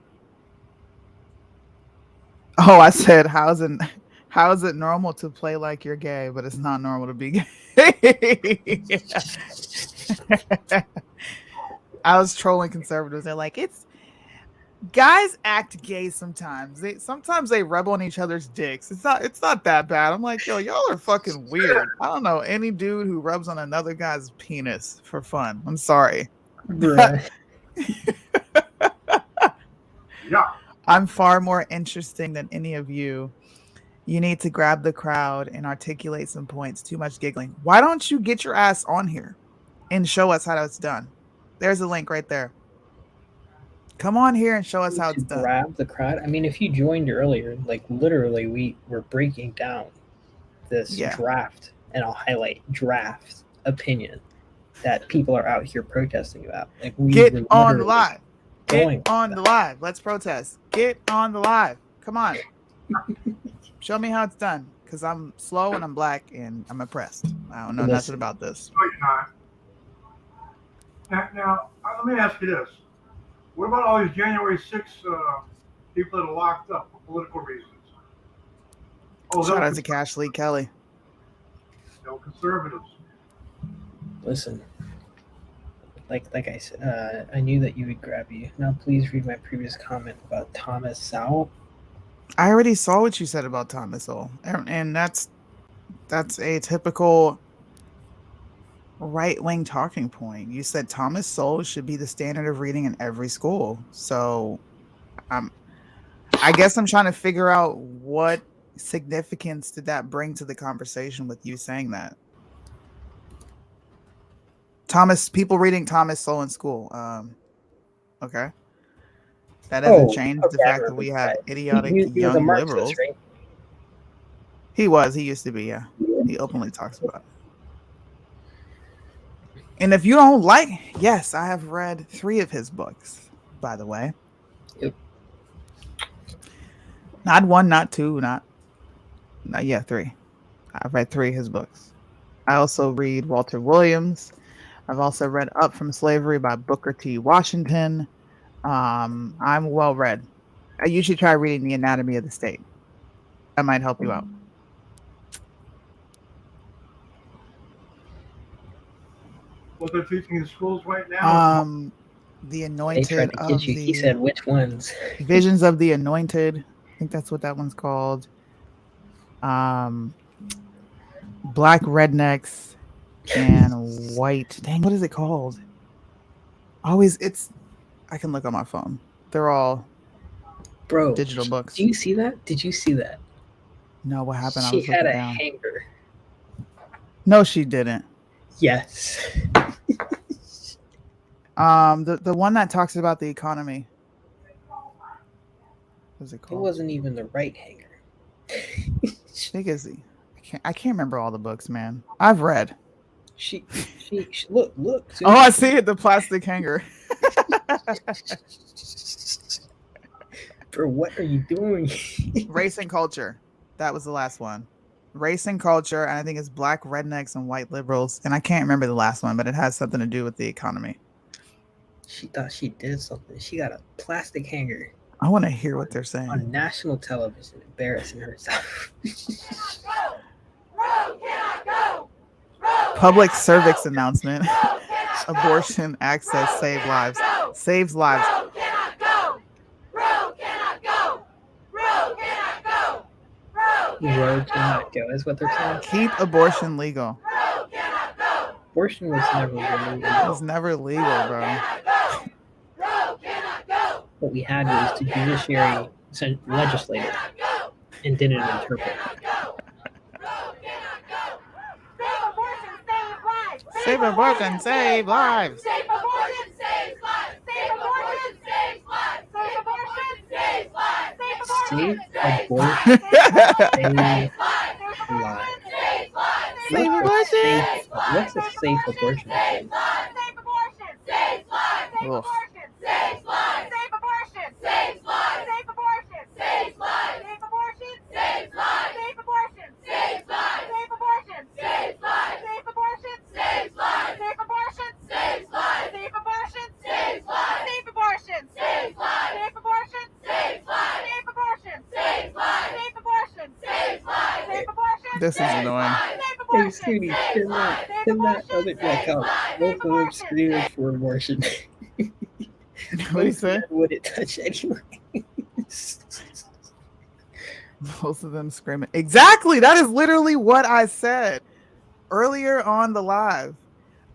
Oh, I said, how is it normal to play like you're gay, but it's not normal to be gay? I was trolling conservatives. They're like, guys act gay sometimes. Sometimes they rub on each other's dicks. It's not that bad. I'm like, yo, y'all are fucking weird. I don't know any dude who rubs on another guy's penis for fun. I'm sorry. Bruh. Yeah. I'm far more interesting than any of you. You need to grab the crowd and articulate some points. Too much giggling. Why don't you get your ass on here and show us how it's done? There's a link right there. Come on here and show us how it's done. Grab the crowd. I mean, if you joined earlier, like literally, we were breaking down this draft, and I'll highlight draft opinion that people are out here protesting about. Like, get on the live. Get on the live. Let's protest. Get on the live. Come on. Show me how it's done. Because I'm slow and I'm black and I'm oppressed. I don't know nothing about this. No, you're not. Now, let me ask you this. What about all these January 6th people that are locked up for political reasons? Shout out to Cash Lee Kelly. No conservatives. Listen. Like I said, I knew that you would grab you. Now, please read my previous comment about Thomas Sowell. I already saw what you said about Thomas Sowell, and that's a typical right-wing talking point. You said Thomas Sowell should be the standard of reading in every school. So, I guess I'm trying to figure out what significance did that bring to the conversation with you saying that. People reading Thomas Sowell in school. Okay. That doesn't change the fact that we have idiotic young liberals. Right? He used to be, yeah. He openly talks about it. And if you don't like, yes, I have read 3 of his books, by the way. Yep. Not 1, not 2, not 3. I've read 3 of his books. I also read Walter Williams. I've also read Up from Slavery by Booker T. Washington. I'm well read. You should try reading The Anatomy of the State. That might help you out. What they're teaching in schools right now? The Anointed of the... He said which ones? Visions of the Anointed. I think that's what that one's called. Black Rednecks and White. Dang, what is it called? I can look on my phone. They're all digital books. Do you see that? Did you see that? No, what happened? She had a hanger. No, she didn't. Yes. The one that talks about the economy. What's it It called? wasn't even the right hanger. Big is he? I can't remember all the books, man. I've read. She look. Oh, I see it. The plastic hanger. Bro, what are you doing? Race and culture. That was the last one. Race and culture, and I think it's black rednecks and white liberals. And I can't remember the last one, but it has something to do with the economy. She thought she did something. She got a plastic hanger I want to hear what they're saying. on national television, embarrassing herself. Public cervix announcement. Abortion access save lives. Saves lives. Road cannot go is what they're saying. Keep abortion legal. Abortion was never It legal. was never legal, bro. What we had was the judiciary legislator and didn't interpret. Save abortion, save lives. Safe abortion saves lives. Safe abortion saves lives. Safe abortion saves lives. Safe abortion saves lives. Safe abortion. What's a safe abortion? Safe abortion saves lives. Safe Ugh. abortion saves lives. Safe abortion saves lives. Safe abortion saves lives. Safe abortion saves lives. Safe abortion saves lives. Safe abortion saves lives. Safe abortion saves lives. Safe abortion saves lives. Safe abortion saves lives. Safe abortion saves lives. Safe abortion saves lives. Safe abortion saves lives. Safe abortion saves lives. Safe abortion. This is annoying. Hey, Sweetie, turn that other deck out. Both of them screaming for abortion. What do you say? Would it touch anyway? Both of them screaming. Exactly. That is literally what I said earlier on the live.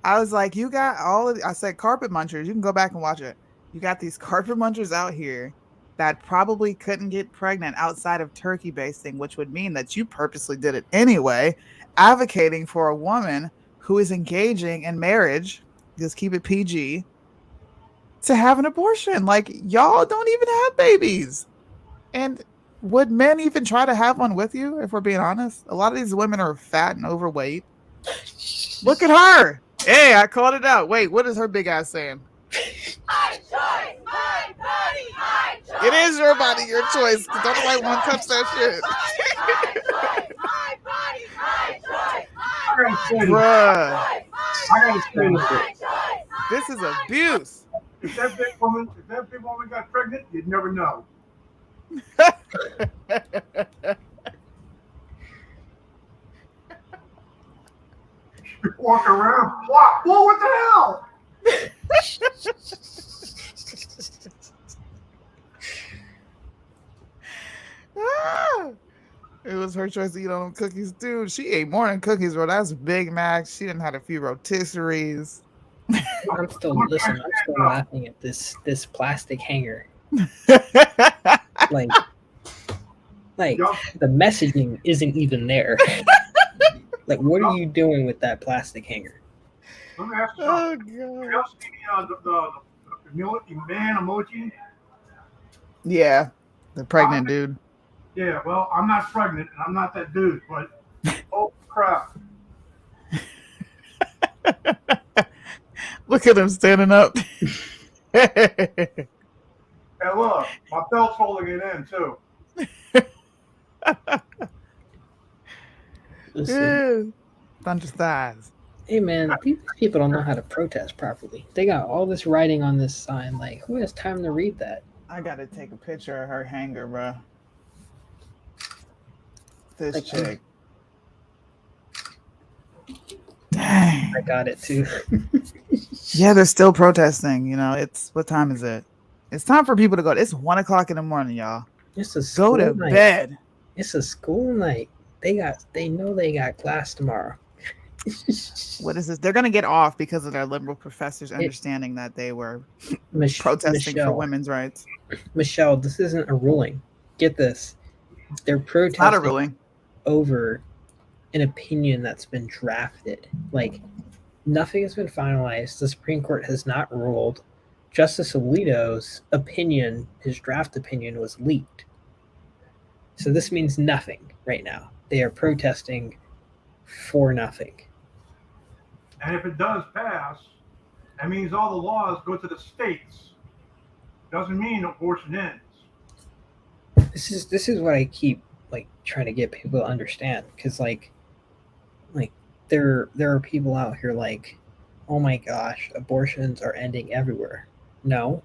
I was like, you got all of, I said carpet munchers. You can go back and watch it. You got these carpet munchers out here that probably couldn't get pregnant outside of turkey basting, which would mean that you purposely did it anyway, advocating for a woman who is engaging in marriage, just keep it PG, to have an abortion. Like, y'all don't even have babies. And would men even try to have one with you, if we're being honest? A lot of these women are fat and overweight. Look at her. Hey, I called it out. Wait, what is her big ass saying? My choice, my body, my choice. It is your body, your choice. Don't nobody want to touch that shit. My body, my choice. I gotta say, Bruh, I gotta say, My choice. this is abuse. if that big woman got pregnant, you'd never know. You walk around, whoa, what the hell? Ah, it was her choice to eat on them cookies, dude. She ate more than cookies, bro. That's Big Macs. She didn't have a few rotisseries. I'm still laughing at this plastic hanger. Like the messaging isn't even there. Like, what are you doing with that plastic hanger? Let me ask you Oh, something. You God. ever see the man emoji? Yeah, the pregnant dude. Yeah, well, I'm not pregnant and I'm not that dude, but oh crap. Look at him standing up. Hey, look, my belt's holding it in too. Listen, Bunch of thighs. hey man, these people don't know how to protest properly. They got all this writing on this sign. Like, who has time to read that? I gotta take a picture of her hanger, bro. This Like, chick. Dang. I got it too. Yeah, they're still protesting. You know, it's what time is it? It's time for people to go. It's 1 o'clock in the morning, y'all. It's a Go school to night. bed. It's a school night. They know they got class tomorrow. What is this? They're gonna get off because of their liberal professors understanding that they were protesting for women's rights. Michelle, this isn't a ruling. Get this. They're protesting Not a ruling. over an opinion that's been drafted. Like, nothing has been finalized. The Supreme Court has not ruled. Justice Alito's opinion, his draft opinion, was leaked. So this means nothing right now. They are protesting for nothing. And if it does pass, that means all the laws go to the states. Doesn't mean abortion ends. This is what I keep like trying to get people to understand, because like there are people out here like, oh my gosh, abortions are ending everywhere. No,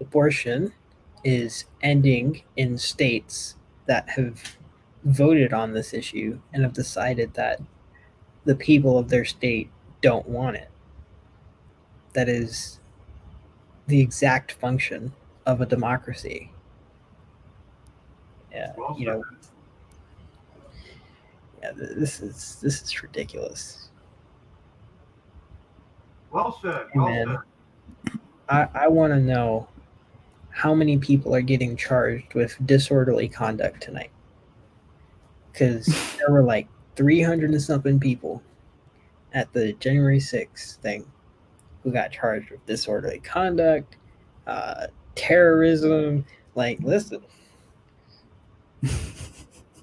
abortion is ending in states that have voted on this issue and have decided that the people of their state don't want it. That is the exact function of a democracy. Yeah, Well you said. know, yeah, this is ridiculous. Well said. Hey, Well man, said. I want to know how many people are getting charged with disorderly conduct tonight, because there were like 300 and something people at the January 6th thing who got charged with disorderly conduct, terrorism. Like, listen,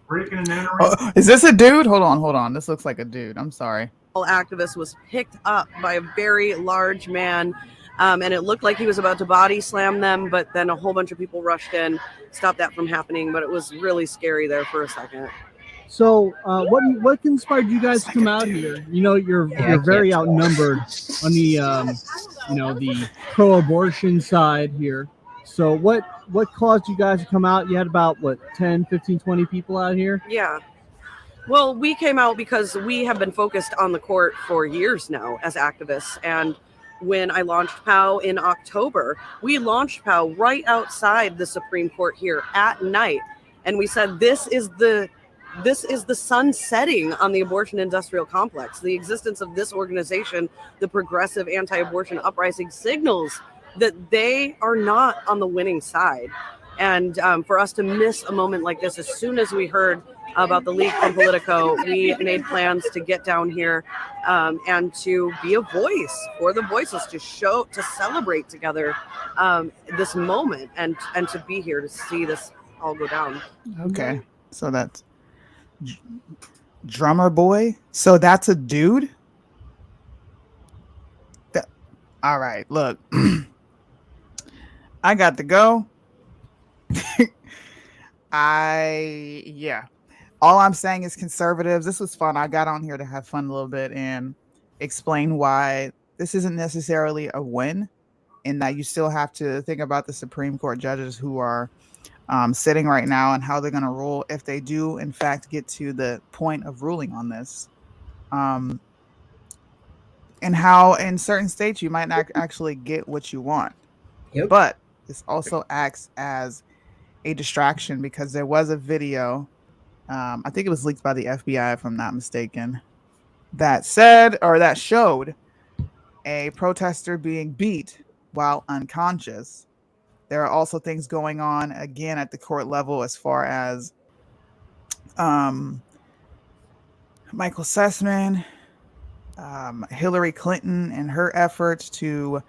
Breaking and entering. Oh, is this a dude? Hold on. This looks like a dude. I'm sorry. Activist was picked up by a very large man, and it looked like he was about to body slam them, but then a whole bunch of people rushed in, stopped that from happening. But it was really scary there for a second. So, what inspired you guys to come out here? You know, you're very outnumbered on the the pro-abortion side here. So, what caused you guys to come out? You had about 10, 15, 20 people out here? Yeah. Well, we came out because we have been focused on the court for years now as activists. And when I launched POW in October, we launched POW right outside the Supreme Court here at night. And we said, this is the sun setting on the abortion industrial complex. The existence of this organization, the Progressive Anti-Abortion Uprising, signals that they are not on the winning side. And for us to miss a moment like this, as soon as we heard about the leak from Politico, we made plans to get down here and to be a voice for the voiceless, to celebrate together this moment and to be here to see this all go down. Okay, so that's Drummer Boy. So that's a dude? All right, look. I got to go. All I'm saying is conservatives. This was fun. I got on here to have fun a little bit and explain why this isn't necessarily a win, and that you still have to think about the Supreme Court judges who are sitting right now and how they're going to rule if they do, in fact, get to the point of ruling on this. And how in certain states you might not actually get what you want. Yep. But this also acts as a distraction because there was a video, I think it was leaked by the FBI, if I'm not mistaken, that showed a protester being beat while unconscious. There are also things going on again at the court level as far as Michael Sussman, Hillary Clinton, and her efforts to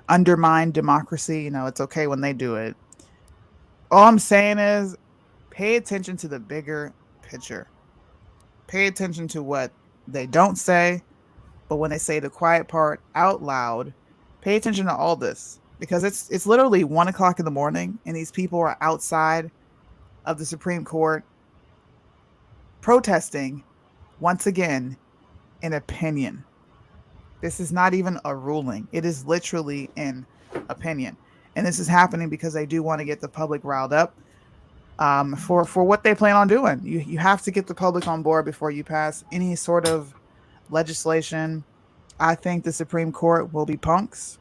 undermine democracy. You know, it's okay when they do it. All I'm saying is pay attention to the bigger picture. Pay attention to what they don't say, but when they say the quiet part out loud, pay attention to all this, because it's literally 1 o'clock in the morning and these people are outside of the Supreme Court protesting once again an opinion. This is not even a ruling. It is literally an opinion. And this is happening because they do want to get the public riled up for what they plan on doing. You have to get the public on board before you pass any sort of legislation. I think the Supreme Court will be punks,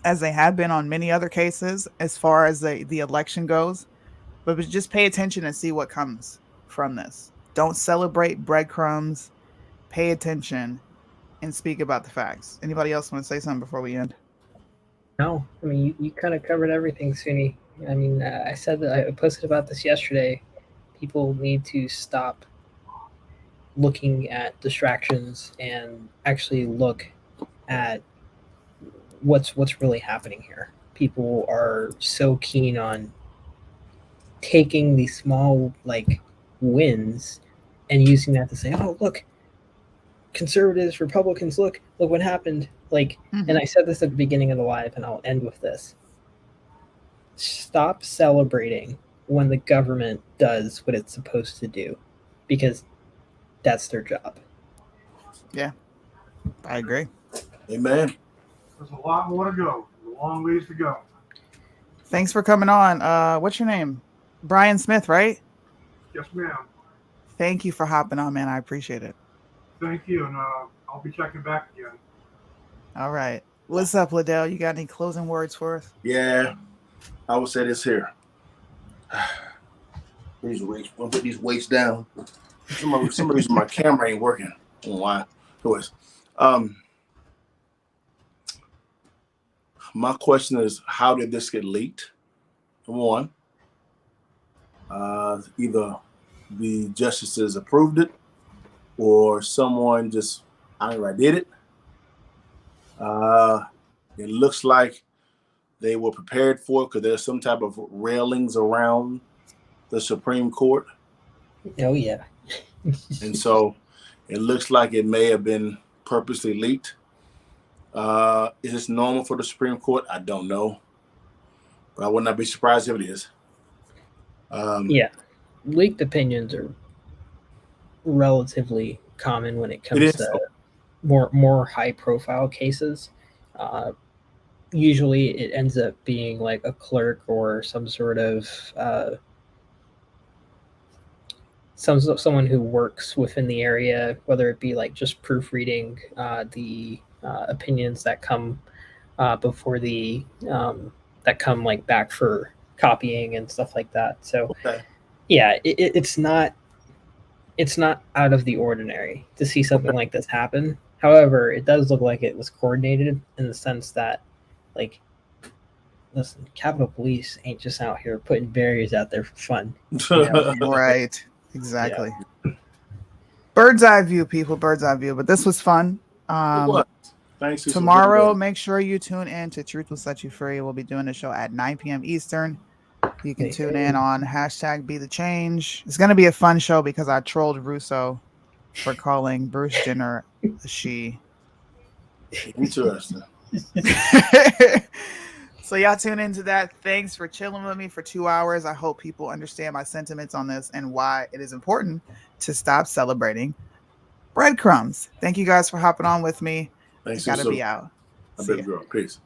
as they have been on many other cases as far as the election goes. But just pay attention and see what comes from this. Don't celebrate breadcrumbs. Pay attention and speak about the facts. Anybody else want to say something before we end? No, I mean, you kind of covered everything, Suni. I mean, I said that I posted about this yesterday. People need to stop looking at distractions and actually look at what's really happening here. People are so keen on taking these small like wins and using that to say, oh look, conservatives, Republicans, look what happened. Like, and I said this at the beginning of the live, and I'll end with this. Stop celebrating when the government does what it's supposed to do, because that's their job. Yeah, I agree. Amen. There's a lot more to go. There's a long ways to go. Thanks for coming on. What's your name? Brian Smith, right? Yes, ma'am. Thank you for hopping on, man. I appreciate it. Thank you, and I'll be checking back again. All right. What's up, Liddell? You got any closing words for us? Yeah, I would say this here. These weights, I'm gonna put these weights down. For some reason my camera ain't working. I don't know why. Anyways, my question is, how did this get leaked? Number one, either the justices approved it, or someone just outright did it. It looks like they were prepared for it because there's some type of railings around the Supreme Court. Oh yeah. And so it looks like it may have been purposely leaked. Is this normal for the Supreme Court? I don't know, but I would not be surprised if it is. Yeah, leaked opinions are relatively common when it comes to more high profile cases. Usually it ends up being like a clerk or some sort of someone who works within the area, whether it be like just proofreading the opinions that come before the that come like back for copying and stuff like that. So yeah, it's not out of the ordinary to see something like this happen. However, it does look like it was coordinated in the sense that, like, listen, Capitol Police ain't just out here putting barriers out there for fun. You know? Right. Exactly. Yeah. Bird's eye view, people. Bird's eye view. But this was fun. Thanks. Tomorrow, make sure you tune in to Truth Will Set You Free. We'll be doing the show at 9 p.m. Eastern. You can tune in on #BeTheChange. It's going to be a fun show because I trolled Russo for calling Bruce Jenner a she. Interesting. So y'all tune into that. Thanks for chilling with me for 2 hours. I hope people understand my sentiments on this and why it is important to stop celebrating breadcrumbs. Thank you guys for hopping on with me. Thanks. Gotta be out. I better go. Peace.